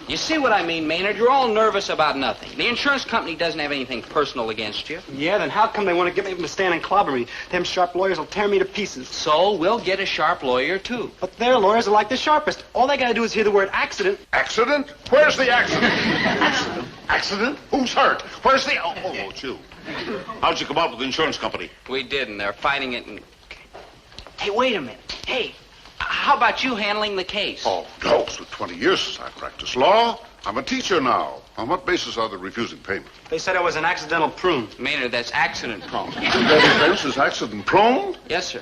You see what I mean, Maynard? You're all nervous about nothing. The insurance company doesn't have anything personal against you. Yeah, then how come they want to get me to stand and clobber me? Them sharp lawyers will tear me to pieces. So we'll get a sharp lawyer, too. But their lawyers are like the sharpest. All they gotta do is hear the word accident. Accident? Where's the accident? Accident? Accident? Who's hurt? Where's the... Oh, it's you. How'd you come out with the insurance company? We didn't. They're fighting it and... Hey, wait a minute. Hey, how about you handling the case? Oh, no. It's been 20 years since I practiced law. I'm a teacher now. On what basis are they refusing payment? They said I was an accidental prune. Maynard, that's accident prone. Their defense is accident prone? Yes, sir.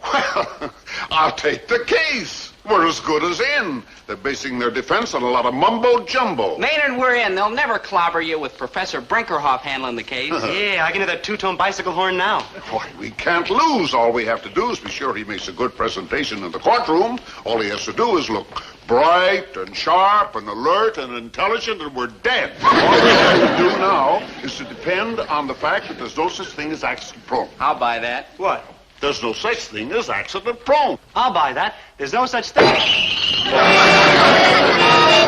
Well, I'll take the case. We're as good as in. They're basing their defense on a lot of mumbo-jumbo. Maynard, we're in. They'll never clobber you with Professor Brinkerhoff handling the case. Yeah, I can hear that two-tone bicycle horn now. Why, we can't lose. All we have to do is be sure he makes a good presentation in the courtroom. All he has to do is look bright and sharp and alert and intelligent, and we're dead. All we have to do now is to depend on the fact that there's no such thing as accident prone. I'll buy that. What? There's no such thing as accident prone. I'll buy that. There's no such thing.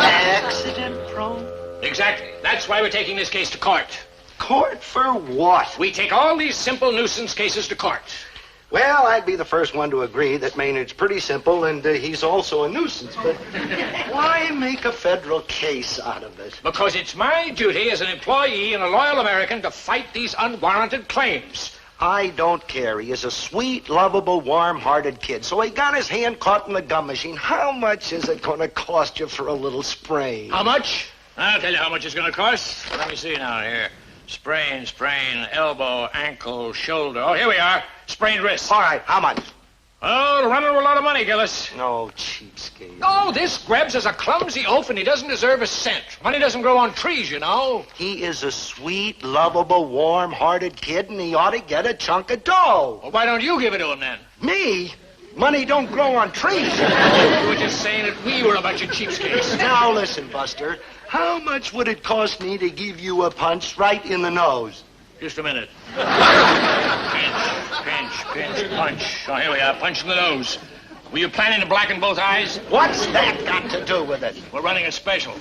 Accident prone? Exactly. That's why we're taking this case to court. Court for what? We take all these simple nuisance cases to court. Well, I'd be the first one to agree that Maynard's pretty simple and he's also a nuisance, but why make a federal case out of it? Because it's my duty as an employee and a loyal American to fight these unwarranted claims. I don't care. He is a sweet, lovable, warm-hearted kid. So he got his hand caught in the gum machine. How much is it going to cost you for a little sprain? How much? I'll tell you how much it's going to cost. Let me see now here. Sprain, elbow, ankle, shoulder. Oh, here we are. Sprained wrist. All right, how much? Oh, it'll run into a lot of money, Gillis. No, cheapskate. Oh, this Grebs is a clumsy oaf, and he doesn't deserve a cent. Money doesn't grow on trees, you know. He is a sweet, lovable, warm-hearted kid, and he ought to get a chunk of dough. Well, why don't you give it to him, then? Me? Money don't grow on trees. You were just saying that we were a bunch of cheapskates. Now, listen, Buster. How much would it cost me to give you a punch right in the nose? Just a minute. Pinch, punch. Oh, here we are, punch in the nose. Were you planning to blacken both eyes? What's that got to do with it? We're running a special.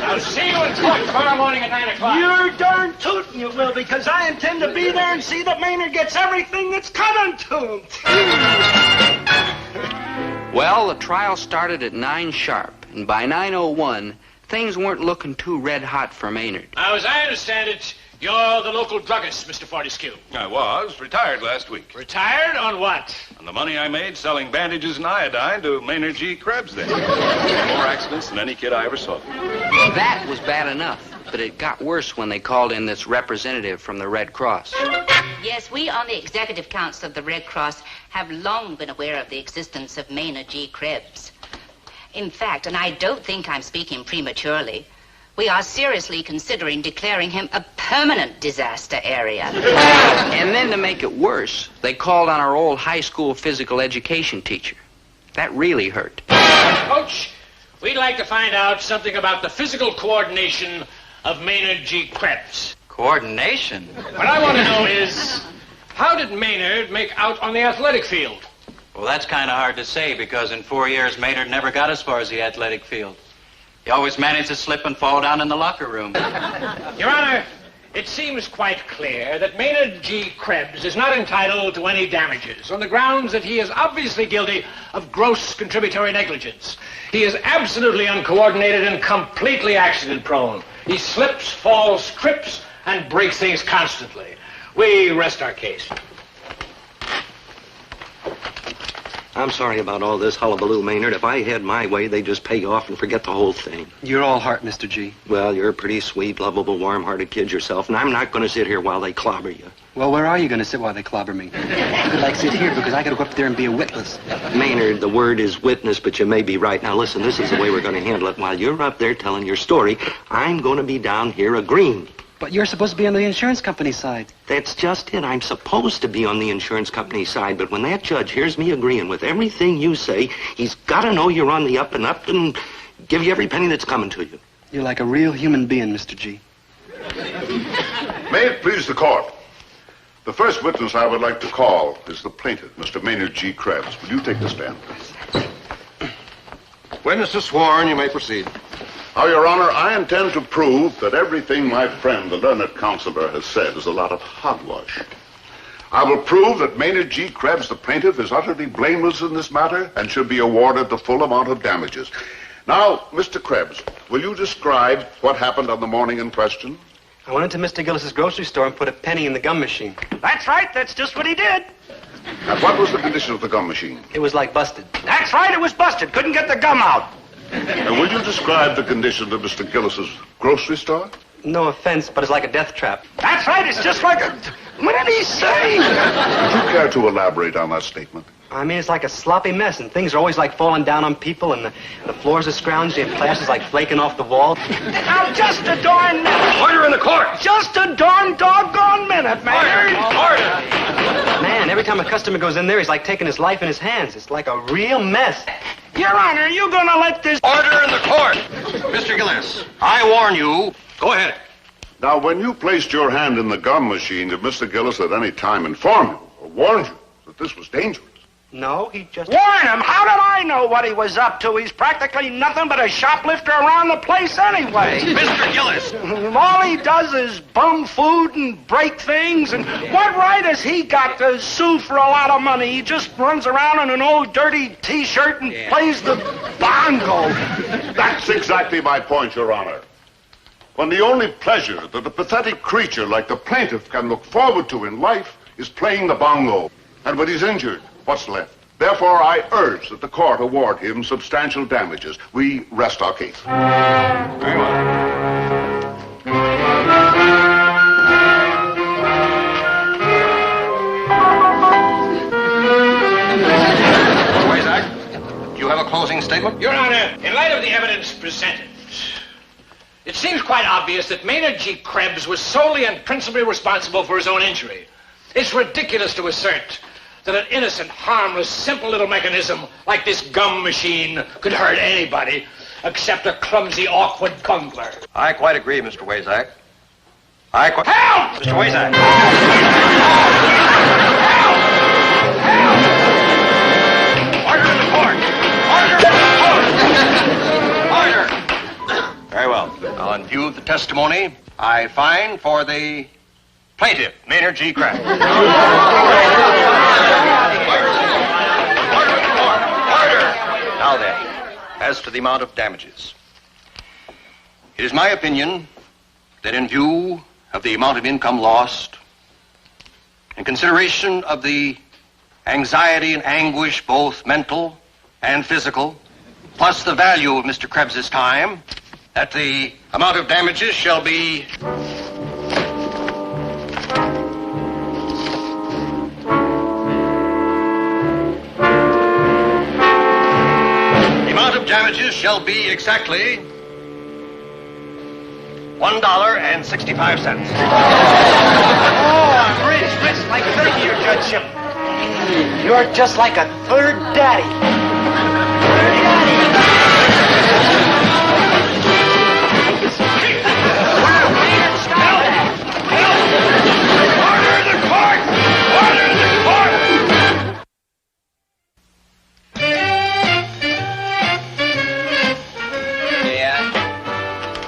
I'll see you in court tomorrow morning at 9 o'clock. You're darn tootin' you will, because I intend to be there and see that Maynard gets everything that's coming to him. Well, the trial started at 9 sharp, and by 9:01, things weren't looking too red hot for Maynard. Now, as I understand it, you're the local druggist, Mr. Fortescue. I was. Retired last week. Retired on what? On the money I made selling bandages and iodine to Maynard G. Krebs then. More accidents than any kid I ever saw. That was bad enough, but it got worse when they called in this representative from the Red Cross. Yes, we on the Executive Council of the Red Cross have long been aware of the existence of Maynard G. Krebs. In fact, and I don't think I'm speaking prematurely, we are seriously considering declaring him a permanent disaster area. And then to make it worse, they called on our old high school physical education teacher. That really hurt. Coach, we'd like to find out something about the physical coordination of Maynard G. Krebs. Coordination? What I want to know is, how did Maynard make out on the athletic field? Well, that's kind of hard to say because in 4 years, Maynard never got as far as the athletic field. He always managed to slip and fall down in the locker room. Your Honor, it seems quite clear that Maynard G. Krebs is not entitled to any damages on the grounds that he is obviously guilty of gross contributory negligence. He is absolutely uncoordinated and completely accident-prone. He slips, falls, trips, and breaks things constantly. We rest our case. I'm sorry about all this hullabaloo, Maynard. If I had my way, they'd just pay you off and forget the whole thing. You're all heart, Mr. G. Well, you're a pretty sweet, lovable, warm-hearted kid yourself, and I'm not going to sit here while they clobber you. Well, where are you going to sit while they clobber me? You could, like, sit here because I got to go up there and be a witness. Maynard, the word is witness, but you may be right. Now, listen, this is the way we're going to handle it. While you're up there telling your story, I'm going to be down here agreeing. But you're supposed to be on the insurance company side. That's just it. I'm supposed to be on the insurance company side, but when that judge hears me agreeing with everything you say, he's got to know you're on the up and up and give you every penny that's coming to you. You're like a real human being, Mr. G. May it please the court. The first witness I would like to call is the plaintiff, Mr. Maynard G. Krebs. Will you take the stand, please? Witness is sworn. You may proceed. Now, Your Honor, I intend to prove that everything my friend, the learned counselor, has said is a lot of hogwash. I will prove that Maynard G. Krebs, the plaintiff, is utterly blameless in this matter and should be awarded the full amount of damages. Now, Mr. Krebs, will you describe what happened on the morning in question? I went into Mr. Gillis's grocery store and put a penny in the gum machine. That's right. That's just what he did. And what was the condition of the gum machine? It was like busted. That's right. It was busted. Couldn't get the gum out. And will you describe the condition of Mr. Gillis's grocery store? No offense, but it's like a death trap. That's right. It's just like a... What did he say? Would you care to elaborate on that statement? I mean, it's like a sloppy mess, and things are always like falling down on people, and the floors are scrounged, and plaster's like flaking off the wall. Now, just a darn minute. Order in the court. Just a darn doggone minute, man. Order. Man, every time a customer goes in there, he's like taking his life in his hands. It's like a real mess. Your Honor, are you gonna let this... Order in the court. Mr. Gillis, I warn you. Go ahead. Now, when you placed your hand in the gum machine, did Mr. Gillis at any time inform you or warned you that this was dangerous? No, he just... Warn him? How did I know what he was up to? He's practically nothing but a shoplifter around the place anyway. Mr. Gillis! All he does is bum food and break things, and what right has he got to sue for a lot of money? He just runs around in an old dirty T-shirt and plays the bongo. That's exactly my point, Your Honor. When the only pleasure that a pathetic creature like the plaintiff can look forward to in life is playing the bongo. And when he's injured, what's left? Therefore, I urge that the court award him substantial damages. We rest our case. Very well. Do you have a closing statement? Your Honor, in light of the evidence presented, it seems quite obvious that Maynard G. Krebs was solely and principally responsible for his own injury. It's ridiculous to assert that an innocent, harmless, simple little mechanism like this gum machine could hurt anybody except a clumsy, awkward bungler. I quite agree, Mr. Wazak. Help! Mr. Wazak! Order in the court! Order in the court! Order! Very well. Now, in view of the testimony, I find for the plaintiff, Maynard G. Krebs. Order! Now then, as to the amount of damages. It is my opinion that in view of the amount of income lost, in consideration of the anxiety and anguish, both mental and physical, plus the value of Mr. Krebs's time, that the amount of damages shall be... The amount of damages shall be exactly $1.65. Oh, I'm rich, like 30 your judgeship. You're just like a third daddy.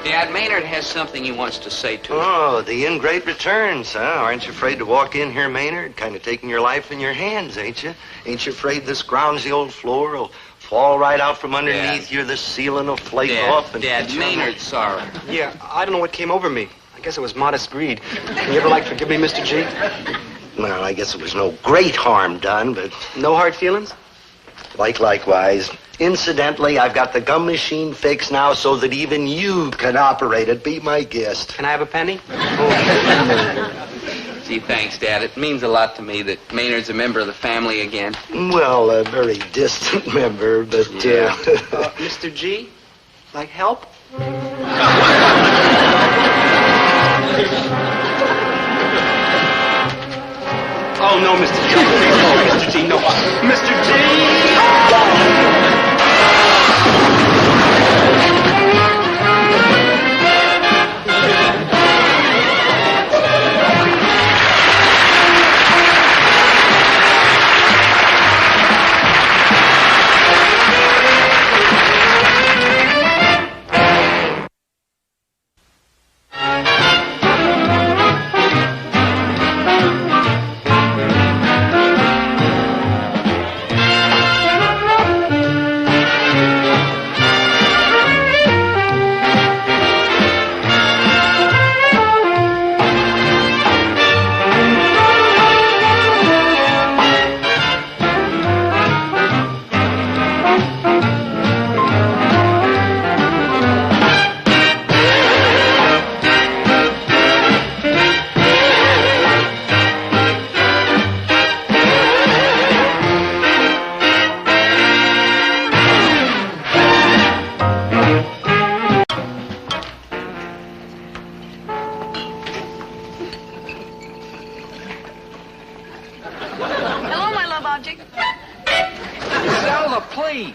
Dad, Maynard has something he wants to say to you. Oh, the ingrate returns, huh? Aren't you afraid to walk in here, Maynard? Kind of taking your life in your hands, ain't you? Ain't you afraid this groundsy old floor will fall right out from underneath you, the ceiling will flake off? And Dad, Maynard's sorry. Yeah, I don't know what came over me. I guess it was modest greed. Can you ever, forgive me, Mr. G? Well, I guess it was no great harm done, but... No hard feelings? Likewise. Incidentally, I've got the gum machine fixed now so that even you can operate it. Be my guest. Can I have a penny? Gee, thanks, Dad. It means a lot to me that Maynard's a member of the family again. Well, a very distant member, but... Yeah. Mr. G, help? Oh, no, Mr. G. No, Mr. G, no. Mr. G! Please.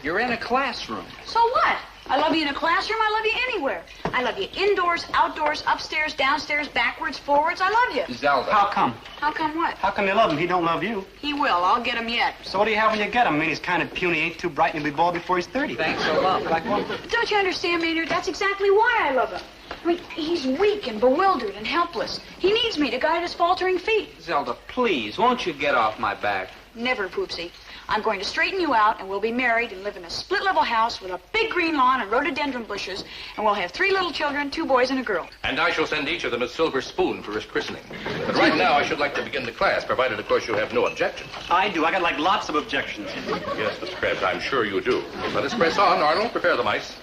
You're in a classroom. So what? I love you in a classroom. I love you anywhere. I love you indoors, outdoors, upstairs, downstairs, backwards, forwards. I love you. Zelda. How come? How come what? How come you love him? He don't love you. He will. I'll get him yet. So what do you have when you get him? I mean, he's kind of puny, ain't too bright, and he'll be bald before he's 30. Thanks a lot. Like what? Don't you understand, Maynard? That's exactly why I love him. I mean, he's weak and bewildered and helpless. He needs me to guide his faltering feet. Zelda, please, won't you get off my back? Never, Poopsie. I'm going to straighten you out, and we'll be married and live in a split-level house with a big green lawn and rhododendron bushes, and we'll have 3 little children, 2 boys and a girl. And I shall send each of them a silver spoon for his christening. But right now, I should like to begin the class, provided, of course, you have no objections. I do. I got, lots of objections. Yes, Mr. Krebs, I'm sure you do. Let us press on. Arnold, prepare the mice.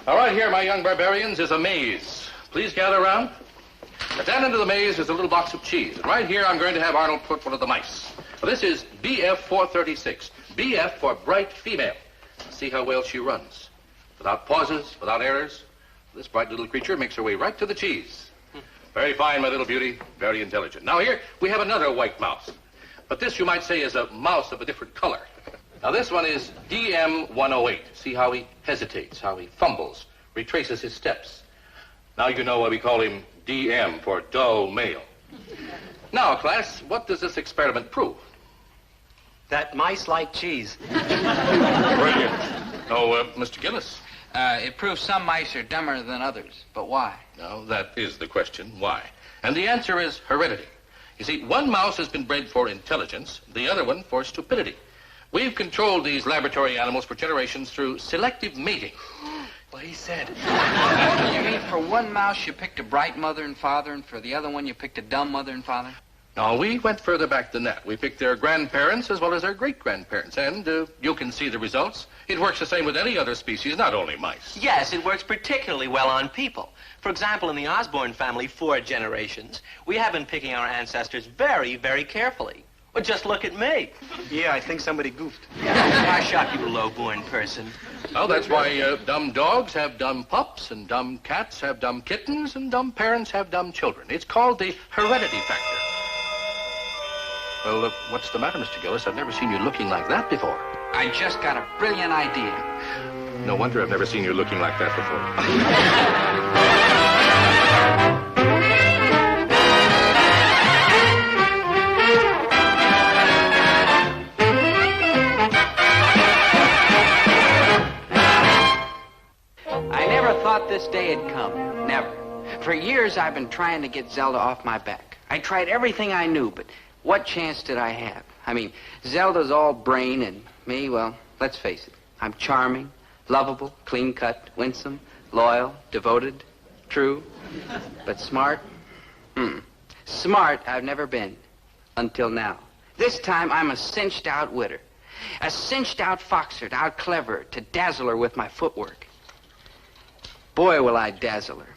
All right, here, my young barbarians, is a maze. Please gather around. At that end of the maze is a little box of cheese. And right here, I'm going to have Arnold put one of the mice. Well, this is BF 436. BF for bright female. See how well she runs. Without pauses, without errors. This bright little creature makes her way right to the cheese. Very fine, my little beauty. Very intelligent. Now here, we have another white mouse. But this, you might say, is a mouse of a different color. Now this one is DM 108. See how he hesitates, how he fumbles, retraces his steps. Now you know why we call him DM for dull male. Now, class, what does this experiment prove? That mice like cheese. Brilliant. Oh, Mr. Gillis. It proves some mice are dumber than others, but why? Now, that is the question, why? And the answer is heredity. You see, one mouse has been bred for intelligence, the other one for stupidity. We've controlled these laboratory animals for generations through selective mating. What he said. You mean for one mouse you picked a bright mother and father, and for the other one you picked a dumb mother and father? No, we went further back than that. We picked their grandparents as well as their great-grandparents, and you can see the results. It works the same with any other species, not only mice. Yes, it works particularly well on people. For example, in the Osborne family, 4 generations, we have been picking our ancestors very, very carefully. Well, just look at me. Yeah, I think somebody goofed. I shock you, low-born person. Well, that's why dumb dogs have dumb pups, and dumb cats have dumb kittens, and dumb parents have dumb children. It's called the heredity factor. Well, what's the matter, Mr. Gillis? I've never seen you looking like that before. I just got a brilliant idea. No wonder I've never seen you looking like that before. I never thought this day had come. Never. For years, I've been trying to get Zelda off my back. I tried everything I knew, but what chance did I have? I mean, Zelda's all brain, and me, well, let's face it. I'm charming, lovable, clean-cut, winsome, loyal, devoted, true. But smart? Smart I've never been. Until now. This time, I'm a cinched-out widder. A cinched-out foxer to out-clever her, to dazzle her with my footwork. Boy, will I dazzle her.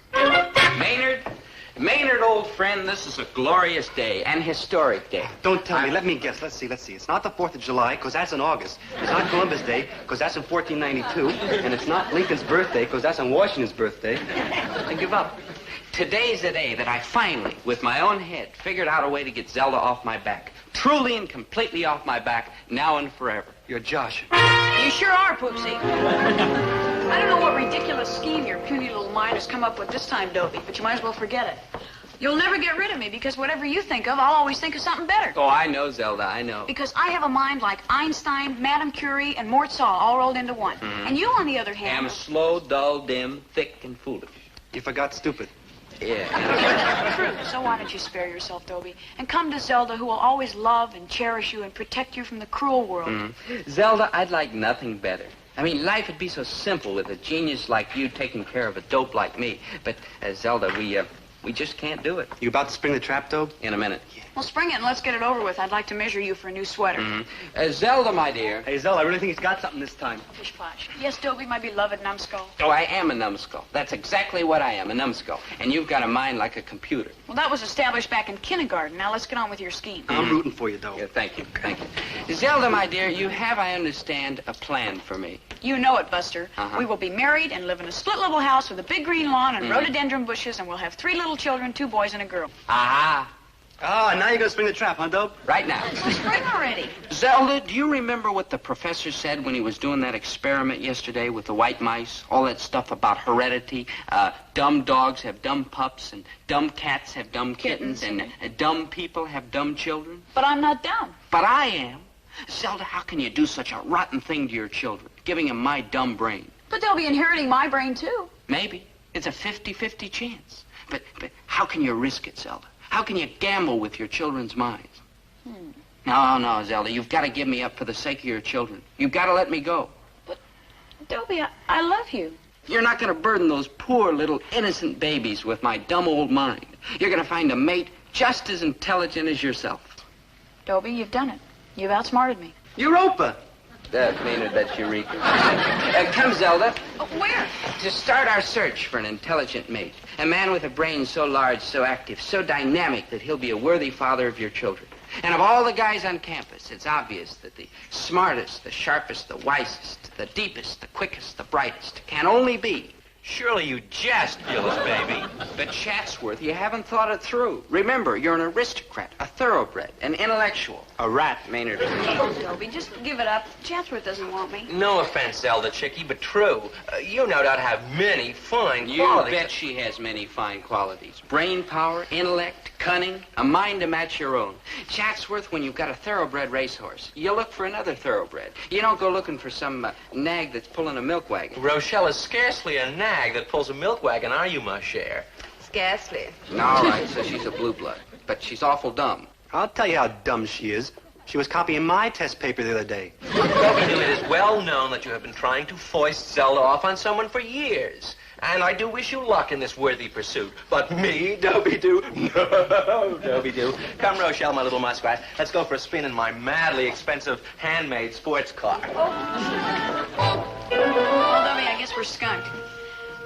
Maynard, old friend, this is a glorious day, an historic day. Don't tell me. Let me guess. Let's see. It's not the 4th of July, because that's in August. It's not Columbus Day, because that's in 1492. And it's not Lincoln's birthday, because that's on Washington's birthday. I give up. Today's the day that I finally, with my own head, figured out a way to get Zelda off my back. Truly and completely off my back, now and forever. You're Josh. You sure are, Poopsie. I don't know what ridiculous scheme your puny little mind has come up with this time, Dobie, but you might as well forget it. You'll never get rid of me, because whatever you think of, I'll always think of something better. Oh, I know, Zelda, I know. Because I have a mind like Einstein, Madame Curie, and Mort Saul all rolled into one. And you, on the other hand... am slow, dull, dim, thick, and foolish. You forgot stupid. Yeah. True. So why don't you spare yourself, Dobie, and come to Zelda, who will always love and cherish you and protect you from the cruel world. Zelda, I'd like nothing better. I mean, life would be so simple with a genius like you taking care of a dope like me. But, Zelda, we just can't do it. You about to spring the trap, Dobe? In a minute. Well, spring it and let's get it over with. I'd like to measure you for a new sweater. Zelda, my dear. Hey, Zelda, I really think he's got something this time. Pish-posh. Yes, Dobie, my beloved numbskull. Oh, I am a numbskull. That's exactly what I am, a numbskull. And you've got a mind like a computer. Well, that was established back in kindergarten. Now let's get on with your scheme. I'm rooting for you, Dobe. Yeah, thank you. Zelda, my dear, you have, I understand, a plan for me. You know it, Buster. We will be married and live in a split-level house with a big green lawn and rhododendron bushes, and we'll have 3 little children, 2 boys and a girl. Aha. Ah, now you're going to spring the trap, huh, Dobe? Right now. Spring already. Zelda, do you remember what the professor said when he was doing that experiment yesterday with the white mice? All that stuff about heredity. Dumb dogs have dumb pups, and dumb cats have dumb kittens, and dumb people have dumb children. But I'm not dumb. But I am. Zelda, how can you do such a rotten thing to your children, giving them my dumb brain? But they'll be inheriting my brain, too. Maybe. It's a 50-50 chance. But how can you risk it, Zelda? How can you gamble with your children's minds? No, Zelda, you've got to give me up for the sake of your children. You've got to let me go. But, Dobie, I love you. You're not going to burden those poor little innocent babies with my dumb old mind. You're going to find a mate just as intelligent as yourself. Dobie, you've done it. You've outsmarted me. Europa! Maynard, that's Eureka. Come, Zelda. Where? To start our search for an intelligent mate. A man with a brain so large, so active, so dynamic that he'll be a worthy father of your children. And of all the guys on campus, it's obvious that the smartest, the sharpest, the wisest, the deepest, the quickest, the brightest can only be... Surely you jest, Gillis, baby. But Chatsworth, you haven't thought it through. Remember, you're an aristocrat, a thoroughbred, an intellectual. A rat, Maynard. Dobie, just give it up. Chatsworth doesn't want me. No offense, Zelda, chickie, but true. You no doubt have many fine You qualities. bet she has many fine qualities. Brain power, intellect, cunning, a mind to match your own. Chatsworth, when you've got a thoroughbred racehorse, you look for another thoroughbred. You don't go looking for some nag that's pulling a milk wagon. Rochelle is scarcely a nag that pulls a milk wagon, are you, ma chère? Scarcely. All right, so she's a blue blood. But she's awful dumb. I'll tell you how dumb she is. She was copying my test paper the other day. It is well known that you have been trying to foist Zelda off on someone for years. And I do wish you luck in this worthy pursuit. But me, Dobie-Doo? No, Dobie-Doo. Come, Rochelle, my little muskrat. Let's go for a spin in my madly expensive handmade sports car. Well, Dobie, I guess we're skunked.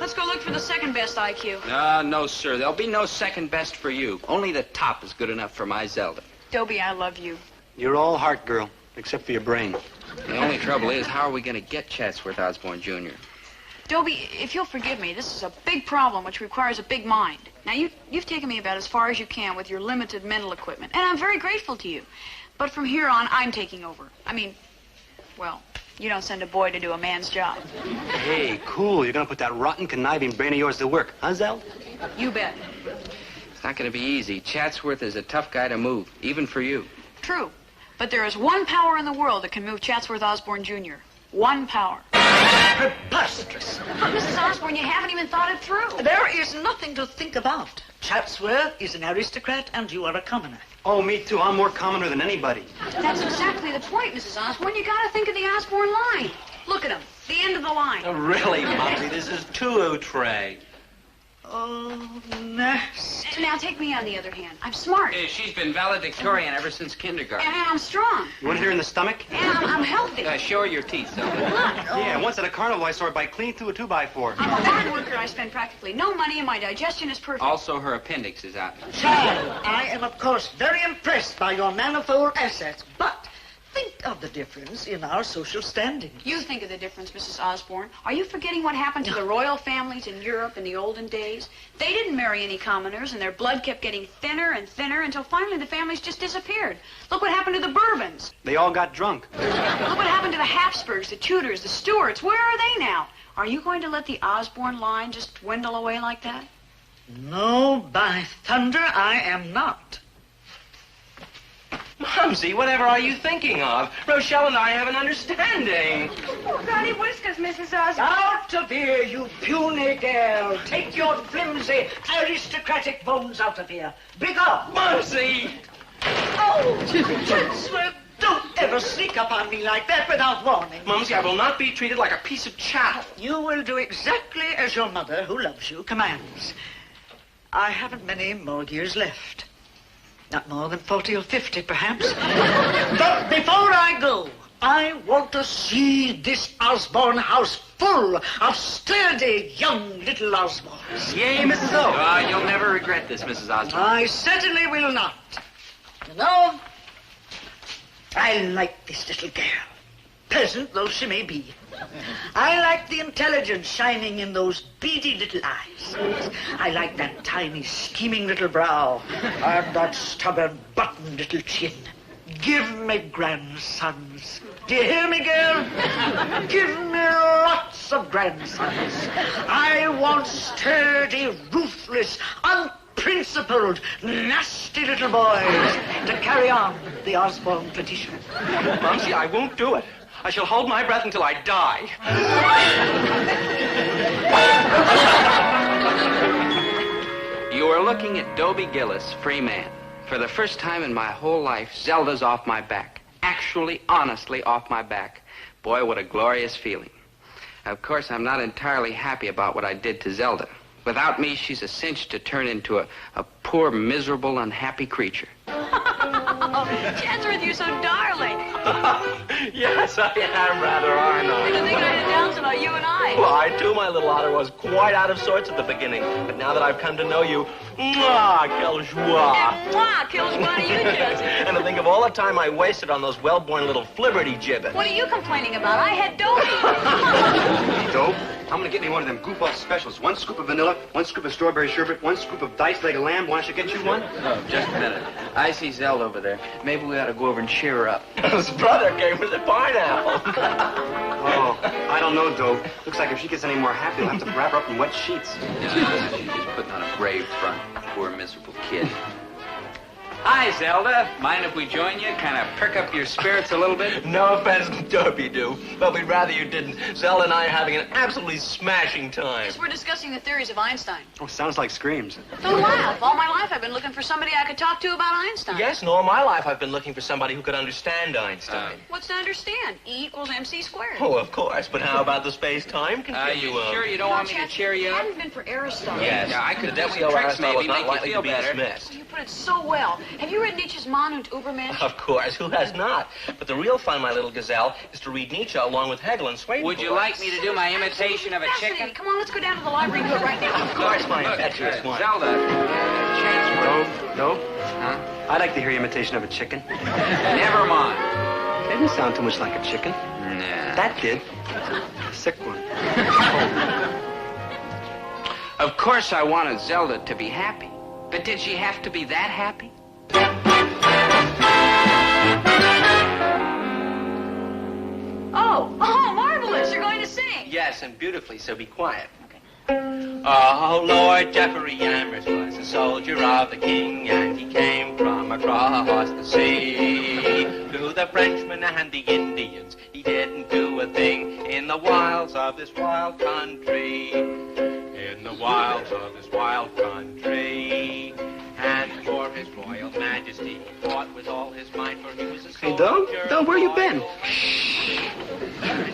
Let's go look for the second best IQ. No, sir. There'll be no second best for you. Only the top is good enough for my Zelda. Dobie, I love you. You're all heart, girl, except for your brain. The only trouble is, how are we going to get Chatsworth Osborne Jr.? Dobie, if you'll forgive me, this is a big problem which requires a big mind. Now, you've taken me about as far as you can with your limited mental equipment, and I'm very grateful to you. But from here on, I'm taking over. I mean, well, you don't send a boy to do a man's job. Hey, cool. You're going to put that rotten, conniving brain of yours to work, huh, Zell? You bet. It's not going to be easy. Chatsworth is a tough guy to move, even for you. True. But there is one power in the world that can move Chatsworth Osborne Jr. One power. Preposterous. But, Mrs. Osborne, you haven't even thought it through. There is nothing to think about. Chatsworth is an aristocrat and you are a commoner. Oh, me too. I'm more commoner than anybody. That's exactly the point, Mrs. Osborne. You gotta think of the Osborne line. Look at him. The end of the line. Oh, really, Mumsy? This is too outre. Oh, nurse. Now, take me on the other hand. I'm smart. She's been valedictorian ever since kindergarten. And I'm strong. You want to hit her in the stomach? And I'm healthy. Show her your teeth, Zelda. Yeah, once at a carnival I saw her bite clean through a 2x4. I'm a hard worker. I spend practically no money, and my digestion is perfect. Also, her appendix is out. Child, I am, of course, very impressed by your manifold assets, but think of the difference in our social standing. You think of the difference, Mrs. Osborne. Are you forgetting what happened to the royal families in Europe in the olden days? They didn't marry any commoners, and their blood kept getting thinner and thinner until finally the families just disappeared. Look what happened to the Bourbons. They all got drunk. Look what happened to the Habsburgs, the Tudors, the Stuarts. Where are they now? Are you going to let the Osborne line just dwindle away like that? No, by thunder, I am not. Mumsy, whatever are you thinking of? Rochelle and I have an understanding. Oh, golly whiskers, Mrs. Osborne. Out of here, you puny girl. Take your flimsy, aristocratic bones out of here. Bigger. Mumsy! Oh, Chatsworth, don't ever sneak up on me like that without warning. Mumsy, I will not be treated like a piece of chattel. You will do exactly as your mother, who loves you, commands. I haven't many more years left. Not more than 40 or 50, perhaps. But before I go, I want to see this Osborne house full of sturdy young little Osbornes. Yay, Mrs. O. You'll never regret this, Mrs. Osborne. I certainly will not. You know, I like this little girl, peasant though she may be. I like the intelligence shining in those beady little eyes. I like that tiny, scheming little brow and that stubborn, buttoned little chin. Give me grandsons. Do you hear me, girl? Give me lots of grandsons. I want sturdy, ruthless, unprincipled, nasty little boys to carry on the Osborne tradition. Mumsy, I won't do it. I shall hold my breath until I die. You are looking at Dobie Gillis, free man. For the first time in my whole life, Zelda's off my back. Actually, honestly, off my back. Boy, what a glorious feeling. Of course, I'm not entirely happy about what I did to Zelda. Without me, she's a cinch to turn into a poor, miserable, unhappy creature. Chatsworth, you're so darling. Yes, I am rather, aren't I? The thing I had doubts about you and I. Well, I, too, my little otter, was quite out of sorts at the beginning. But now that I've come to know you, mwah, quelle joie. And mwah, quelle joie to you, Chatsworth. And to think of all the time I wasted on those well-born little flibberty gibbets. What are you complaining about? I had Dobie. Dope. I'm going to get me one of them goof-off specials. 1 scoop of vanilla, 1 scoop of strawberry sherbet, 1 scoop of diced leg of lamb. Why don't you get you one? Oh, just a minute. I see Zelda over there. Maybe we ought to go over and cheer her up. His brother came with a pineapple. Oh, I don't know, Dope. Looks like if she gets any more happy, we'll have to wrap her up in wet sheets. She's just putting on a brave front. Poor, miserable kid. I Hi, Zelda. Mind if we join you? Kind of perk up your spirits a little bit? No offense, Dobie do, but we'd rather you didn't. Zelda and I are having an absolutely smashing time. Yes, we're discussing the theories of Einstein. Oh, sounds like screams. Don't laugh. All my life I've been looking for somebody I could talk to about Einstein. Yes, and all my life I've been looking for somebody who could understand Einstein. What's to understand? E equals MC squared. Oh, of course, but how about the space-time continuum? You sure you don't want me to cheer you It up? hadn't been for Aristotle. Yes. Yeah, I could The do devil some tricks Aristotle maybe, is not make you likely feel to be better. dismissed. You put it so well. Have you read Nietzsche's Mann und Übermensch? Of course, who has not? But the real fun, my little gazelle, is to read Nietzsche along with Hegel and Swedenborg. Would you like me to do my imitation of a chicken? Come on, let's go down to the library and do it right now. Of course, my impetuous one. Zelda, chance No? Huh? I'd like to hear your imitation of a chicken. Never mind. It didn't sound too much like a chicken. Nah. That did. A sick one. Of course I wanted Zelda to be happy. But did she have to be that happy? Oh, marvelous. You're going to sing. Yes, and beautifully, so be quiet. Oh, Lord Jeffrey Amherst was a soldier of the king, and he came from across the sea. To the Frenchmen and the Indians, he didn't do a thing in the wilds of this wild country. In the wilds of this wild country. And for his royal majesty, he fought with all his might, for he was a soldier. Hey, Doe, where you been?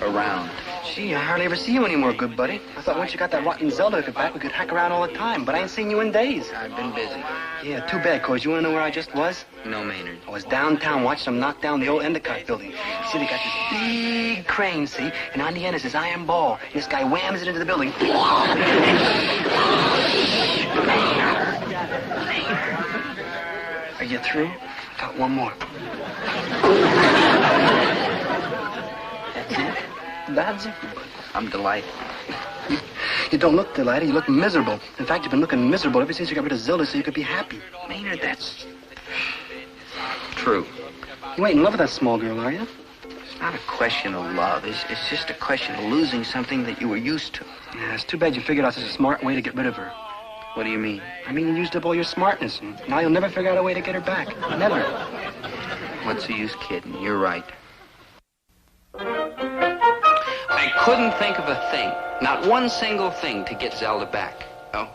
Around. Gee, I hardly ever see you anymore, good buddy. I thought once you got that rotten Zelda hook back, we could hack around all the time, but I ain't seen you in days. I've been busy. Yeah, too bad, cause you wanna know where I just was? No, Maynard. I was downtown watching them knock down the old Endicott building. You see, they got this big crane, see? And on the end is this iron ball. And this guy whams it into the building. Are you through? Got one more. That's it. I'm delighted. You don't look delighted, you look miserable. In fact, you've been looking miserable ever since you got rid of Zelda so you could be happy. Maynard, that's true. You ain't in love with that small girl, are you? It's not a question of love. It's just a question of losing something that you were used to. Yeah, it's too bad you figured out such a smart way to get rid of her. What do you mean? I mean, you used up all your smartness, and now you'll never figure out a way to get her back. Never. What's the use kidding? You're right. I couldn't think of a thing, not one single thing, to get Zelda back. Oh,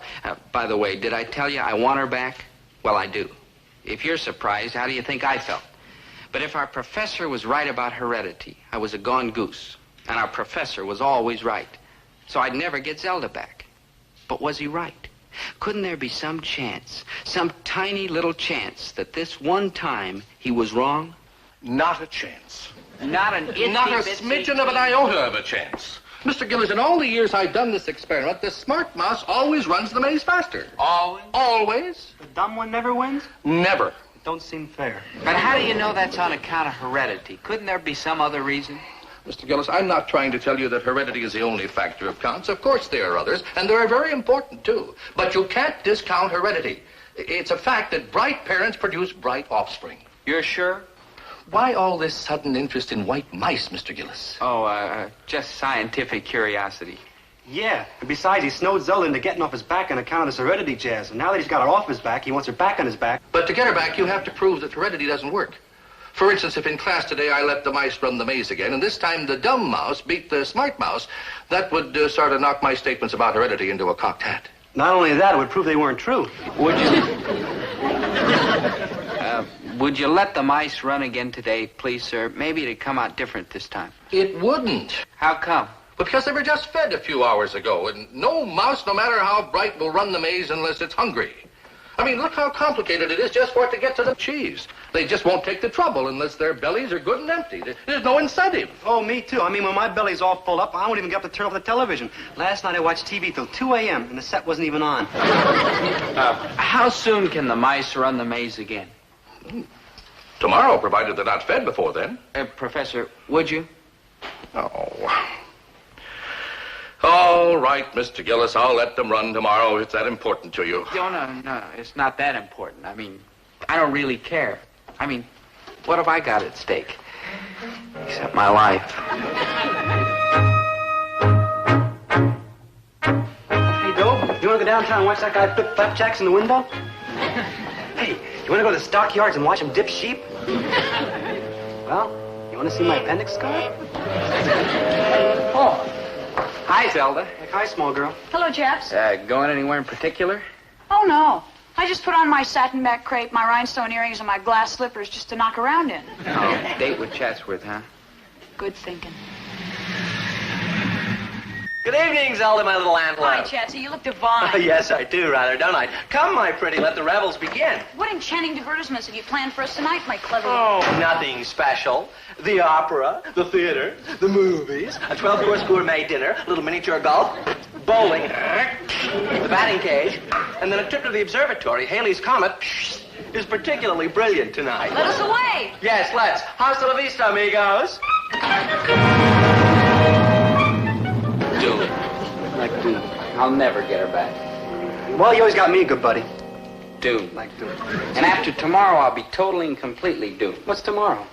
by the way, did I tell you I want her back? Well, I do. If you're surprised, how do you think I felt? But if our professor was right about heredity, I was a gone goose. And our professor was always right. So I'd never get Zelda back. But was he right? Couldn't there be some chance, some tiny little chance, that this one time he was wrong? Not a chance. Not an itsy Not a bitsy smidgen of an iota of a chance. Mr. Gillis, in all the years I've done this experiment, the smart mouse always runs the maze faster. Always? Always? The dumb one never wins? Never. It don't seem fair. But how do you know that's on account of heredity? Couldn't there be some other reason? Mr. Gillis, I'm not trying to tell you that heredity is the only factor of counts. Of course there are others, and they are very important, too. But you can't discount heredity. It's a fact that bright parents produce bright offspring. You're sure? Why all this sudden interest in white mice, Mr. Gillis? Oh, just scientific curiosity. Yeah, and besides, he snowed Zelda into getting off his back on account of this heredity jazz. And now that he's got her off his back, he wants her back on his back. But to get her back, you have to prove that heredity doesn't work. For instance, if in class today I let the mice run the maze again, and this time the dumb mouse beat the smart mouse, that would sort of knock my statements about heredity into a cocked hat. Not only that, it would prove they weren't true. Would you? Would you let the mice run again today, please, sir? Maybe it'd come out different this time. It wouldn't. How come? Because they were just fed a few hours ago, and no mouse, no matter how bright, will run the maze unless it's hungry. I mean, look how complicated it is just for it to get to the cheese. They just won't take the trouble unless their bellies are good and empty. There's no incentive. Oh, me too. I mean, when my belly's all full up, I won't even get up to turn off the television. Last night I watched TV till 2 a.m., and the set wasn't even on. How soon can the mice run the maze again? Tomorrow, provided they're not fed before then. Professor, would you? Oh. All right, Mr. Gillis, I'll let them run tomorrow if it's that important to you. No, it's not that important. I mean, I don't really care. I mean, what have I got at stake? Except my life. Hey, Doe, you want to go downtown and watch that guy flip flapjacks in the window? Hey, you want to go to the stockyards and watch them dip sheep? Well, you want to see my appendix scar? Oh. Hi, Zelda. Hi, small girl. Hello, chaps. Going anywhere in particular? Oh, no. I just put on my satin back crepe, my rhinestone earrings, and my glass slippers just to knock around in. Oh, date with Chatsworth, huh? Good thinking. Good evening, Zelda, my little antelope. Hi, Chatsy. You look divine. Yes, I do, rather, don't I? Come, my pretty, let the revels begin. What enchanting divertisements have you planned for us tonight, my clever... Oh, nothing special. The opera, the theater, the movies, a 12-course gourmet dinner, a little miniature golf, bowling, the batting cage, and then a trip to the observatory. Halley's Comet is particularly brilliant tonight. Let us away. Yes, let's. Hasta la vista, amigos. Julie. Like Doom. I'll never get her back. Well, you always got me, good buddy. Doomed. Like Doom. And after tomorrow, I'll be totally and completely doomed. What's tomorrow?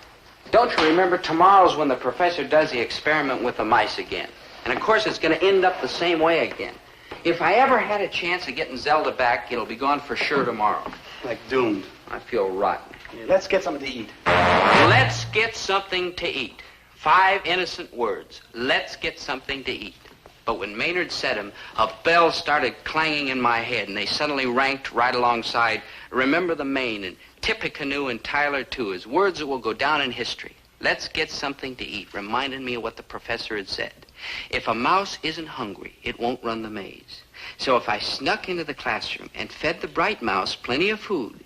Don't you remember tomorrow's when the professor does the experiment with the mice again? And of course, it's going to end up the same way again. If I ever had a chance of getting Zelda back, it'll be gone for sure tomorrow. Like doomed. I feel rotten. Yeah, let's get something to eat. Let's get something to eat. 5 innocent words. Let's get something to eat. But when Maynard said them, a bell started clanging in my head, and they suddenly ranked right alongside Remember the Maine and Tippecanoe and Tyler, too, as words that will go down in history. Let's get something to eat reminded me of what the professor had said. If a mouse isn't hungry, it won't run the maze. So if I snuck into the classroom and fed the bright mouse plenty of food,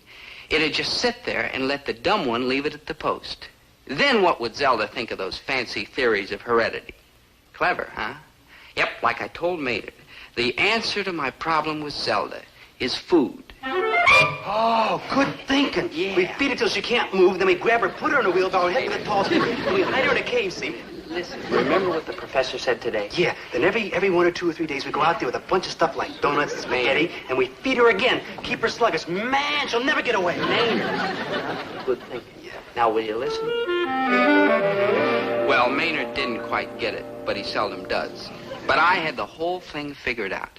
it'd just sit there and let the dumb one leave it at the post. Then what would Zelda think of those fancy theories of heredity? Clever, huh? Yep, like I told Maynard, the answer to my problem with Zelda is food. Oh, good thinking. Yeah. We feed it till she can't move, then we grab her, put her in a wheelbarrow, head to the tall tree, and we hide her in a cave, see? Listen, remember what the professor said today? Yeah, then every 1 or 2 or 3 days we go out there with a bunch of stuff like donuts and spaghetti, and we feed her again, keep her sluggish. Man, she'll never get away. Maynard. Good thinking. Yeah. Now, will you listen? Well, Maynard didn't quite get it, but he seldom does. But I had the whole thing figured out.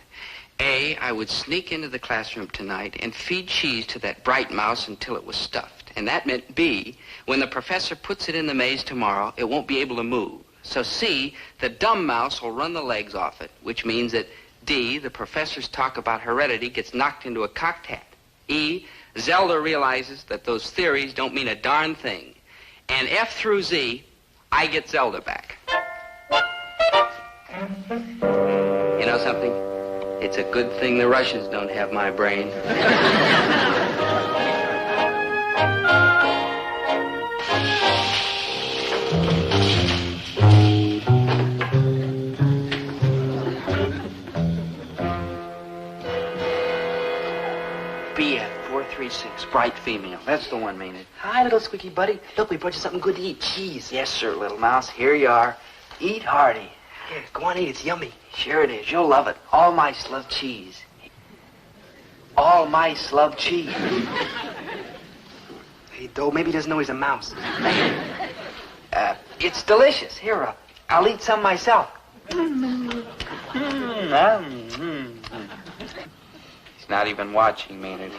A, I would sneak into the classroom tonight and feed cheese to that bright mouse until it was stuffed. And that meant B, when the professor puts it in the maze tomorrow, it won't be able to move. So C, the dumb mouse will run the legs off it, which means that D, the professor's talk about heredity gets knocked into a cocked hat. E, Zelda realizes that those theories don't mean a darn thing. And F through Z, I get Zelda back. You know something? It's a good thing the Russians don't have my brain. BF 436, bright female. That's the one, Maynard. Hi, little squeaky buddy. Look, we brought you something good to eat. Cheese. Yes, sir, little mouse. Here you are. Eat hearty. Yeah, go on, eat. It's yummy. Sure it is. You'll love it. All mice love cheese. All mice love cheese. Hey, Doe, maybe he doesn't know he's a mouse. It's delicious. Here, I'll eat some myself. He's not even watching, Maynard.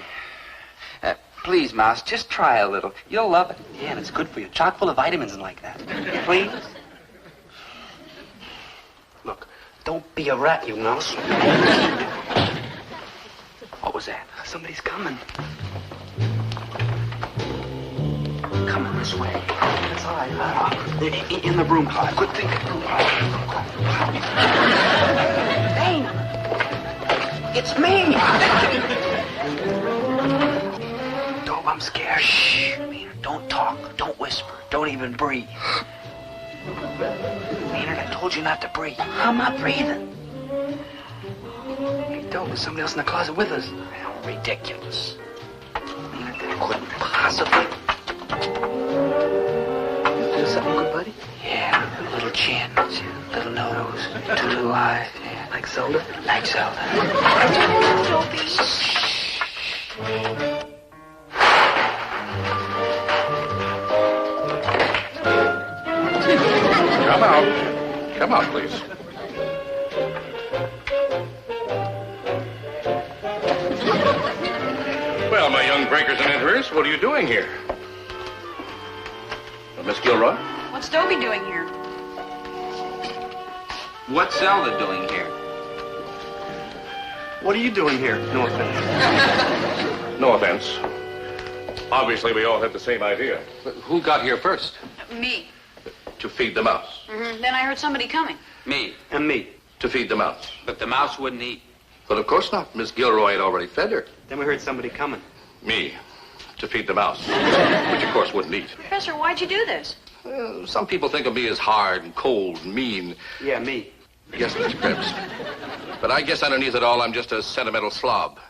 Please, Mouse, just try a little. You'll love it. Yeah, and it's good for you. Chock full of vitamins and like that. Please? Look, don't be a rat, you mouse. What was that? Somebody's coming. Come on this way. That's all right. In the broom closet. Good thinking. Dane! It's me! Dope, I'm scared. Shh. Don't talk. Don't whisper. Don't even breathe. Maynard, I told you not to breathe. I'm not breathing. Hey, Dope, there's somebody else in the closet with us. Ridiculous. Maynard, that couldn't possibly. Do something good, buddy? Yeah, a little chin, little nose, 2 little eyes. Yeah. Like Zelda? Like Zelda. Come out. Come out, please. Well, my young breakers visitors and enters. What are you doing here? Miss Gilroy? What's Dobie doing here? What's Zelda doing here? What are you doing here? No offense. No offense. Obviously, we all have the same idea. But who got here first? Me. To feed the mouse. Then I heard somebody coming. Me. And me. To feed the mouse. But the mouse wouldn't eat. But of course not. Miss Gilroy had already fed her. Then we heard somebody coming. Me. To feed the mouse. Which, of course, wouldn't eat. Professor, why'd you do this? Some people think of me as hard and cold and mean. Yeah, me. Yes, Mr. Krebs. But I guess underneath it all, I'm just a sentimental slob.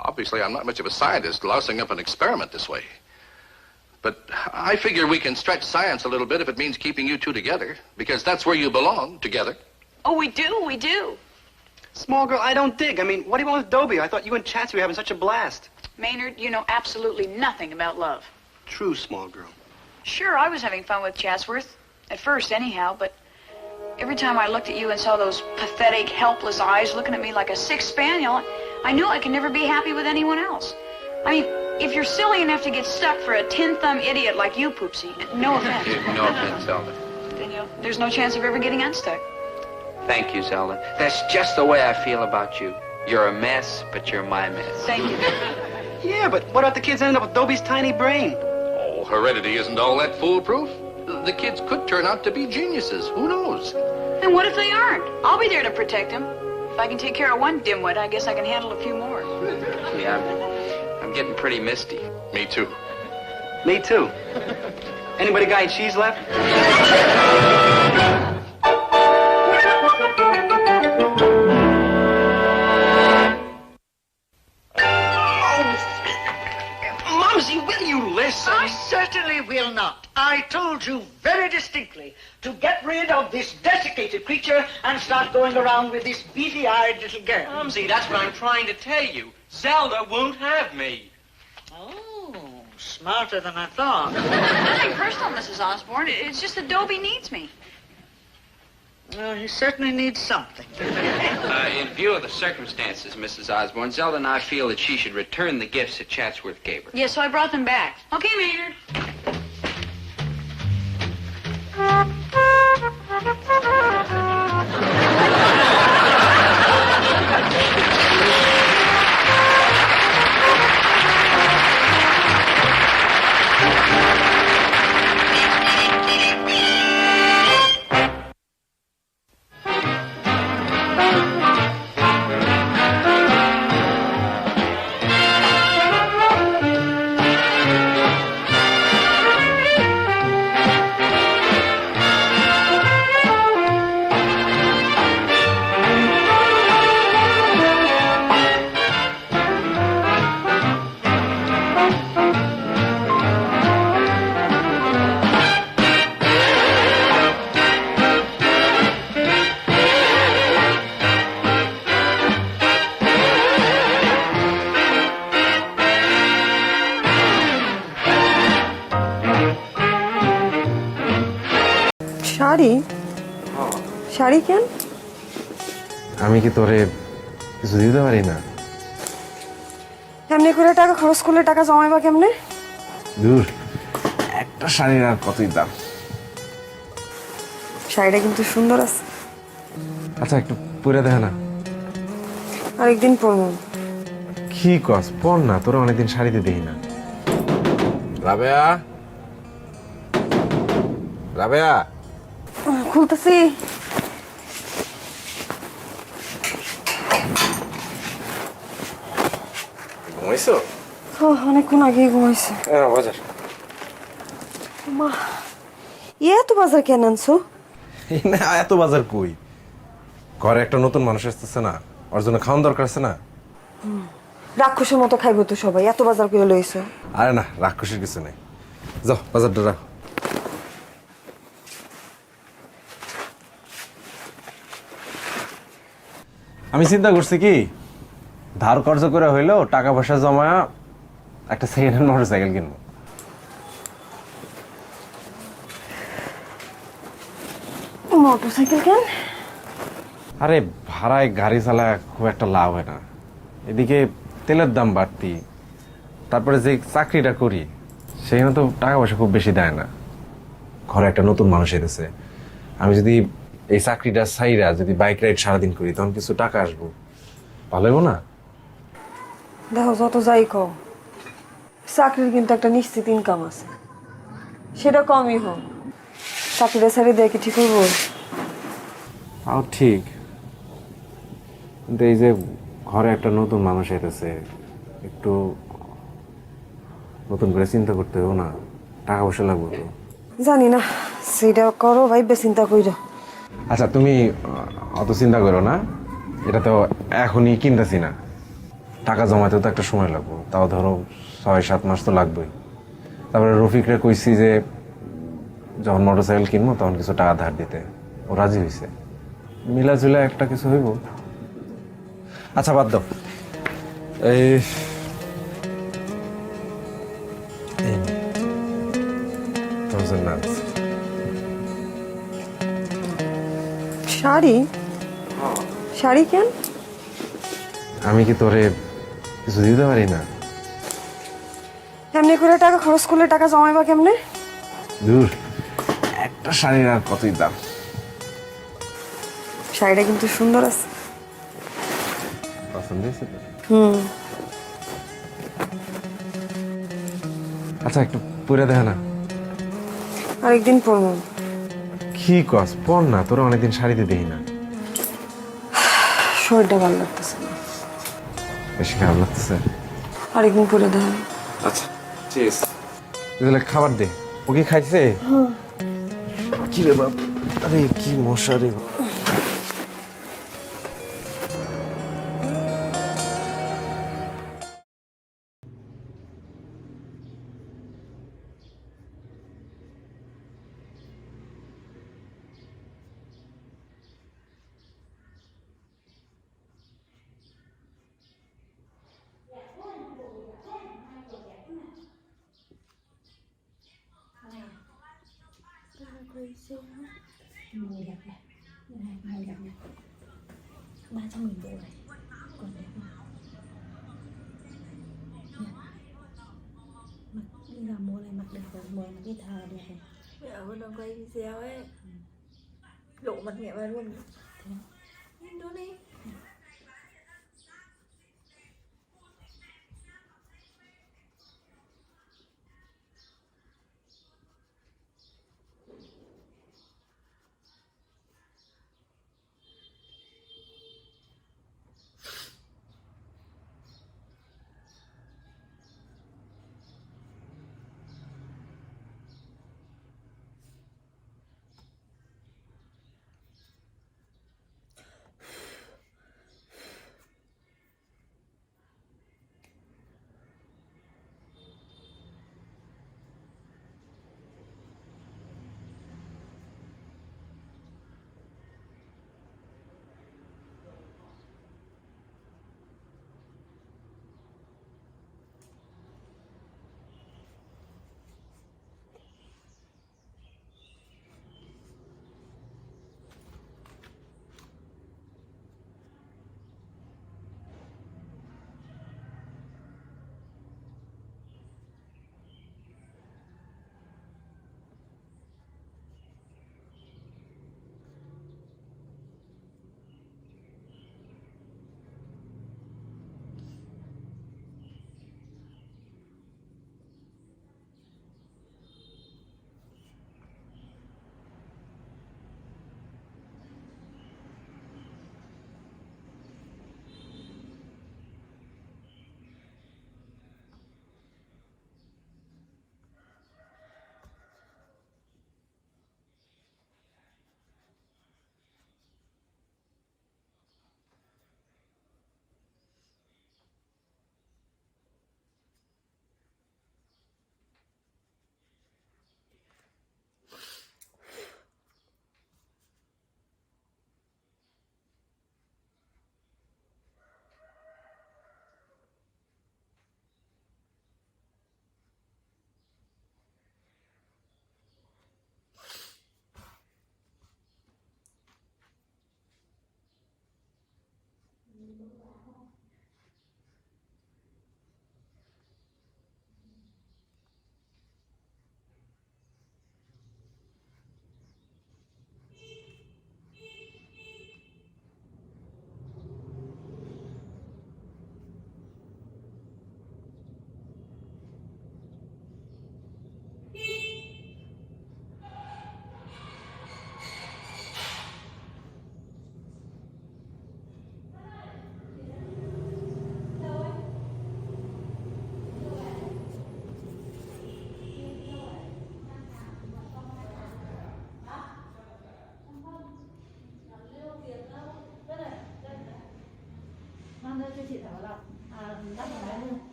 Obviously, I'm not much of a scientist lousing up an experiment this way. But I figure we can stretch science a little bit if it means keeping you two together, because that's where you belong, together. Oh, we do. Small girl, I don't dig. I mean, what do you want with Dobie? I thought you and Chatsy were having such a blast. Maynard, you know absolutely nothing about love. True, small girl. Sure, I was having fun with Chatsworth. At first, anyhow, but every time I looked at you and saw those pathetic, helpless eyes looking at me like a sick spaniel, I knew I could never be happy with anyone else. I mean, if you're silly enough to get stuck for a tin-thumb idiot like you, Poopsie, no offense. No offense, Zelda. Then there's no chance of ever getting unstuck. Thank you, Zelda. That's just the way I feel about you. You're a mess, but you're my mess. Thank you. Yeah, but what about the kids ending up with Dobie's tiny brain? Oh, heredity isn't all that foolproof. The kids could turn out to be geniuses. Who knows? And what if they aren't? I'll be there to protect them. If I can take care of one dimwit, I guess I can handle a few more. Yeah, I'm getting pretty misty. Me too. Me too. Anybody got any cheese left? Mumsy, will you listen? I certainly will not. I told you very distinctly to get rid of this desiccated creature and start going around with this beady-eyed little girl. Mumsy, that's what I'm trying to tell you. Zelda won't have me. Oh, smarter than I thought. Nothing personal, Mrs. Osborne. It's just that Dobie needs me. Well, he certainly needs something. In view of the circumstances, Mrs. Osborne, Zelda and I feel that she should return the gifts that Chatsworth gave her. Yeah, so I brought them back. Okay, Maynard. Sari sari কেন? আমি কি তোরে কিছু দিতে পারি না? এমনি করে টাকা খরচ করলে টাকা জমাইবা কেমনে? দূর, একটা শাড়ির আর কতই দাম। শাড়িটা কিন্তু সুন্দর আছে। আচ্ছা, একটু পরে দেখা না। আরেকদিন পরবো। কি কস? পর না, তোরা অনেকদিন শাড়িতে দেখি না। রাবেয়া, রাবেয়া, খুলতেছি। ঘুমাইছো? অনেকক্ষণ আগেই ঘুমাইছি। বাজার মা, এত বাজার কেন আনছো? না, এত বাজার কই? ঘরে একটা নতুন মানুষ আসতেছে না, ওর জন্য খাওয়ান দরকার আছে না। রাক্ষসের মতো খাইবো তো সবাই, এত বাজার করে লইছো? আরে না, রাক্ষসের কিছু নেই। যাও, বাজারটা রাখো। আমি চিন্তা করছি কি, ধার কর্জ করে হইলেও টাকা পয়সা জমা একটা সেকেন্ড হ্যান্ড মোটরসাইকেল কিনবো। মোটরসাইকেল কেন? আরে ভাড়ায় গাড়ি চালা খুব একটা লাভ হয় না, এদিকে তেলের দাম বাড়তি, তারপরে যে চাকরিটা করি সেখানে তো টাকা পয়সা খুব বেশি দেয় না। ঘরে একটা নতুন মানুষ এসেছে, আমি যদি এই চাকরিটা ছাইরা যদি বাইক রাইড সারাদিন করি তখন কিছু টাকা আসবো, ভালো হবো না? দেখো যত যাই কও, চাকরির কিন্তু একটা নিশ্চিত ইনকাম আছে, সেটা কমই হোক। চাকরিটা ছেড়ে দেয় কি ঠিক হইব? তাও ঠিক, কিন্তু এই যে ঘরে একটা নতুন মানুষ এসেছে, একটু নতুন করে চিন্তা করতে হবে না? টাকা পয়সা লাগবে তো। জানি না, সেটা করো ভাইবে চিন্তা কইরো। আচ্ছা তুমি অত চিন্তা করো না, এটা তো এখনই কিনতেছি না, টাকা জমাতে তো একটা সময় লাগবে, তাও ধরো 6-7 মাস তো লাগবেই। তারপরে রফিকরে কইছি যে যখন মোটরসাইকেল কিনবো তখন কিছু টাকা ধার দিতে, ও রাজি হয়েছে, মিলাঝুলা একটা কিছু হইব। আচ্ছা বাদ দাও, এই শাড়ি? শাড়ি কেন? আমি কি তোরে কিছু দিতে পারি না? এমনি করে টাকা খরচ করলে টাকা জমাইবা কেমনে? দূর, একটা শাড়ির আর কতই দাম। শাড়িটা কিন্তু সুন্দর আছে। পছন্দ হয়েছে তো? আচ্ছা একটু পরে দেখা না। আরেকদিন পরবো। কি কস, পর না, তোরা অনেকদিন শাড়িতে দেখি না। শরীরটা ভালো লাগতেছে না। বেশি খারাপ লাগতেছে? আরেকদিন পরে দেখা। আচ্ছা ঠিক আছে, তাহলে খাবার দে। ও কি খাইছে? কি রে বাপ, আরে কি মশা রে। Đi làm mua này mặc đẹp rồi, mua cái thà đẹp này. Mẹ ở bên quay video ấy, lộ mặt mẹ vào luôn. Nhìn đó đi.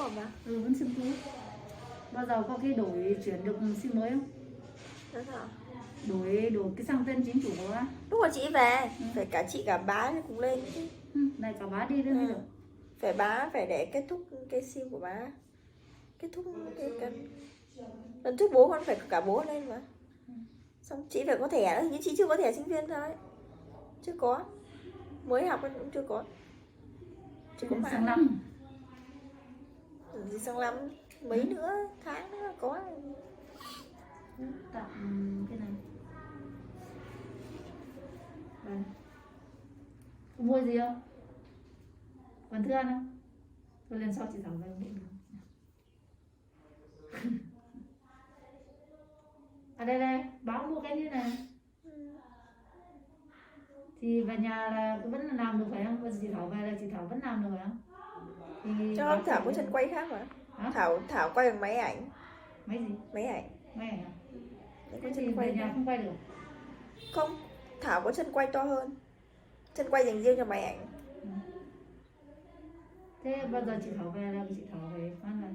hả bà? Vẫn sim cũ. Bao giờ có cái đổi chuyển được sim mới không? Đó sao? Đổi cái sang tên chính chủ của bác. Lúc mà chị về, phải cả chị cả bá cùng lên chứ. Này cả bá đi nữa mới được. Phải bá phải để kết thúc cái sim của bá. Kết thúc cái lần trước bố con phải cả bố lên mà. Xong chị phải có thẻ nữa, nhưng chị chưa có thẻ sinh viên thôi. Chưa có. Mới học cũng chưa có. Chỉ có sang năm. Gì sang năm mấy nữa tháng nữa có. Tặng cái này. Đây. Có mua gì không? Còn thức ăn không? Thôi lần sau chị thảo về điện. À đây, báo mua cái như này. Thì về nhà là vẫn làm được phải không? Bây giờ chị Thảo về là chị Thảo vẫn làm được phải không? Thì cho Thảo có chân quay khác mà. Thảo quay bằng máy ảnh. Máy gì? Máy ảnh. Máy ảnh à? Có Thế thì về nhà không quay được? Không, Thảo có chân quay to hơn. Chân quay dành riêng cho máy ảnh. Thế bao giờ chị Thảo về là chị Thảo về phát này.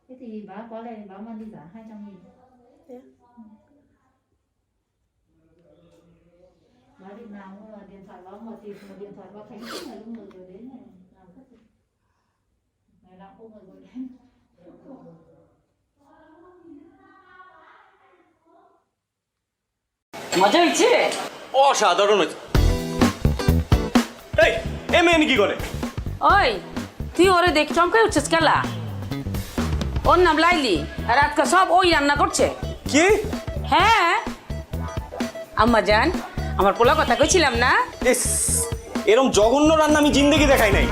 Thế thì báo có này báo mang đi giả 200.000. Yeah. Báo điện nào cũng là điện thoại báo một thì một điện thoại báo Khánh suốt ngày lúc người rồi đến này làm thất rồi. Ngày nào cũng người rồi đến. মজা হয়েছে? অসাধারণ হয়েছে। এই এমনি কি করে? ওই তুই ওরে দেখ চমকাই উঠছিস কেলা? ওর নাম লাইলি আর আজকে সব ওই রান্না করছে। কি? হ্যাঁ আম্মা জান আমার পোলা কথা কইছিলাম না? ইস এরকম জঘন্য রান্না আমি জিন্দেগি দেখাই নাই।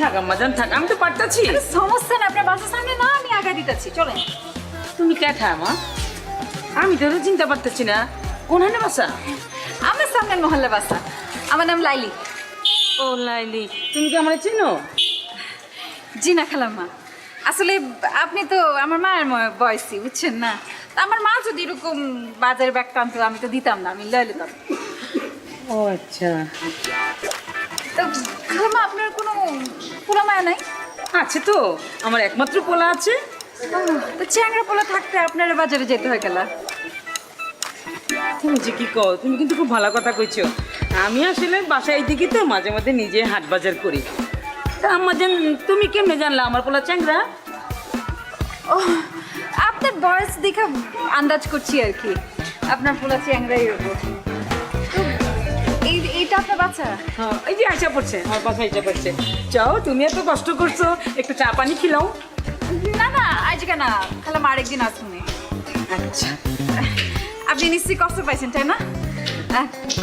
থাক আম্মা জান থাক আমি তো পারতাছি। সমস্যা না আপনার বাসার সামনে না আমি আগা দিতেছি চলেন। তুমি কেঠা মা? আমি তো চিন্তা পারতেছি না কোনখানে বাসা? আমার সামনের মহল্লা বাসা। আমার নাম লাইলি। ও লাইলি তুমি কি আমার চিনো? জি না খালাম্মা, আসলে আপনি তো আমার মায়ের বয়সী বুঝছেন না। আমার মা যদি এরকম বাজারের ব্যাগ টানতো আমি তো দিতাম না, আমি লয়ে নিতাম। ও আচ্ছা। তো খালাম্মা আপনার কোনো পোলা মায়া নাই? আছে তো, আমার একমাত্র পোলা আছে। তো চ্যাংরা পোলা থাকতে আপনার বাজারে যেতে হয় গেলা? তুমি যে কি কও, তুমি কিন্তু খুব ভালো কথা কইছো। আমি আসলে বাসায় দিকে তো মাঝে মাঝে নিজে হাট বাজার করি। তা আম্মা জান তুমি কেমনে জানলা আমার পোলা চ্যাংরা? ও আপনার বয়স দেখে আন্দাজ করছি আর কি আপনার পোলা চ্যাংরাই হবো। এইটা আপনার বাচ্চা? হ্যাঁ এই যে আশা পড়ছে, আমার বাসা আশা পড়ছে। যাও তুমি এত কষ্ট করছো, একটু চা পানি খিলাও। না না আজকে না, খালাম আরেকদিন আসুন। আচ্ছা আপনি নিশ্চয়ই কষ্ট পাইছেন তাই না?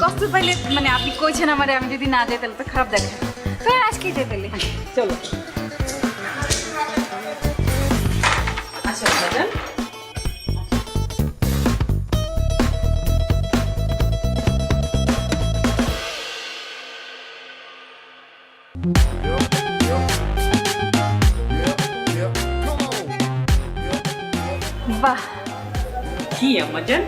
কষ্ট পাইলে মানে আপনি কইছেন আমারে, আমি যদি না যাই তাহলে তো খারাপ দেখে। তো আজকে যাই তাহলে চলো। আচ্ছা ম্যাডাম বাহ কি আম্মা জান?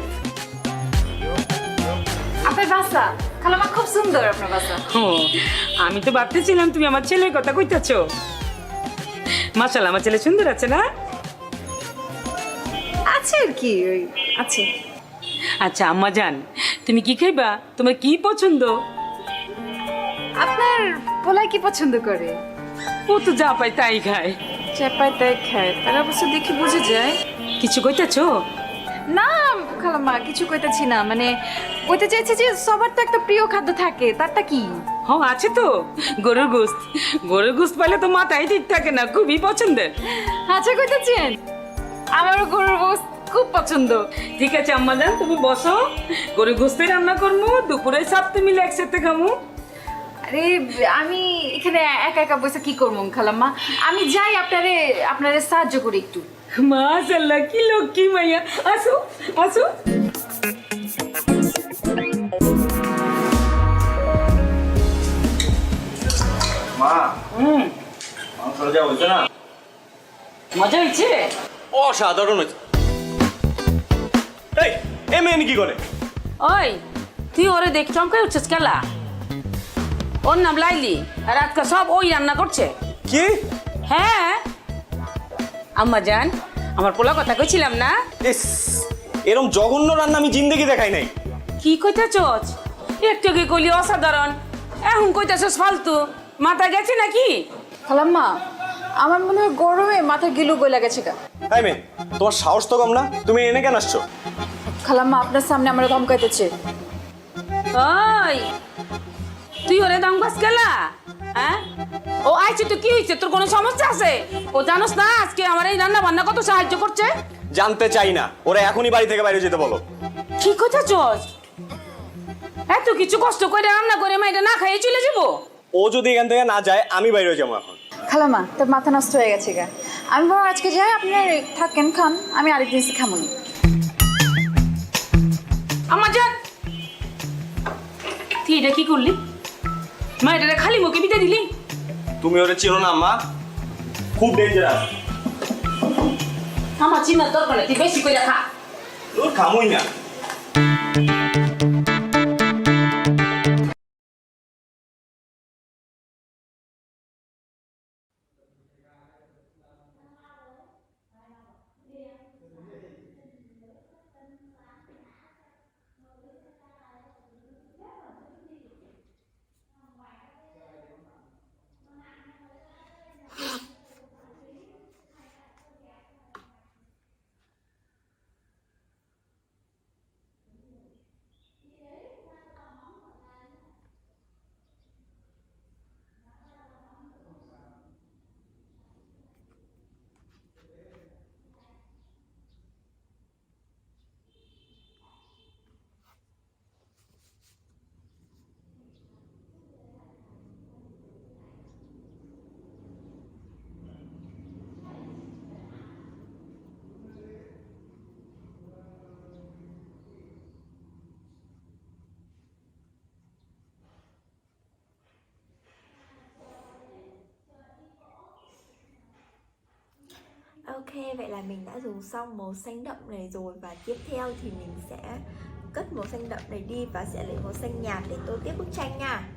আপনার বাসা খালামা খুব সুন্দর আপনার বাসা। ও আমি তো ভাবতেছিলাম তুমি আমার ছেলের কথা কইতাছো। মাশাআল্লাহ আমার ছেলে সুন্দর আছে না? আছে আর কি ওই আছে। আচ্ছা আম্মা জান তুমি কি খাইবা? তোমার কি পছন্দ? আপনার পোলাই কি পছন্দ করে? ও তো যা পায় তাই খায়। যা পায় তাই খায়, তার অবশ্য দেখে বুঝে যায়। কিছু কইতাছো? না খালাম্মা কিছু কইতেছি না, মানে কইতে চাইছি যে সবার তো একটা প্রিয় খাদ্য থাকে, তারটা কি? হ্যাঁ আছে তো, গরুর গোশত। গরুর গোশত পাইলে তো মাথায় ঠিক থাকে না, খুবই পছন্দের। আচ্ছা কইতেছেন, আমারও গরুর গোশত খুব পছন্দ। ঠিক আছে আম্মা জান তুমি বসো, গরুর গোশতে রান্না করবো, দুপুরে সাথে মিলে একসাথে খামু। আরে আমি এখানে একা একা বসে কি করবো খালাম্মা, আমি যাই আপনারে সাহায্য করি একটু। মাশাআল্লাহ কি লক্ষ্মী মাইয়া, আসো আসো। মা মাংসটা যা হয়েছে না মজা হয়েছে? অসাধারণ হয়েছে। এই এ মেয়ে কি করে? ওই তুই ওরে দেখ চমকাই উঠছিস কেলা? ওর নাম লাইলি আর আজকে সব ওই রান্না করছে। কি? হ্যাঁ আম্মা জান, আমার পোলা কথা কইছিলাম না? ইস, এরকম জঘন্য রান্না আমি জিন্দেগি দেখাই নাই। কি কইতাছস? একটু কি কইলি অসাধারণ, এখন কইতাছস ফালতু। মাথা গেছে নাকি? খালাম্মা, আমার মনে হয় গরমে মাথা গিলু গইলা গেছে গা। এই মেয়ে, তোমার সাহস তো কম না, তুমি এনে কেন আসছো? খালাম্মা আপনার সামনে আমরা ধমকাইতেছে। ওই তুই ওরে ধমকাস কেলা? হ্যাঁ ও আইছে তো কি হইছে? তোর কোনো সমস্যা আছে? ও জানোস না আজকে আমার এই রান্না বান্না কত সাহায্য করছে? জানতে চাই না, ওরা এখনই বাড়ি থেকে বাইরে যেতে বলো। কি কইতাছস? এত কিছু কষ্ট করে রান্না করে মাইটা না খাইয়ে চলে যাবো? ও যদি এখান থেকে না যায় আমি বাইরে যাবো এখন। খালাম্মা তোর মাথা নষ্ট হয়ে গেছে গা। আমি বরং আজকে যাই, আপনি থাকেন খান, আমি আরেকদিন এসে খামুনি। আমার জান, তুই এটা কি করলি? মা এটা খালি মুখে বিতে দিলি? তুমি ওরে চিনো না আম্মা, খুব ডেঞ্জারাস। আমার চিনার দরকার নেই, তুই বেশি করে খা। তোর খামুই না। Ok, vậy là mình đã dùng xong màu xanh đậm này rồi. Và tiếp theo thì mình sẽ cất màu xanh đậm này đi và sẽ lấy màu xanh nhạt để tô tiếp bức tranh nha.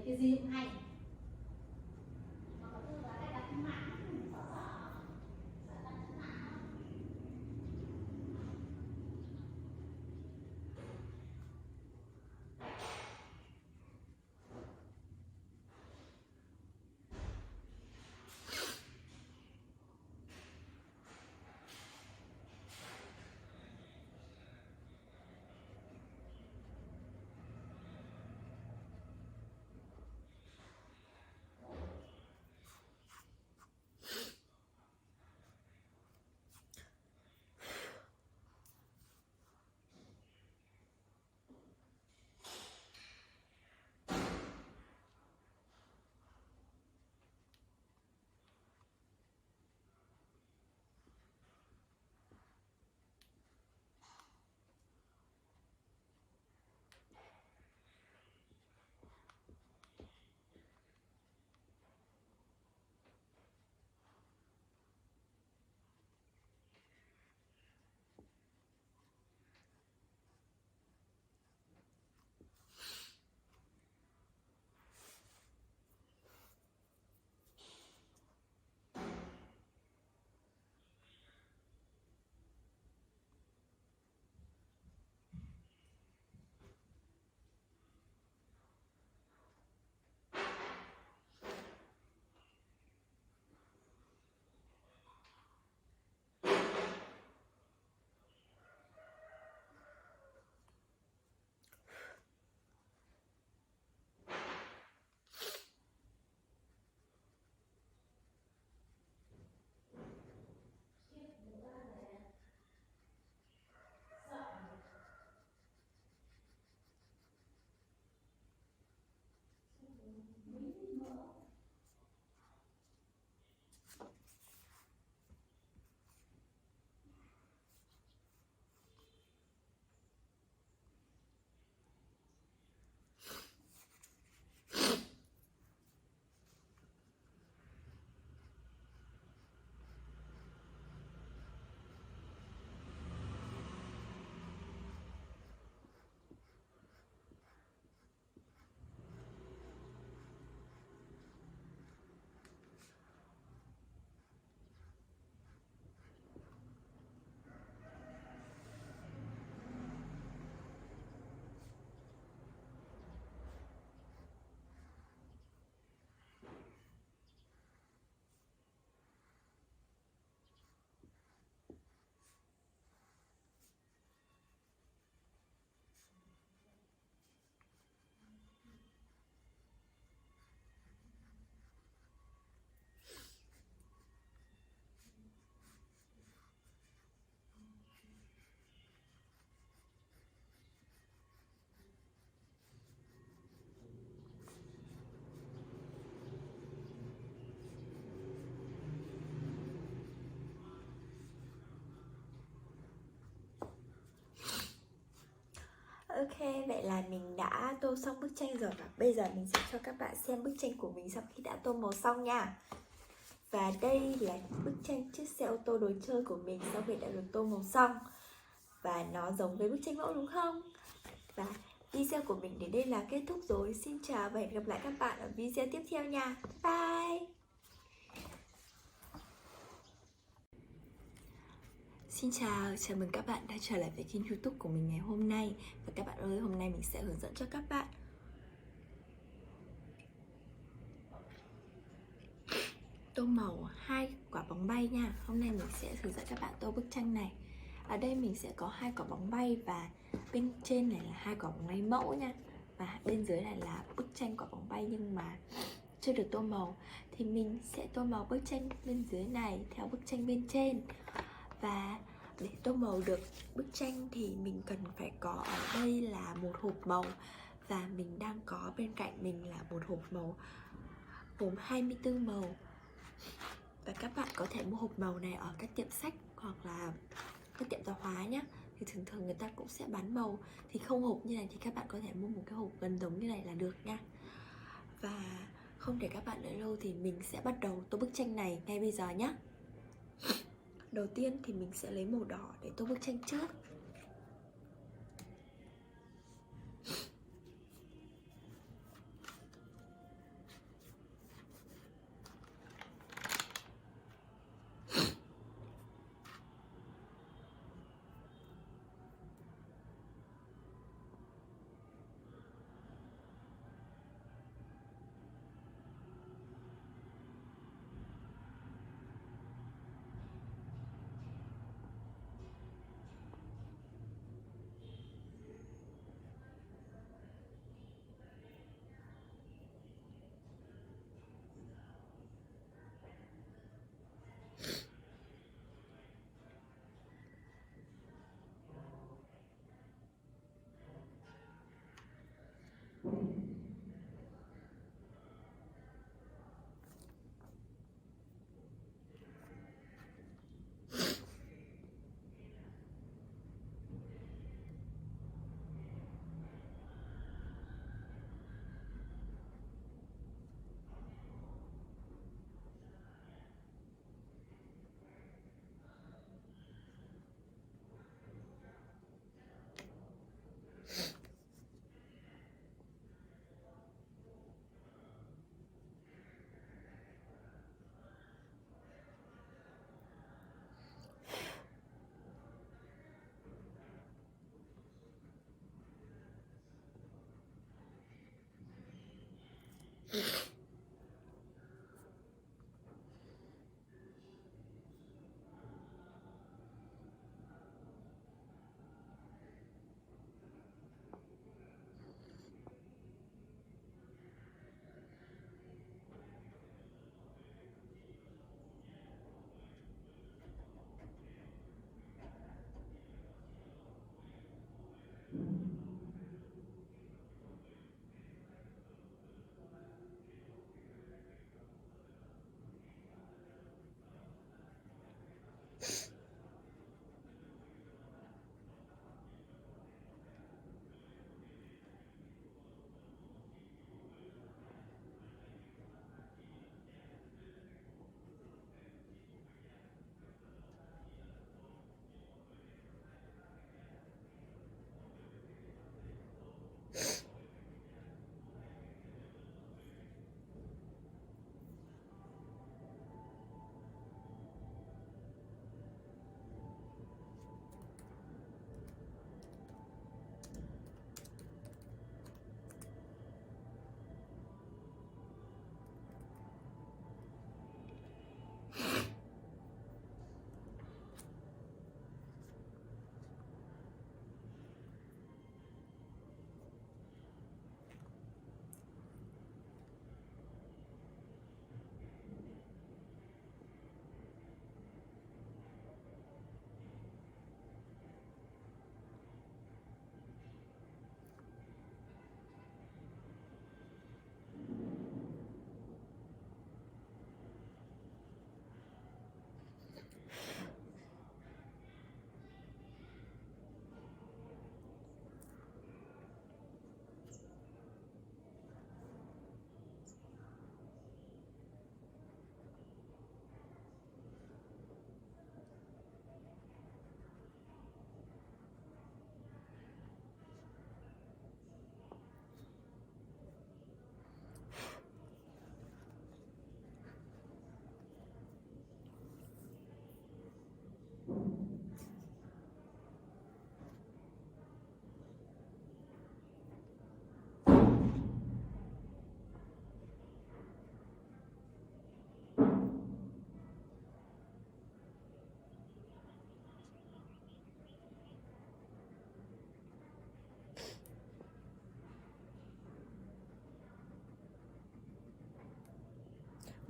Cái gì cũng hay. Ok, vậy là mình đã tô xong bức tranh rồi. Và bây giờ mình sẽ cho các bạn xem bức tranh của mình sau khi đã tô màu xong nha. Và đây là bức tranh chiếc xe ô tô đồ chơi của mình sau khi đã được tô màu xong. Và nó giống với bức tranh mẫu đúng không? Và video của mình đến đây là kết thúc rồi. Xin chào và hẹn gặp lại các bạn ở video tiếp theo nha. Bye. Xin chào mừng các bạn đã trở lại với kênh YouTube của mình ngày hôm nay. Và các bạn ơi, hôm nay mình sẽ hướng dẫn cho các bạn tô màu 2 quả bóng bay nha. Hôm nay mình sẽ hướng dẫn các bạn tô bức tranh này. Ở đây mình sẽ có 2 quả bóng bay và bên trên này là 2 quả bóng bay mẫu nha. Và bên dưới này là bức tranh quả bóng bay nhưng mà chưa được tô màu. Thì mình sẽ tô màu bức tranh bên dưới này theo bức tranh bên trên. Và để tô màu được bức tranh thì mình cần phải có ở đây là một hộp màu. Và mình đang có bên cạnh mình là một hộp màu gồm 24 màu. Và các bạn có thể mua hộp màu này ở các tiệm sách hoặc là các tiệm tạp hóa nhé. Thì thường thường người ta cũng sẽ bán màu. Thì không hộp như này thì các bạn có thể mua một cái hộp gần giống như này là được nha. Và không để các bạn đợi lâu thì mình sẽ bắt đầu tô bức tranh này ngay bây giờ nhé. Đầu tiên thì mình sẽ lấy màu đỏ để tô bức tranh trước.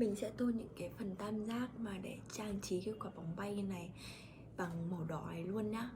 Mình sẽ tô những cái phần tam giác mà để trang trí cái quả bóng bay này bằng màu đỏ này luôn nhá.